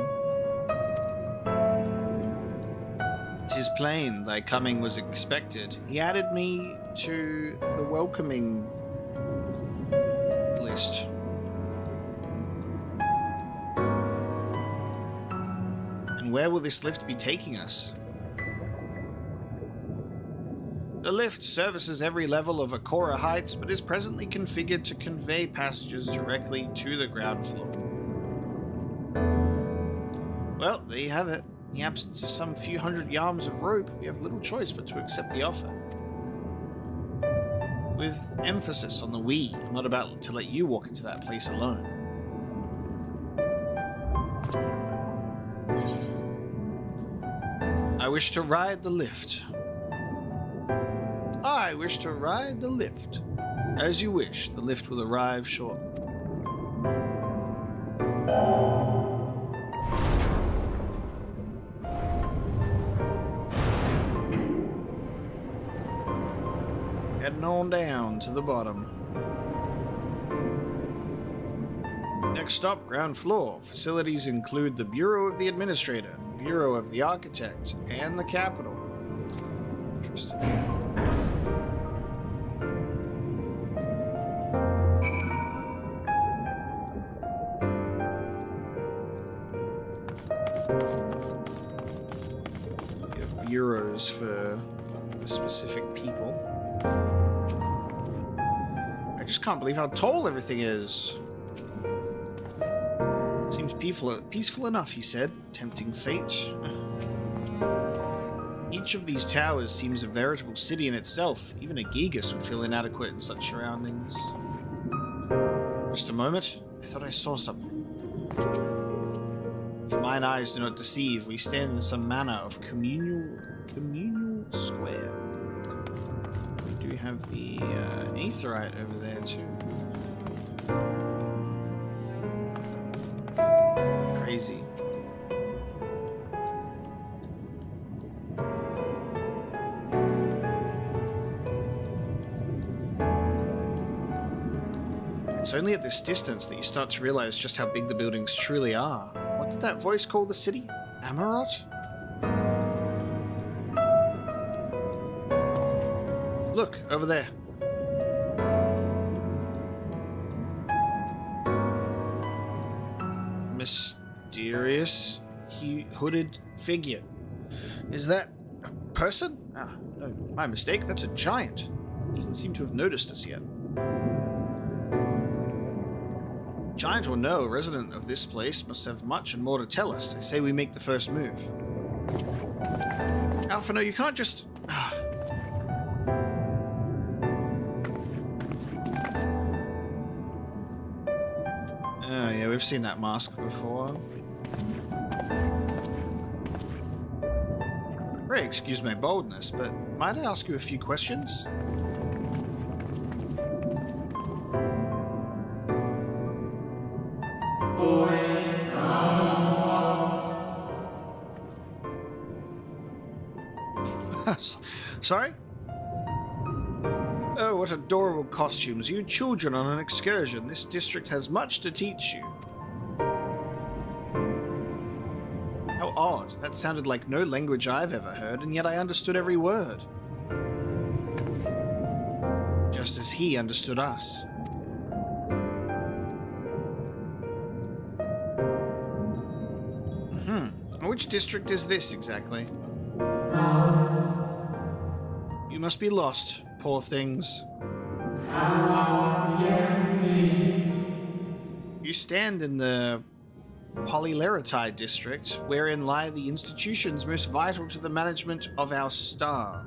'Tis plain thy coming was expected. He added me to the welcoming list. And where will this lift be taking us? The lift services every level of Akora Heights, but is presently configured to convey passengers directly to the ground floor. Well, there you have it. In the absence of some few hundred yards of rope, we have little choice but to accept the offer. With emphasis on the we, I'm not about to let you walk into that place alone. I wish to ride the lift. I wish to ride the lift. As you wish, the lift will arrive shortly. Heading on down to the bottom. Next stop, ground floor. Facilities include the Bureau of the Administrator, Bureau of the Architect, and the Capitol. Interesting. You have bureaus for specific people. I just can't believe how tall everything is. Seems peaceful enough, he said. Tempting fate. Each of these towers seems a veritable city in itself. Even a Gigas would feel inadequate in such surroundings. Just a moment. I thought I saw something. If mine eyes do not deceive, we stand in some manner of communal square. We do have the aetherite over there too. Crazy. It's only at this distance that you start to realize just how big the buildings truly are. What did that voice call the city? Amarot? Look, over there. Mysterious hooded figure. Is that a person? Ah, no, my mistake. That's a giant. Doesn't seem to have noticed us yet. Giant or no, a resident of this place must have much and more to tell us. I say we make the first move. Alpha, no, you can't just... Oh, yeah, we've seen that mask before. Pray excuse my boldness, but might I ask you a few questions? Sorry? Oh, what adorable costumes. You children on an excursion. This district has much to teach you. How odd. That sounded like no language I've ever heard, and yet I understood every word. Just as he understood us. Which district is this exactly? You must be lost, poor things. You stand in the Polyleritide district, wherein lie the institutions most vital to the management of our star.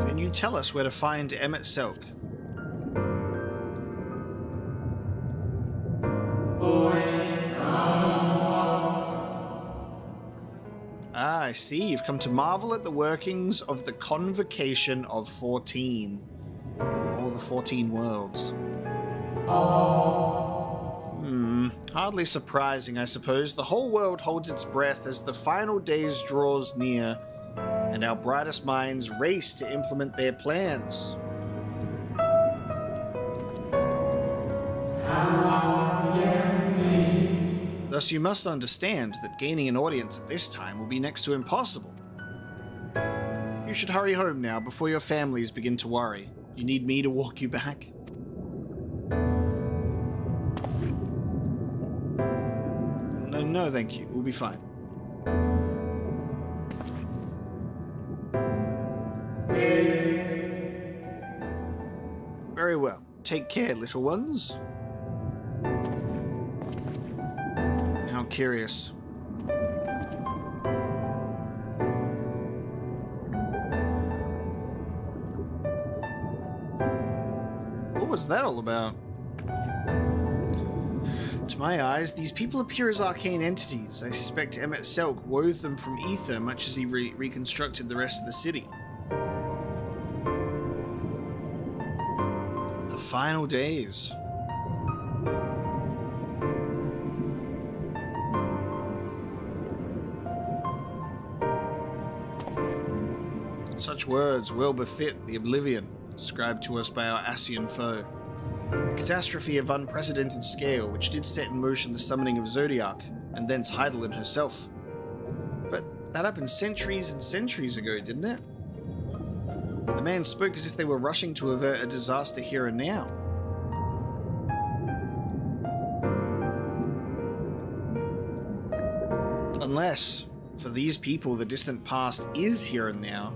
Can Can you tell us where to find Emmett Selk? Ah, I see. You've come to marvel at the workings of the Convocation of 14. Or the 14 worlds. Hardly surprising, I suppose. The whole world holds its breath as the final days draws near, and our brightest minds race to implement their plans. Thus, you must understand that gaining an audience at this time will be next to impossible. You should hurry home now before your families begin to worry. You need me to walk you back? No, thank you. We'll be fine. Very well. Take care, little ones. How curious. What was that all about? To my eyes, these people appear as arcane entities. I suspect Emmett Selk wove them from ether much as he reconstructed the rest of the city. The final days. Such words well befit the oblivion described to us by our Ascian foe. A catastrophe of unprecedented scale, which did set in motion the summoning of Zodiac, and thence Heidelin herself. But that happened centuries and centuries ago, didn't it? The man spoke as if they were rushing to avert a disaster here and now. Unless, for these people, the distant past is here and now.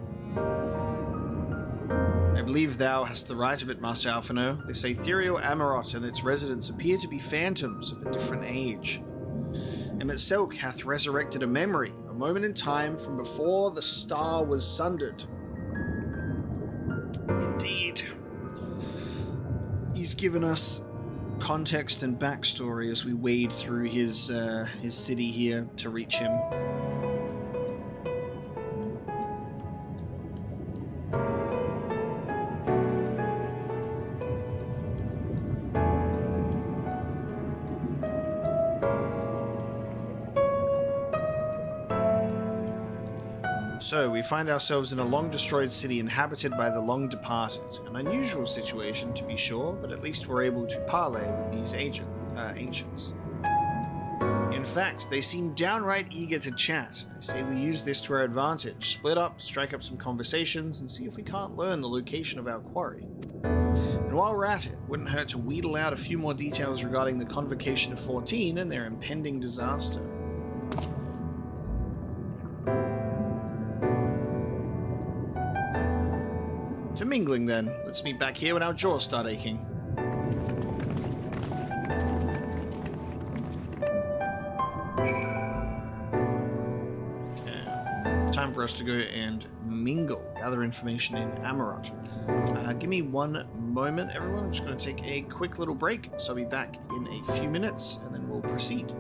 I believe thou hast the right of it, Master Alphino. This ethereal Amarot and its residents appear to be phantoms of a different age. Emmett Selk hath resurrected a memory, a moment in time from before the star was sundered. Indeed. He's given us context and backstory as we wade through his city here to reach him. So, we find ourselves in a long-destroyed city inhabited by the long-departed. An unusual situation, to be sure, but at least we're able to parley with these ancients. In fact, they seem downright eager to chat. I say we use this to our advantage, split up, strike up some conversations, and see if we can't learn the location of our quarry. And while we're at it, wouldn't hurt to wheedle out a few more details regarding the Convocation of 14 and their impending disaster. To mingling then. Let's meet back here when our jaws start aching. Okay. Time for us to go and mingle. Gather information in Amarot. Give me one moment, everyone. I'm just going to take a quick little break. So I'll be back in a few minutes and then we'll proceed.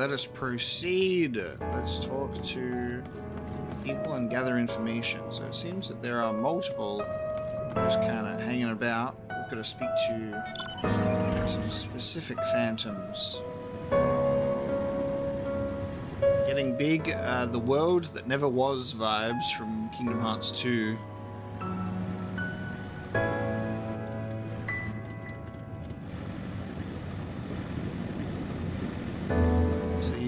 let us proceed. Let's talk to people and gather information. So it seems that there are multiple just kind of hanging about. We've got to speak to some specific phantoms. Getting big, the world that never was vibes from Kingdom Hearts 2.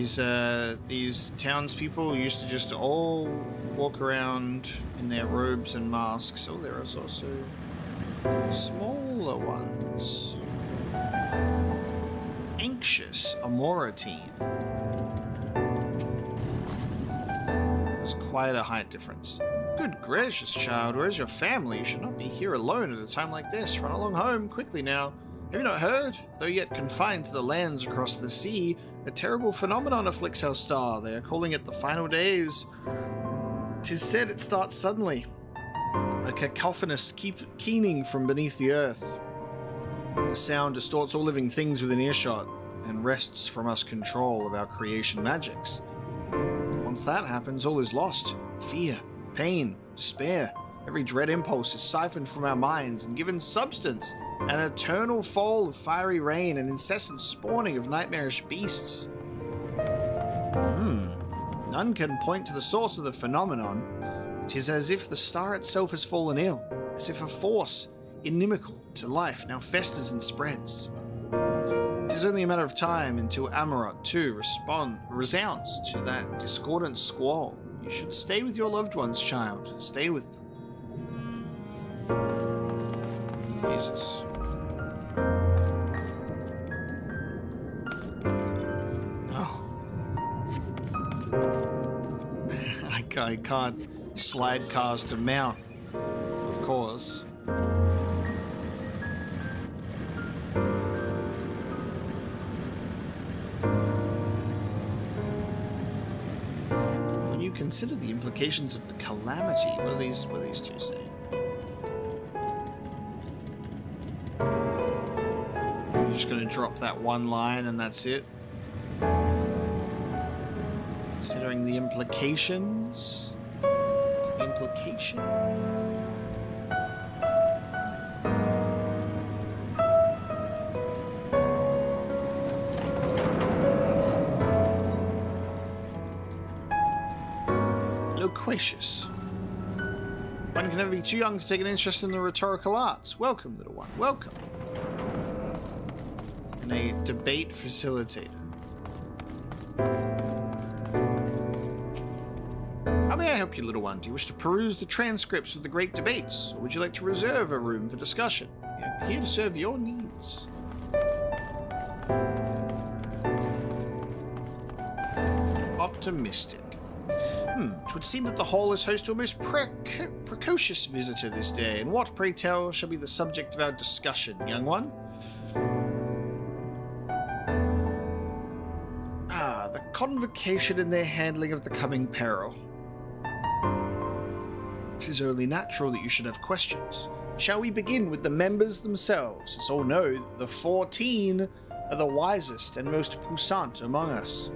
So these townspeople used to just all walk around in their robes and masks. Oh, there is also smaller ones. Anxious Amoratine. There's quite a height difference. Good gracious, child, where's your family? You should not be here alone at a time like this. Run along home, quickly now. Have you not heard? Though yet confined to the lands across the sea, a terrible phenomenon afflicts our star. They are calling it the final days. 'Tis said it starts suddenly. A cacophonous keening from beneath the earth. The sound distorts all living things within earshot and wrests from us control of our creation magics. Once that happens, all is lost. Fear, pain, despair. Every dread impulse is siphoned from our minds and given substance. An eternal fall of fiery rain and incessant spawning of nightmarish beasts. None can point to the source of the phenomenon. 'Tis as if the star itself has fallen ill, as if a force inimical to life now festers and spreads. 'Tis only a matter of time until Amarot too resounds to that discordant squall. You should stay with your loved ones, child. Stay with them. Jesus. Oh. I can't slide cast a mount, of course. When you consider the implications of the calamity, what are these two saying? You're just going to drop that one line and that's it? Considering the implications? What's the implication? Loquacious. One can never be too young to take an interest in the rhetorical arts. Welcome, little one. Welcome. And a debate facilitator. How may I help you, little one? Do you wish to peruse the transcripts of the great debates, or would you like to reserve a room for discussion? We are here to serve your needs. Optimistic. It would seem that the hall is host to a most precocious visitor this day, and what, pray tell, shall be the subject of our discussion, young one? The convocation in their handling of the coming peril. It is only natural that you should have questions. Shall we begin with the members themselves? As all know, the 14 are the wisest and most puissant among us.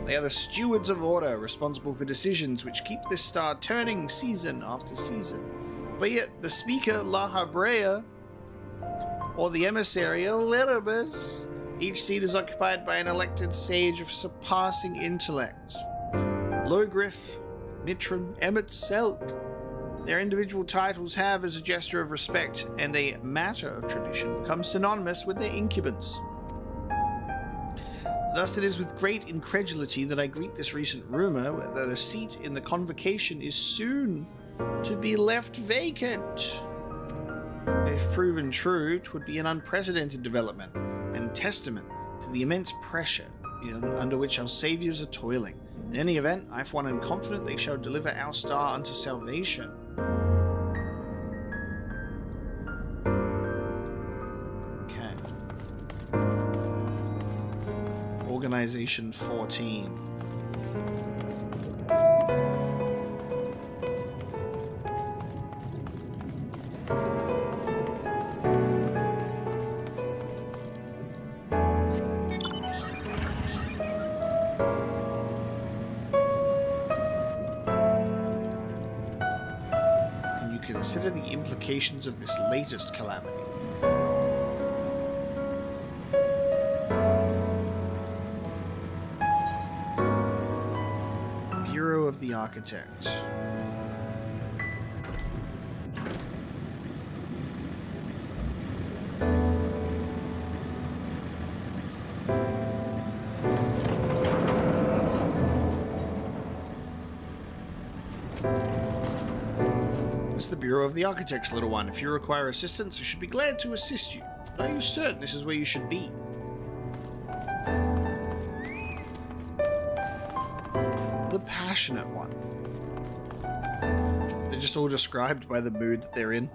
They are the stewards of order, responsible for decisions which keep this star turning season after season. But yet, the speaker, La Habrea, or the emissary, Elidibus, each seat is occupied by an elected sage of surpassing intellect. Logriff, Mitron, Emmett, Selk. Their individual titles have, as a gesture of respect and a matter of tradition, become synonymous with their incubants. Thus it is with great incredulity that I greet this recent rumor that a seat in the convocation is soon to be left vacant. If proven true, it would be an unprecedented development and testament to the immense pressure under which our saviors are toiling. In any event, I for one am confident they shall deliver our star unto salvation. Organization 14. consider the implications of this latest calamity. Bureau of the Architect. It's the Bureau of the Architects, little one. If you require assistance, I should be glad to assist you. But are you certain this is where you should be? The passionate one. They're just all described by the mood that they're in.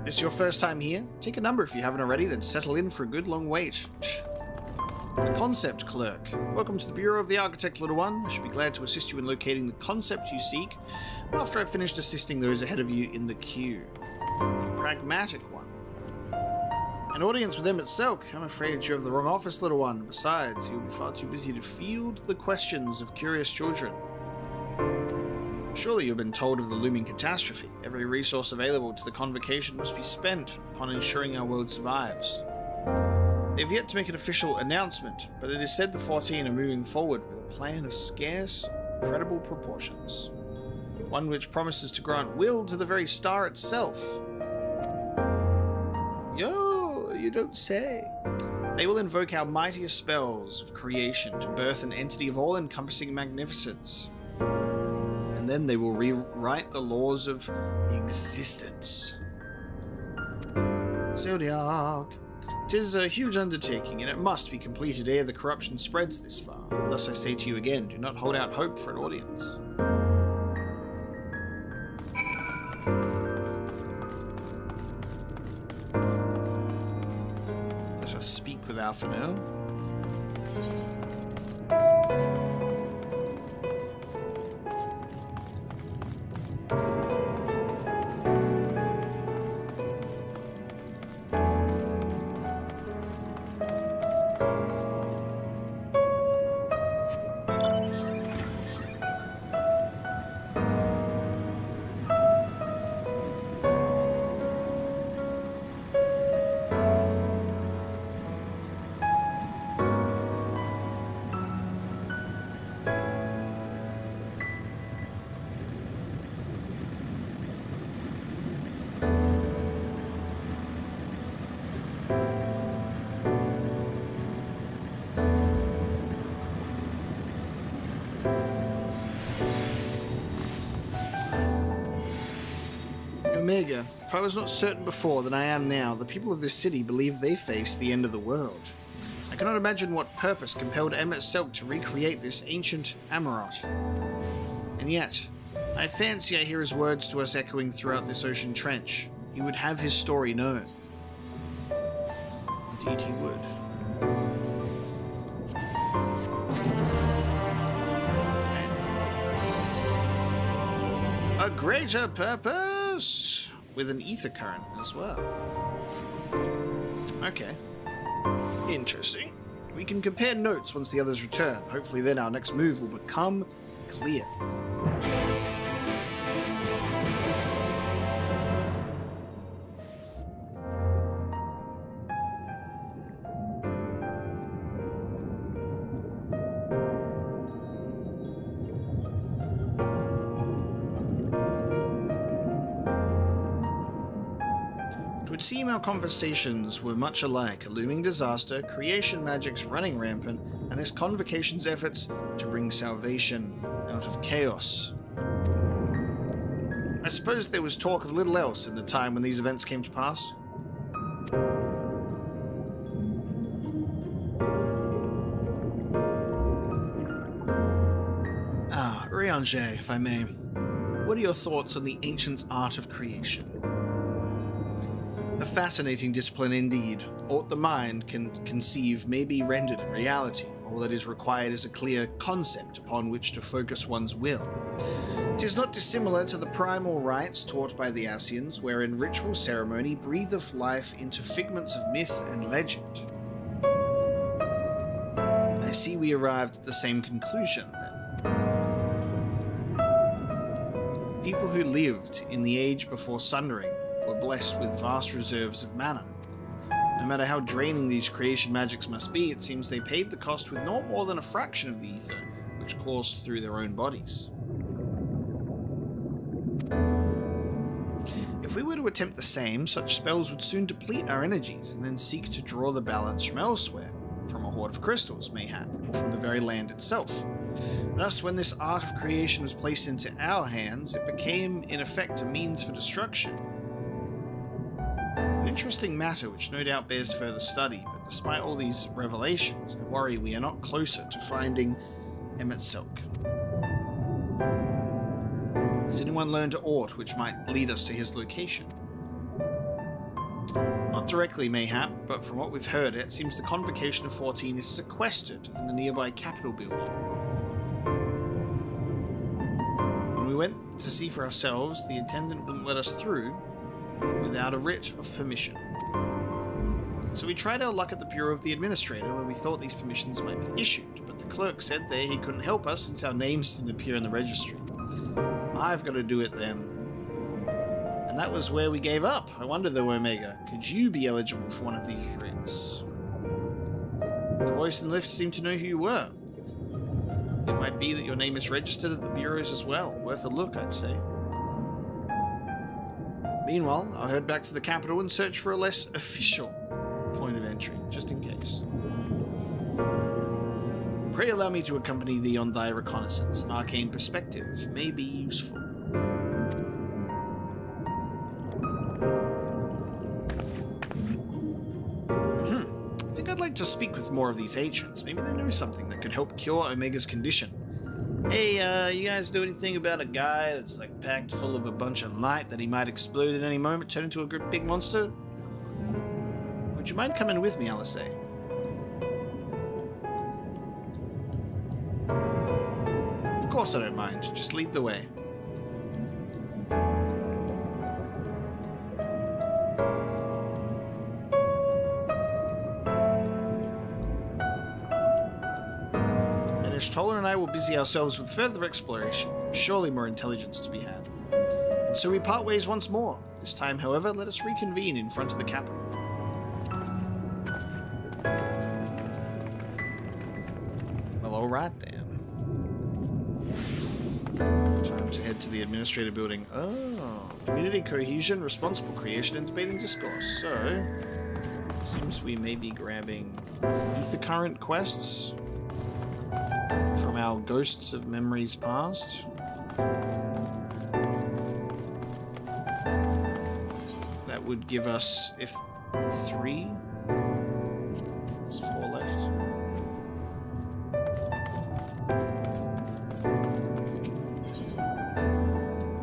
This your first time here? Take a number if you haven't already, then settle in for a good long wait. The Concept Clerk. Welcome to the Bureau of the Architect, little one. I should be glad to assist you in locating the concept you seek after I've finished assisting those ahead of you in the queue. The Pragmatic one. An audience with Emmett Selk. I'm afraid you have the wrong office, little one. Besides, you'll be far too busy to field the questions of curious children. Surely you've been told of the looming catastrophe. Every resource available to the convocation must be spent upon ensuring our world survives. They've yet to make an official announcement, but it is said the 14 are moving forward with a plan of scarce, credible proportions. One which promises to grant will to the very star itself. Yo, you don't say. They will invoke our mightiest spells of creation to birth an entity of all-encompassing magnificence. And then they will rewrite the laws of existence. Zodiac. 'Tis a huge undertaking, and it must be completed ere the corruption spreads this far. Thus I say to you again, do not hold out hope for an audience. Let us speak with Alphino. Omega, if I was not certain before than I am now, the people of this city believe they face the end of the world. I cannot imagine what purpose compelled Emmett Selk to recreate this ancient Amarot. And yet, I fancy I hear his words to us echoing throughout this ocean trench. He would have his story known. Indeed he would. A greater purpose with an ether current as well. Okay. Interesting. We can compare notes once the others return. Hopefully then our next move will become clear. It would seem our conversations were much alike: a looming disaster, creation magics running rampant, and this convocation's efforts to bring salvation out of chaos. I suppose there was talk of little else in the time when these events came to pass. Rianger, if I may. What are your thoughts on the ancient's art of creation? A fascinating discipline indeed. Aught the mind can conceive may be rendered in reality. All that is required is a clear concept upon which to focus one's will. It is not dissimilar to the primal rites taught by the Ascians, wherein ritual ceremony breatheth life into figments of myth and legend. I see we arrived at the same conclusion, then. people who lived in the age before Sundering were blessed with vast reserves of mana. No matter how draining these creation magics must be, it seems they paid the cost with not more than a fraction of the ether which coursed through their own bodies. If we were to attempt the same, such spells would soon deplete our energies and then seek to draw the balance from elsewhere, from a hoard of crystals, mayhap, or from the very land itself. Thus, when this art of creation was placed into our hands, it became, in effect, a means for destruction. An interesting matter which no doubt bears further study, but despite all these revelations, I worry we are not closer to finding Emet-Selch. Has anyone learned aught which might lead us to his location? Not directly, mayhap, but from what we've heard, it seems the Convocation of 14 is sequestered in the nearby Capitol building. When we went to see for ourselves, the attendant wouldn't let us through without a writ of permission. So we tried our luck at the Bureau of the Administrator, where we thought these permissions might be issued, but the clerk said there he couldn't help us since our names didn't appear in the registry. I've got to do it then. And that was where we gave up. I wonder though, Omega, could you be eligible for one of these writs? The voice in the lift seemed to know who you were. It might be that your name is registered at the bureaus as well. Worth a look, I'd say. Meanwhile, I'll head back to the capital and search for a less official point of entry, just in case. Pray allow me to accompany thee on thy reconnaissance. An arcane perspective may be useful. I think I'd like to speak with more of these agents. Maybe they know something that could help cure Omega's condition. Hey, you guys know anything about a guy that's like packed full of a bunch of light that he might explode at any moment, turn into a big monster? Would you mind coming with me, Alice? Of course I don't mind. Just lead the way. Toller and I will busy ourselves with further exploration. Surely more intelligence to be had. And so we part ways once more. This time, however, let us reconvene in front of the capital. Well, alright then. Time to head to the administrator building. Oh, community cohesion, responsible creation, and debating discourse. So, seems we may be grabbing ether current quests from our Ghosts of Memories Past. That would give us, if 3, there's 4 left.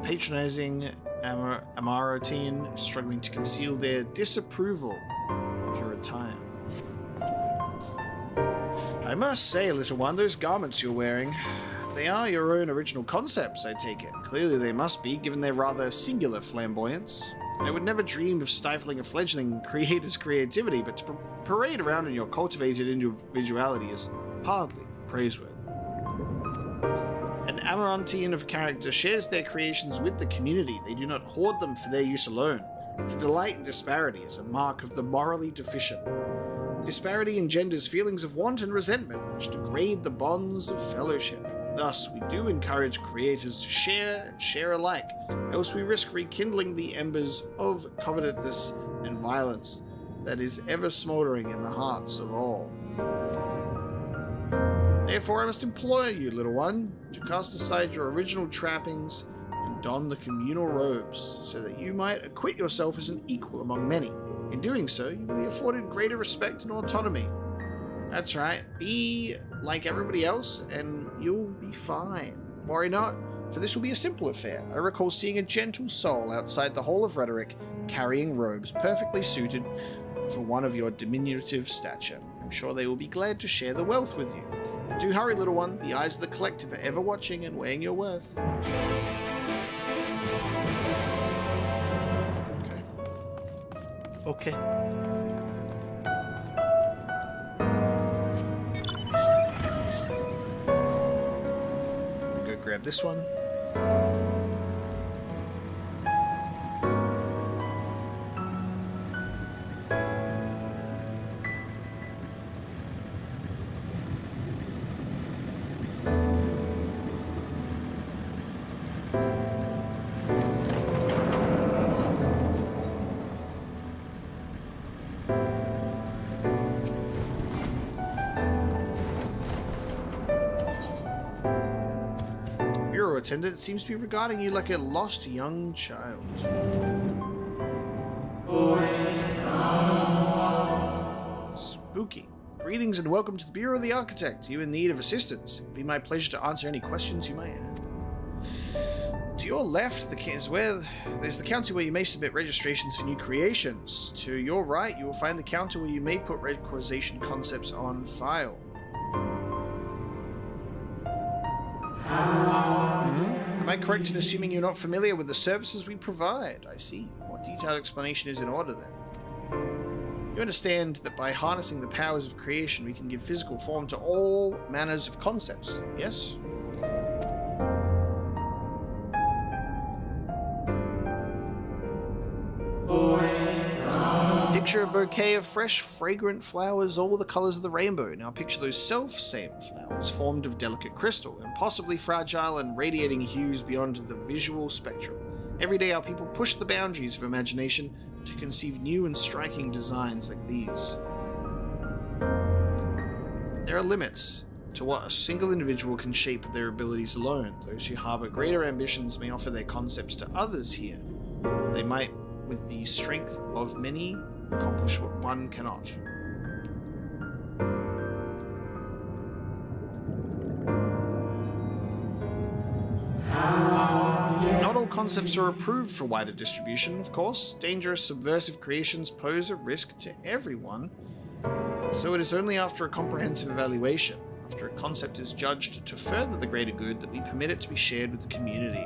Patronizing Amarotine, struggling to conceal their disapproval of your attire. I must say, little one, those garments you're wearing, they are your own original concepts, I take it. Clearly they must be, given their rather singular flamboyance. I would never dream of stifling a fledgling creator's creativity, but to parade around in your cultivated individuality is hardly praiseworthy. An Amarantine of character shares their creations with the community. They do not hoard them for their use alone. To delight in disparity is a mark of the morally deficient. Disparity engenders feelings of want and resentment, which degrade the bonds of fellowship. Thus, we do encourage creators to share and share alike, else we risk rekindling the embers of covetousness and violence that is ever smoldering in the hearts of all. Therefore, I must implore you, little one, to cast aside your original trappings and don the communal robes, so that you might acquit yourself as an equal among many. In doing so, you will be afforded greater respect and autonomy. That's right, be like everybody else, and you'll be fine. Worry not, for this will be a simple affair. I recall seeing a gentle soul outside the Hall of Rhetoric, carrying robes perfectly suited for one of your diminutive stature. I'm sure they will be glad to share the wealth with you. Do hurry, little one. The eyes of the collective are ever watching and weighing your worth. Okay. Go grab this one. Bureau attendant seems to be regarding you like a lost young child. Spooky. Greetings and welcome to the Bureau of the Architect. You in need of assistance? It would be my pleasure to answer any questions you might have. To your left, there's the counter where you may submit registrations for new creations. To your right, you will find the counter where you may put requisition concepts on file. Am I correct in assuming you're not familiar with the services we provide? I see. What detailed explanation is in order then? You understand that by harnessing the powers of creation, we can give physical form to all manners of concepts, yes? Picture a bouquet of fresh, fragrant flowers, all the colors of the rainbow. Now picture those self-same flowers formed of delicate crystal, impossibly fragile and radiating hues beyond the visual spectrum. Every day our people push the boundaries of imagination to conceive new and striking designs like these. There are limits to what a single individual can shape with their abilities alone. Those who harbor greater ambitions may offer their concepts to others here. They might, with the strength of many, accomplish what one cannot. Not all concepts are approved for wider distribution, of course. Dangerous, subversive creations pose a risk to everyone. So it is only after a comprehensive evaluation, after a concept is judged to further the greater good, that we permit it to be shared with the community.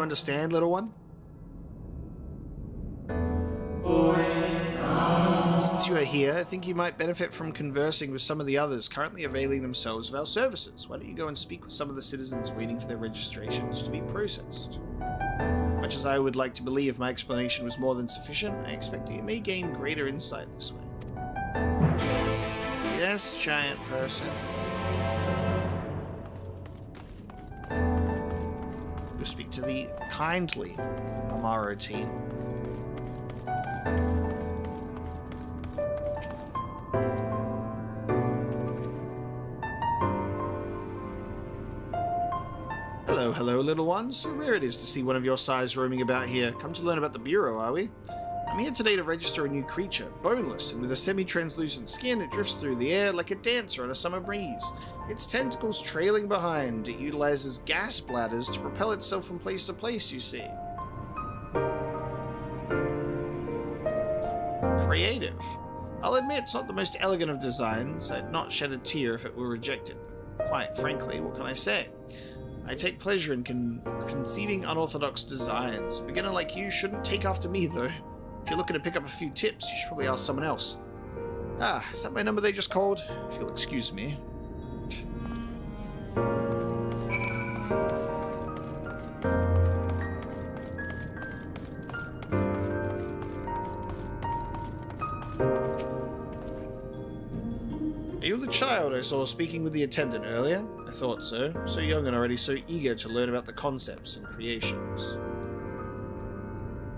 Understand, little one? Since you are here, I think you might benefit from conversing with some of the others currently availing themselves of our services. Why don't you go and speak with some of the citizens waiting for their registrations to be processed? Much as I would like to believe my explanation was more than sufficient, I expect that you may gain greater insight this way. Yes, giant person. Speak to the kindly Amaro team. Hello, little ones. So rare it is to see one of your size roaming about here. Come to learn about the Bureau, are we? I'm here today to register a new creature, boneless and with a semi-translucent skin. It drifts through the air like a dancer on a summer breeze. Its tentacles trailing behind. It utilizes gas bladders to propel itself from place to place, you see. Creative. I'll admit it's not the most elegant of designs. I'd not shed a tear if it were rejected. Quite frankly, what can I say? I take pleasure in conceiving unorthodox designs. A beginner like you shouldn't take after me, though. If you're looking to pick up a few tips, you should probably ask someone else. Ah, is that my number they just called? If you'll excuse me. Are you the child I saw speaking with the attendant earlier? I thought so. So young and already so eager to learn about the concepts and creations.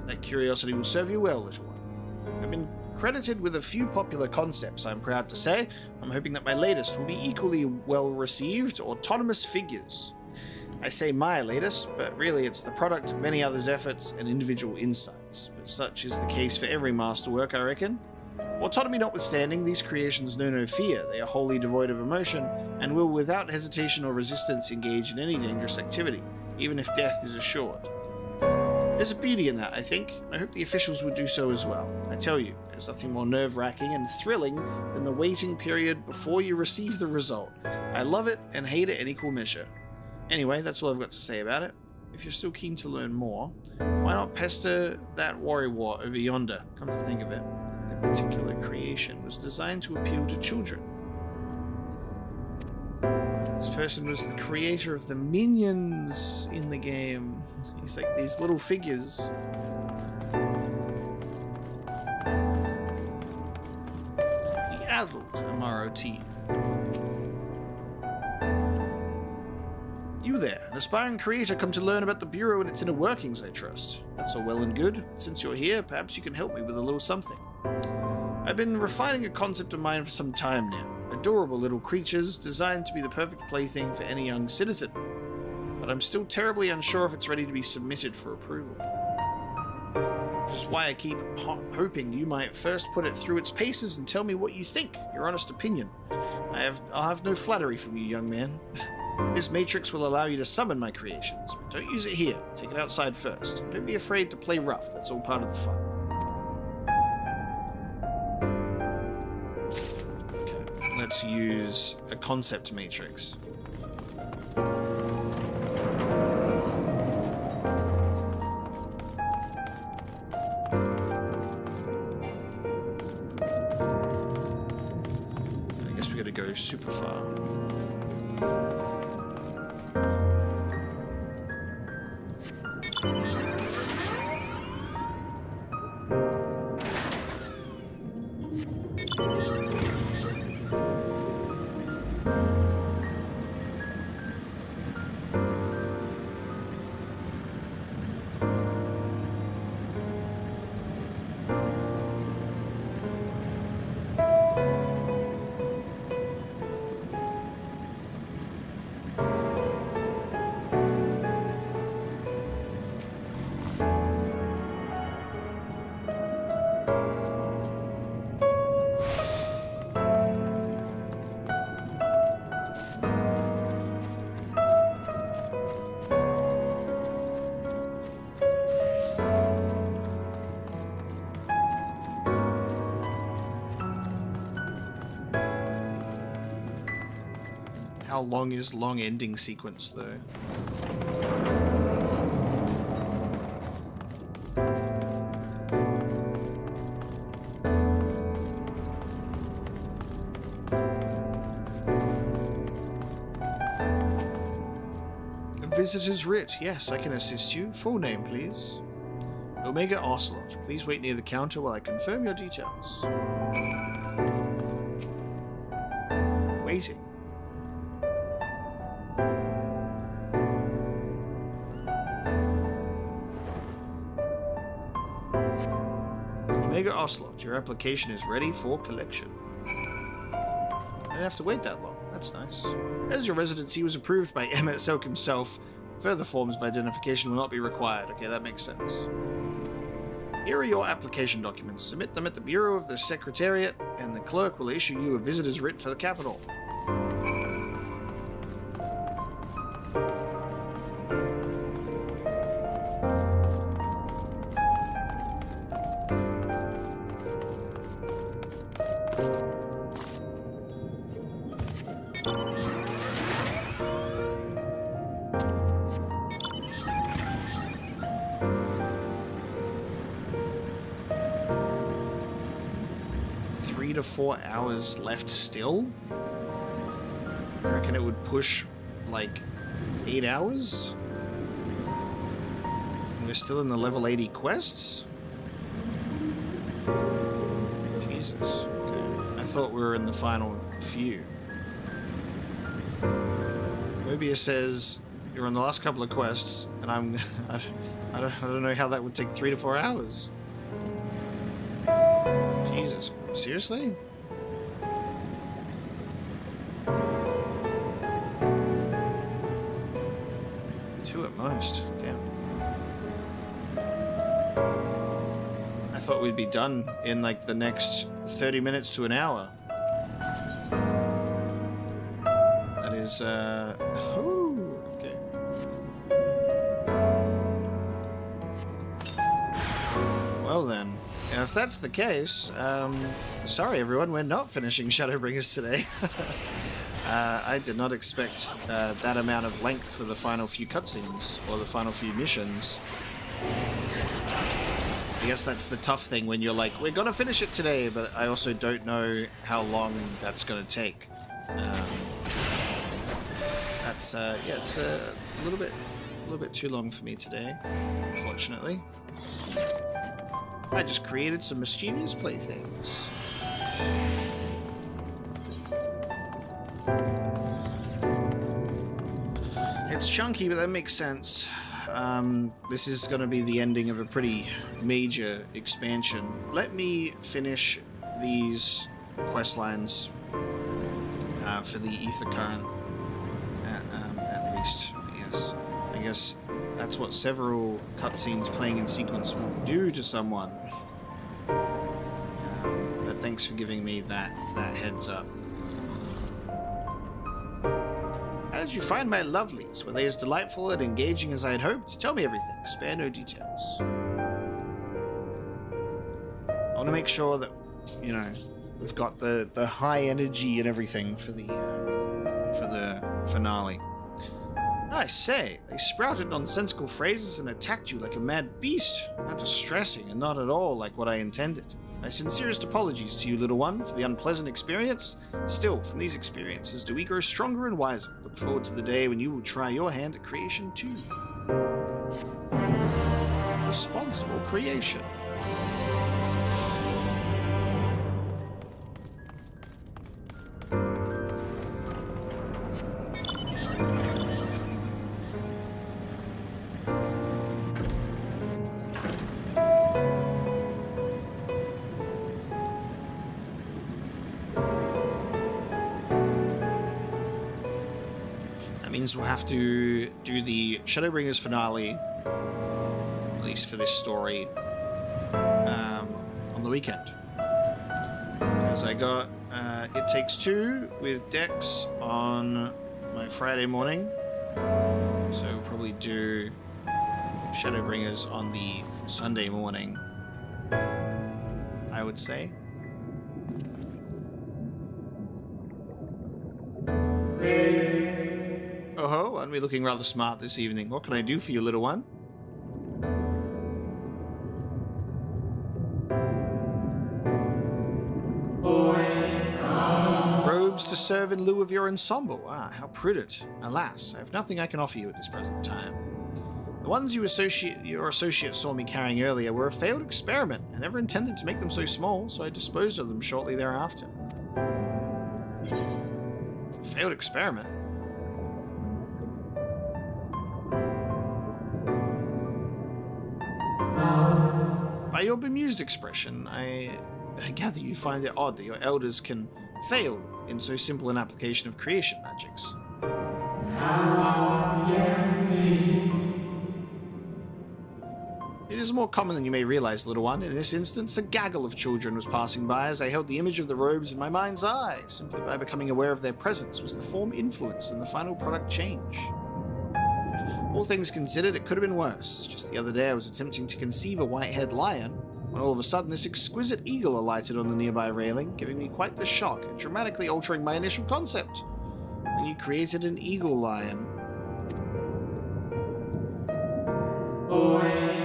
That curiosity will serve you well, little one. I've been credited with a few popular concepts, I'm proud to say. I'm hoping that my latest will be equally well received, autonomous figures. I say my latest, but really it's the product of many others' efforts and individual insights. But such is the case for every masterwork, I reckon. Autonomy notwithstanding, these creations know no fear. They are wholly devoid of emotion, and will without hesitation or resistance engage in any dangerous activity, even if death is assured. There's a beauty in that, I think. I hope the officials would do so as well. I tell you, there's nothing more nerve-wracking and thrilling than the waiting period before you receive the result. I love it and hate it in equal measure. Anyway, that's all I've got to say about it. If you're still keen to learn more, why not pester that worrywart over yonder? Come to think of it, the particular creation was designed to appeal to children. This person was the creator of the minions in the game. He's like these little figures. The Addled, MROT. You there, an aspiring creator come to learn about the Bureau and its inner workings, I trust. That's all well and good. Since you're here, perhaps you can help me with a little something. I've been refining a concept of mine for some time now. Adorable little creatures designed to be the perfect plaything for any young citizen. But I'm still terribly unsure if it's ready to be submitted for approval. Which is why I keep hoping you might first put it through its paces and tell me what you think, your honest opinion. I'll have no flattery from you, young man. This matrix will allow you to summon my creations, but don't use it here. Take it outside first. Don't be afraid to play rough, that's all part of the fun. Okay, let's use a concept matrix. I guess we gotta go super far. How long is long ending sequence though? A visitor's writ. Yes, I can assist you. Full name, please. Omega Ocelot. Please wait near the counter while I confirm your details. Waiting. Omega Ocelot, your application is ready for collection. I didn't have to wait that long. That's nice. As your residency was approved by Emmett Selk himself, further forms of identification will not be required. Okay, that makes sense. Here are your application documents. Submit them at the Bureau of the Secretariat, and the clerk will issue you a visitor's writ for the capital. To 4 hours left still? I reckon it would push like 8 hours? And we're still in the level 80 quests? Jesus. Okay. I thought we were in the final few. Mobius says you're on the last couple of quests, and I don't know how that would take 3 to 4 hours. Jesus. Seriously? Two at most. Damn. I thought we'd be done in like the next 30 minutes to an hour. That is, ooh, okay. Well then. If that's the case, sorry everyone, we're not finishing Shadowbringers today. I did not expect that amount of length for the final few cutscenes, or the final few missions. I guess that's the tough thing when you're like, we're gonna finish it today, but I also don't know how long that's gonna take. That's, yeah, it's a little bit too long for me today, unfortunately. I just created some mischievous playthings. It's chunky, but that makes sense. This is going to be the ending of a pretty major expansion. Let me finish these quest lines for the Ether Current, at least. Yes, I guess that's what several cutscenes playing in sequence will do to someone. But thanks for giving me that heads up. How did you find my lovelies? Were they as delightful and engaging as I had hoped? Tell me everything. Spare no details. I want to make sure that, you know, we've got the high energy and everything for the finale. I say, they sprouted nonsensical phrases and attacked you like a mad beast. How distressing, and not at all like what I intended. My sincerest apologies to you, little one, for the unpleasant experience. Still, from these experiences do we grow stronger and wiser. Look forward to the day when you will try your hand at creation too. Responsible creation. We'll have to do the Shadowbringers finale, at least for this story, on the weekend. Because I got It Takes Two with Dex on my Friday morning. So we'll probably do Shadowbringers on the Sunday morning, I would say. Oh ho, aren't we looking rather smart this evening? What can I do for you, little one? Robes to serve in lieu of your ensemble. Ah, how prudent. Alas, I have nothing I can offer you at this present time. The ones your associate saw me carrying earlier were a failed experiment. I never intended to make them so small, so I disposed of them shortly thereafter. Failed experiment? By your bemused expression, I gather you find it odd that your elders can fail in so simple an application of creation magics. It is more common than you may realize, little one. In this instance, a gaggle of children was passing by as I held the image of the robes in my mind's eye. Simply by becoming aware of their presence was the form influenced and the final product change. All things considered, it could have been worse. Just the other day I was attempting to conceive a white-haired lion, when all of a sudden this exquisite eagle alighted on the nearby railing, giving me quite the shock and dramatically altering my initial concept. And you created an eagle lion.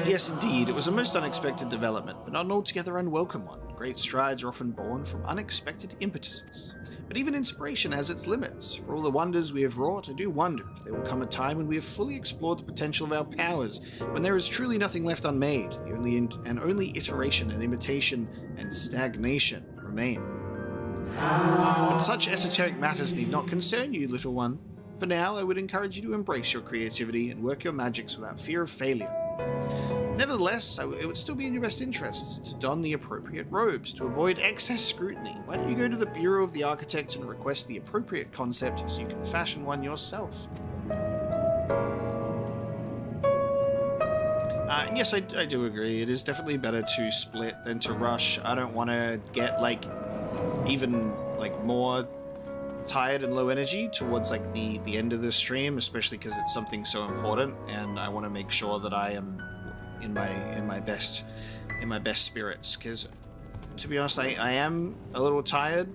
Yes, indeed, it was a most unexpected development, but not an altogether unwelcome one. Great strides are often born from unexpected impetuses. But even inspiration has its limits. For all the wonders we have wrought, I do wonder if there will come a time when we have fully explored the potential of our powers, when there is truly nothing left unmade, only iteration and imitation and stagnation remain. But such esoteric matters need not concern you, little one. For now, I would encourage you to embrace your creativity and work your magics without fear of failure. Nevertheless, it would still be in your best interests to don the appropriate robes to avoid excess scrutiny. Why don't you go to the Bureau of the Architect and request the appropriate concept so you can fashion one yourself? Yes, I do agree. It is definitely better to split than to rush. I don't want to get even more tired and low energy towards the end of the stream, especially because it's something so important, and I want to make sure that I am in my best spirits, because to be honest, I am a little tired.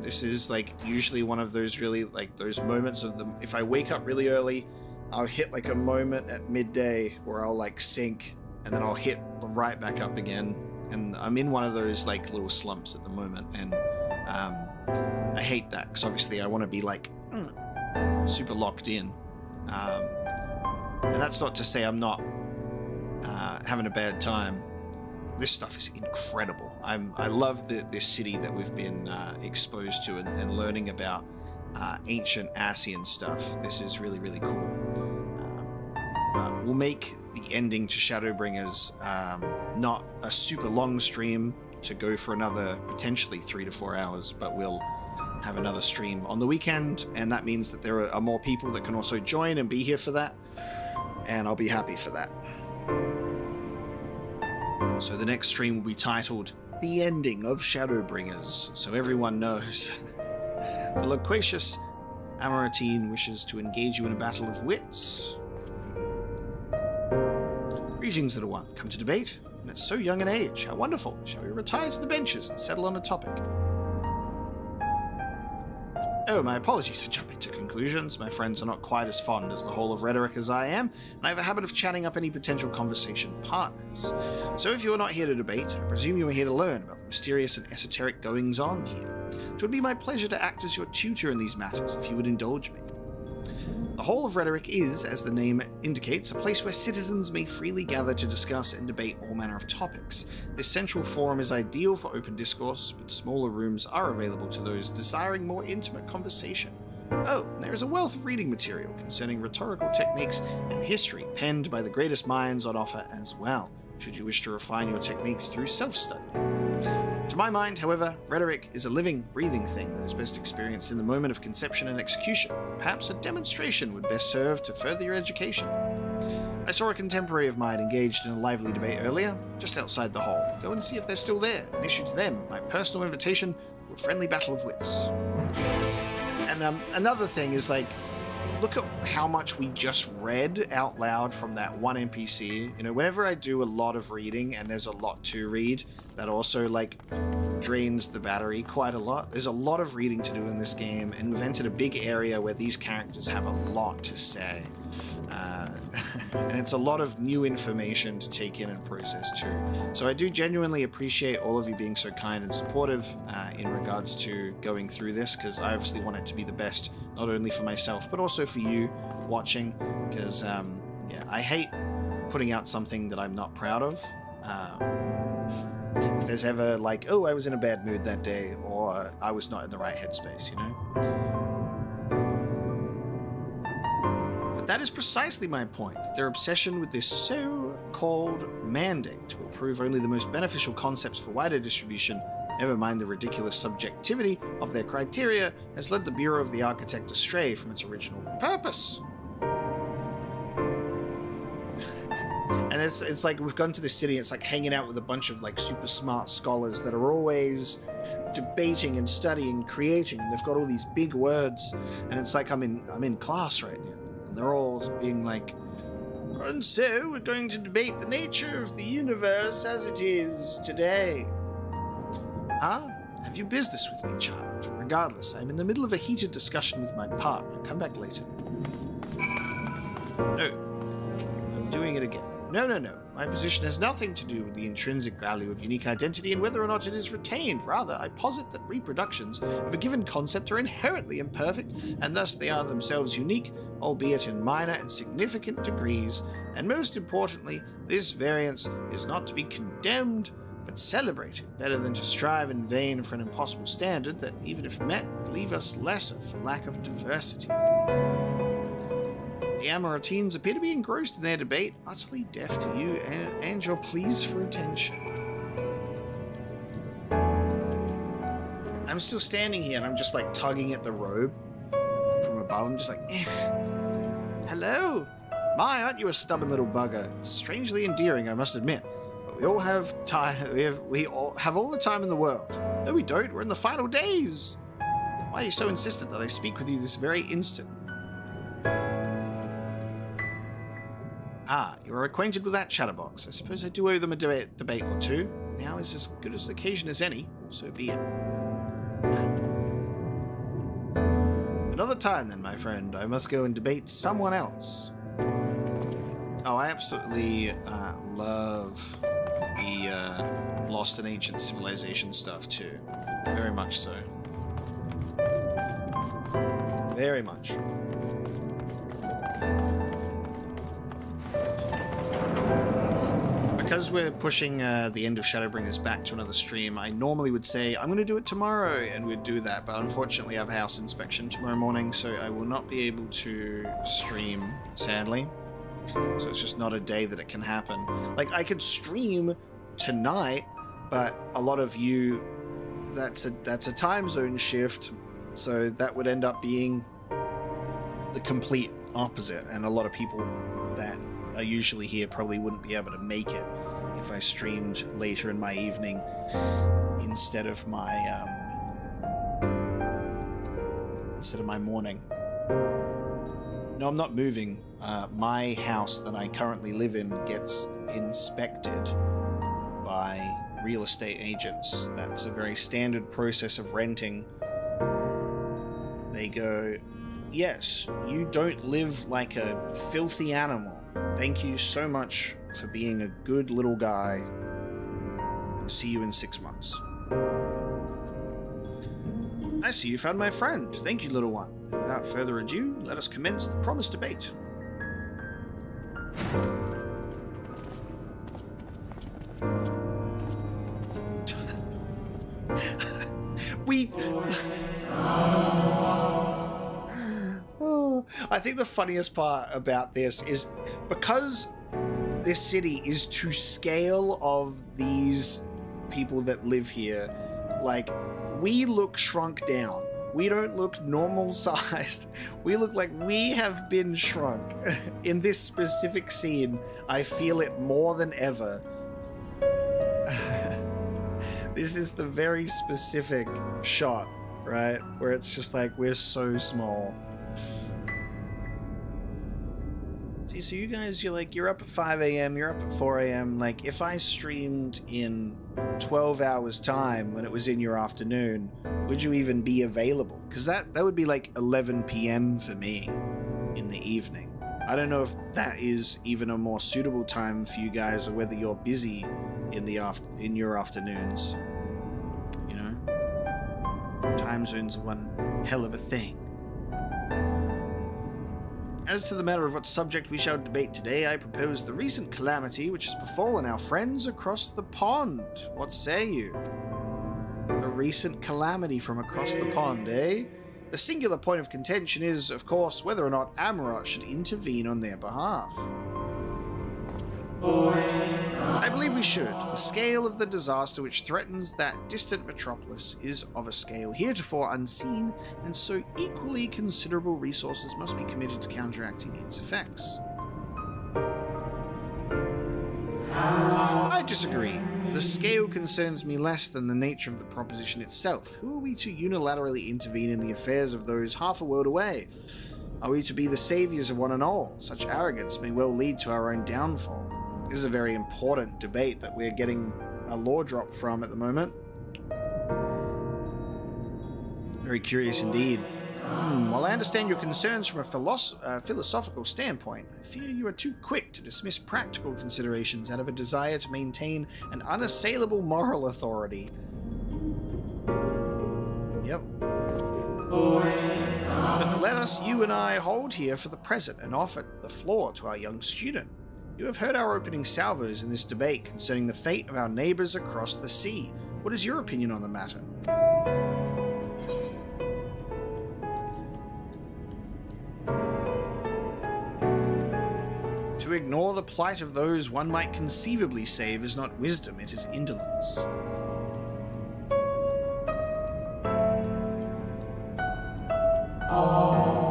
This is usually one of those really those moments of if I wake up really early, I'll hit a moment at midday where I'll sink and then I'll hit right back up again, and I'm in one of those little slumps at the moment, and I hate that because obviously I want to be super locked in, and that's not to say I'm not having a bad time. This stuff is incredible. I love this city that we've been exposed to and learning about, ancient Ascian stuff. This is really, really cool. We'll make the ending to Shadowbringers not a super long stream to go for another potentially 3 to 4 hours, but we'll have another stream on the weekend, and that means that there are more people that can also join and be here for that, and I'll be happy for that. So the next stream will be titled The Ending of Shadowbringers, so everyone knows. The loquacious Amaratine wishes to engage you in a battle of wits. Greetings, little one. Come to debate? And at so young an age. How wonderful. Shall we retire to the benches and settle on a topic? Oh, my apologies for jumping to conclusions. My friends are not quite as fond as the whole of rhetoric as I am, and I have a habit of chatting up any potential conversation partners. So if you are not here to debate, I presume you are here to learn about the mysterious and esoteric goings-on here. It would be my pleasure to act as your tutor in these matters, if you would indulge me. The Hall of Rhetoric is, as the name indicates, a place where citizens may freely gather to discuss and debate all manner of topics. This central forum is ideal for open discourse, but smaller rooms are available to those desiring more intimate conversation. Oh, and there is a wealth of reading material concerning rhetorical techniques and history penned by the greatest minds on offer as well, should you wish to refine your techniques through self-study. To my mind, however, rhetoric is a living, breathing thing that is best experienced in the moment of conception and execution. Perhaps a demonstration would best serve to further your education. I saw a contemporary of mine engaged in a lively debate earlier, just outside the hall. Go and see if they're still there, and issue to them my personal invitation to a friendly battle of wits. And another thing is, like, look at how much we just read out loud from that one NPC. You know, whenever I do a lot of reading and there's a lot to read, that also, like, drains the battery quite a lot. There's a lot of reading to do in this game, and we've entered a big area where these characters have a lot to say. And it's a lot of new information to take in and process too. So I do genuinely appreciate all of you being so kind and supportive in regards to going through this, because I obviously want it to be the best, not only for myself, but also for you watching, because, yeah, I hate putting out something that I'm not proud of. If there's ever like, oh, I was in a bad mood that day, or I was not in the right headspace, you know? But that is precisely my point, that their obsession with this so-called mandate to approve only the most beneficial concepts for wider distribution, never mind the ridiculous subjectivity of their criteria, has led the Bureau of the Architect astray from its original purpose. And it's like we've gone to the city, it's like hanging out with a bunch of like super smart scholars that are always debating and studying, creating, and they've got all these big words, and it's like I'm in class right now, and they're all being like, and so we're going to debate the nature of the universe as it is today. Have you business with me, child? Regardless, I'm in the middle of a heated discussion with my partner. Come back later. No. I'm doing it again. No. My position has nothing to do with the intrinsic value of unique identity and whether or not it is retained. Rather, I posit that reproductions of a given concept are inherently imperfect, and thus they are themselves unique, albeit in minor and significant degrees. And most importantly, this variance is not to be condemned, but celebrated, better than to strive in vain for an impossible standard that, even if met, would leave us lesser for lack of diversity. The Amaratines appear to be engrossed in their debate, utterly deaf to you and your pleas for attention. I'm still standing here and I'm just like tugging at the robe from above. I'm just like, hello? My, aren't you a stubborn little bugger? Strangely endearing, I must admit. But we all have time. We all have all the time in the world. No, we don't. We're in the final days. Why are you so insistent that I speak with you this very instant? You are acquainted with that chatterbox. I suppose I do owe them a debate or two. Now is as good as the occasion as any, so be it. Another time then, my friend. I must go and debate someone else. Oh, I absolutely love the Lost and Ancient Civilization stuff too. Very much so. Very much. because we're pushing the end of Shadowbringers back to another stream, I normally would say, I'm going to do it tomorrow, and we'd do that, but unfortunately I have house inspection tomorrow morning, so I will not be able to stream, sadly. So it's just not a day that it can happen. Like, I could stream tonight, but a lot of you, that's a time zone shift, so that would end up being the complete opposite, and a lot of people that are usually here probably wouldn't be able to make it if I streamed later in my evening instead of my morning. No, I'm not moving. My house that I currently live in gets inspected by real estate agents. That's a very standard process of renting. They go, yes, you don't live like a filthy animal. Thank you so much for being a good little guy. See you in 6 months. I see you found my friend. Thank you, little one. And without further ado, let us commence the promised debate. I think the funniest part about this is because this city is to scale of these people that live here, like, we look shrunk down. We don't look normal sized. We look like we have been shrunk. In this specific scene, I feel it more than ever. This is the very specific shot, right? Where it's just like, we're so small. See, so you guys, you're up at 5 a.m., you're up at 4 a.m. Like, if I streamed in 12 hours time when it was in your afternoon, would you even be available? Because that would be like 11 p.m. for me in the evening. I don't know if that is even a more suitable time for you guys, or whether you're busy in your afternoons. You know? Time zones are one hell of a thing. As to the matter of what subject we shall debate today, I propose the recent calamity which has befallen our friends across the pond. What say you? The recent calamity from across the pond, eh? The singular point of contention is, of course, whether or not Amarot should intervene on their behalf. I believe we should. The scale of the disaster which threatens that distant metropolis is of a scale heretofore unseen, and so equally considerable resources must be committed to counteracting its effects. I disagree. The scale concerns me less than the nature of the proposition itself. Who are we to unilaterally intervene in the affairs of those half a world away? Are we to be the saviors of one and all? Such arrogance may well lead to our own downfall. This is a very important debate that we're getting a lore drop from at the moment. Very curious indeed. While I understand your concerns from a philosophical standpoint, I fear you are too quick to dismiss practical considerations out of a desire to maintain an unassailable moral authority. Yep. But let us, you and I, hold here for the present and offer the floor to our young student. You have heard our opening salvos in this debate concerning the fate of our neighbors across the sea. What is your opinion on the matter? To ignore the plight of those one might conceivably save is not wisdom, it is indolence.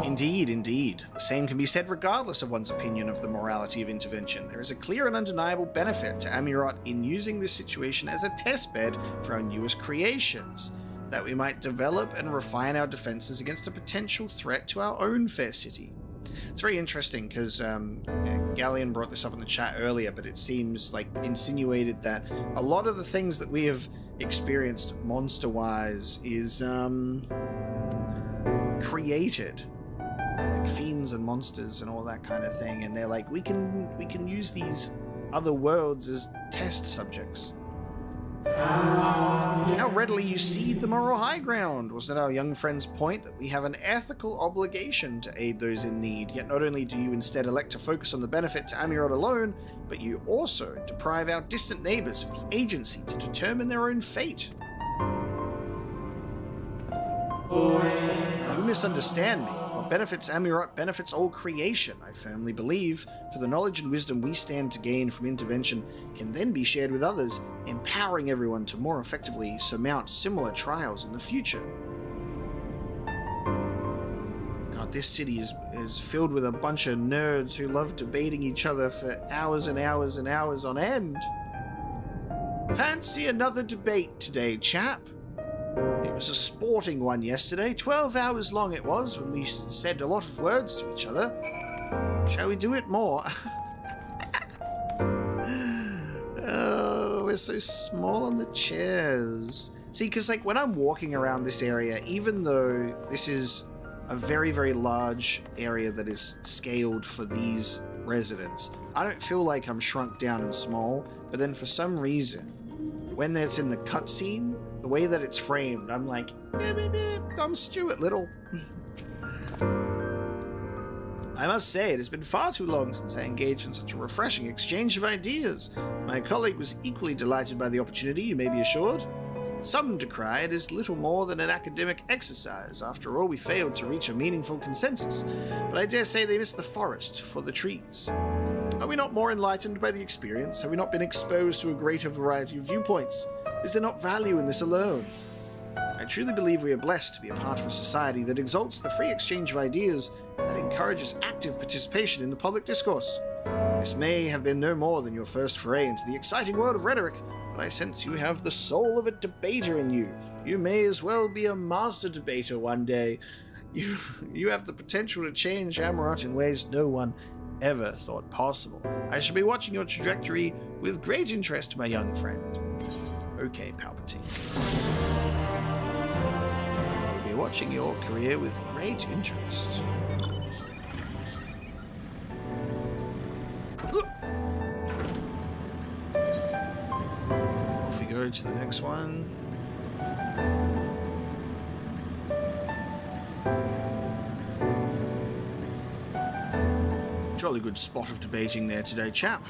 Indeed, indeed. The same can be said regardless of one's opinion of the morality of intervention. There is a clear and undeniable benefit to Amarot in using this situation as a testbed for our newest creations, that we might develop and refine our defenses against a potential threat to our own fair city. It's very interesting because Galleon brought this up in the chat earlier, but it seems like insinuated that a lot of the things that we have experienced monster-wise is created, like fiends and monsters and all that kind of thing, and they're like, we can use these other worlds as test subjects. How readily you cede the moral high ground. Wasn't it our young friend's point that we have an ethical obligation to aid those in need? Yet not only do you instead elect to focus on the benefit to Amurat alone, but you also deprive our distant neighbors of the agency to determine their own fate. You misunderstand me. What benefits Amurat benefits all creation, I firmly believe, for the knowledge and wisdom we stand to gain from intervention can then be shared with others, empowering everyone to more effectively surmount similar trials in the future. God, this city is filled with a bunch of nerds who love debating each other for hours and hours and hours on end. Fancy another debate today, chap? It was a sporting one yesterday. 12 hours long it was, when we said a lot of words to each other. Shall we do it more? Oh, we're so small on the chairs. See, because like when I'm walking around this area, even though this is a very, very large area that is scaled for these residents, I don't feel like I'm shrunk down and small. But then for some reason, when it's in the cutscene, the way that it's framed, I'm like, I'm Stuart Little. I must say, it has been far too long since I engaged in such a refreshing exchange of ideas. My colleague was equally delighted by the opportunity, you may be assured. Some decry it is little more than an academic exercise. After all, we failed to reach a meaningful consensus, but I dare say they missed the forest for the trees. Are we not more enlightened by the experience? Have we not been exposed to a greater variety of viewpoints? Is there not value in this alone? I truly believe we are blessed to be a part of a society that exalts the free exchange of ideas, that encourages active participation in the public discourse. This may have been no more than your first foray into the exciting world of rhetoric, but I sense you have the soul of a debater in you. You may as well be a master debater one day. You have the potential to change Amurat in ways no one ever thought possible. I shall be watching your trajectory with great interest, my young friend. Okay, Palpatine. I'll be watching your career with great interest. Off we go to the next one. Jolly good spot of debating there today, chap.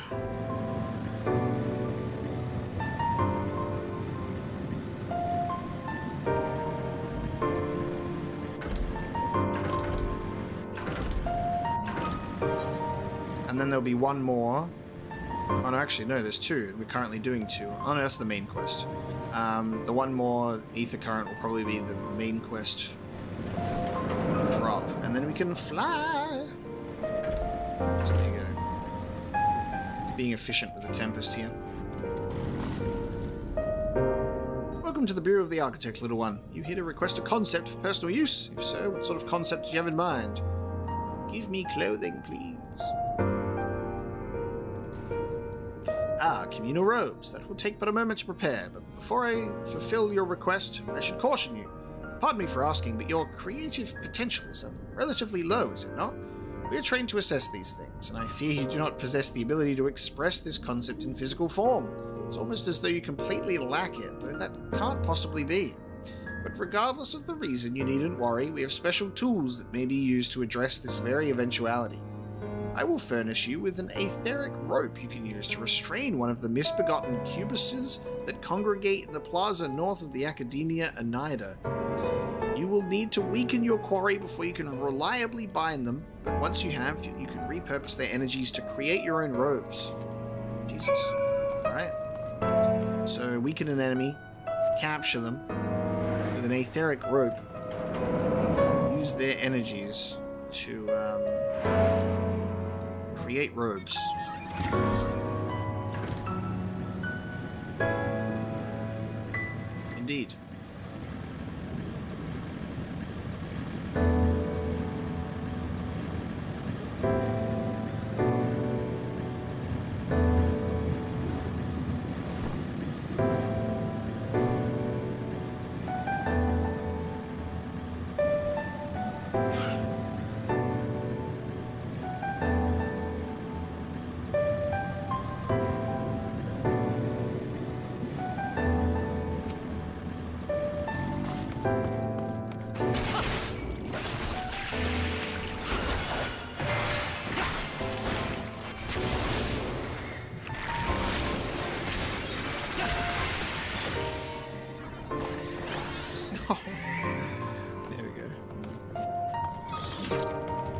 And then there'll be one more. Oh no, actually no, there's two. We're currently doing two. Oh no, that's the main quest. The one more Ether Current will probably be the main quest drop. And then we can fly! So there you go. Being efficient with the Tempest here. Welcome to the Bureau of the Architect, little one. You here to request a concept for personal use? If so, what sort of concept do you have in mind? Give me clothing, please. Ah, communal robes. That will take but a moment to prepare, but before I fulfill your request, I should caution you. Pardon me for asking, but your creative potential is relatively low, is it not? We are trained to assess these things, and I fear you do not possess the ability to express this concept in physical form. It's almost as though you completely lack it, though that can't possibly be. But regardless of the reason, you needn't worry. We have special tools that may be used to address this very eventuality. I will furnish you with an etheric rope you can use to restrain one of the misbegotten cubuses that congregate in the plaza north of the Academia Oneida. You will need to weaken your quarry before you can reliably bind them, but once you have, you can repurpose their energies to create your own robes. Jesus. Alright. So, weaken an enemy, capture them with an etheric rope, use their energies to create robes. Indeed.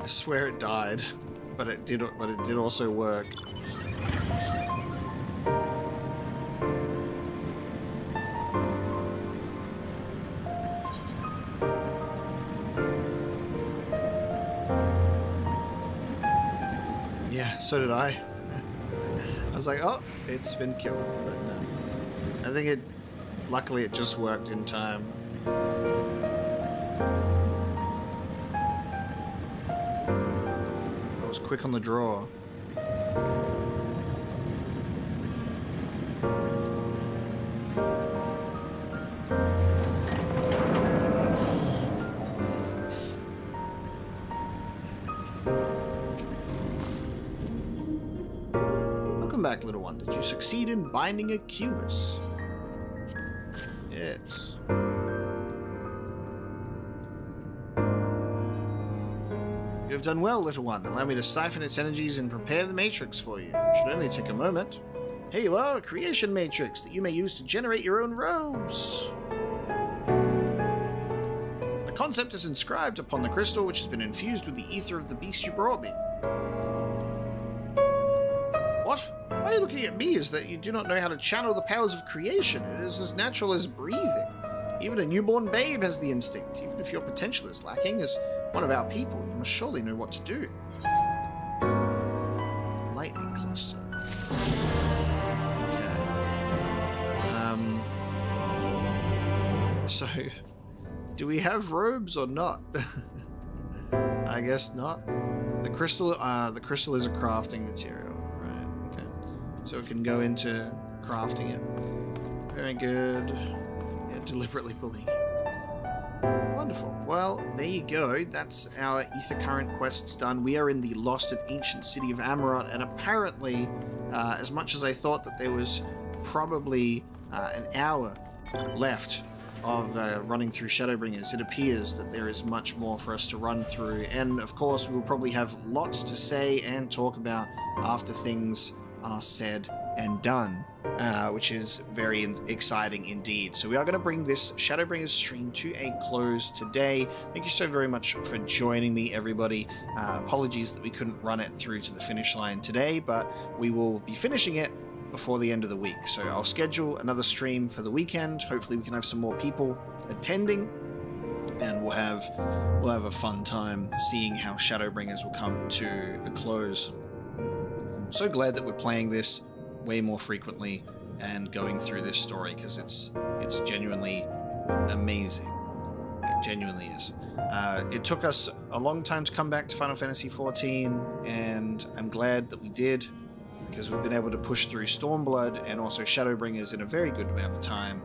swear it died, but it did also work. Yeah, so did I. I was like, oh, it's been killed, but no. I think luckily it just worked in time. I was quick on the draw. Welcome back, little one. Did you succeed in binding a cubus? Yes. You have done well, little one. Allow me to siphon its energies and prepare the matrix for you. It should only take a moment. Here you are, a creation matrix that you may use to generate your own robes. The concept is inscribed upon the crystal, which has been infused with the ether of the beast you brought me. What? Why are you looking at me? Is that you do not know how to channel the powers of creation? It is as natural as breathing. Even a newborn babe has the instinct. Even if your potential is lacking, as one of our people, you must surely know what to do. Lightning cluster. Okay. So, do we have robes or not? I guess not. The crystal is a crafting material. So it can go into crafting it. Very good. Yeah, deliberately bullying. Wonderful. Well, there you go. That's our Ether Current quests done. We are in the lost and ancient city of Amarot, and apparently, as much as I thought that there was probably an hour left of running through Shadowbringers, it appears that there is much more for us to run through. And of course, we'll probably have lots to say and talk about after things are said and done, which is very exciting indeed. So we are going to bring this Shadowbringers stream to a close today. Thank you so very much for joining me, everybody. Apologies that we couldn't run it through to the finish line today, but we will be finishing it before the end of the week. So I'll schedule another stream for the weekend. Hopefully we can have some more people attending, and we'll have a fun time seeing how Shadowbringers will come to a close. So glad that we're playing this way more frequently and going through this story, because it's genuinely amazing. It genuinely is. It took us a long time to come back to Final Fantasy XIV, and I'm glad that we did, because we've been able to push through Stormblood and also Shadowbringers in a very good amount of time,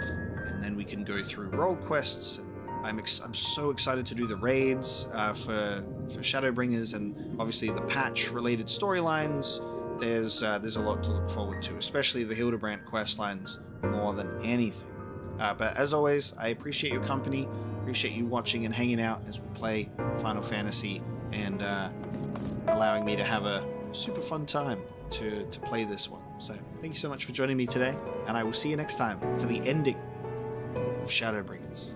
and then we can go through role quests. I'm so excited to do the raids for Shadowbringers, and obviously the patch-related storylines. There's a lot to look forward to, especially the Hildebrand questlines more than anything. But as always, I appreciate your company, appreciate you watching and hanging out as we play Final Fantasy, and allowing me to have a super fun time to play this one. So thank you so much for joining me today, and I will see you next time for the ending of Shadowbringers.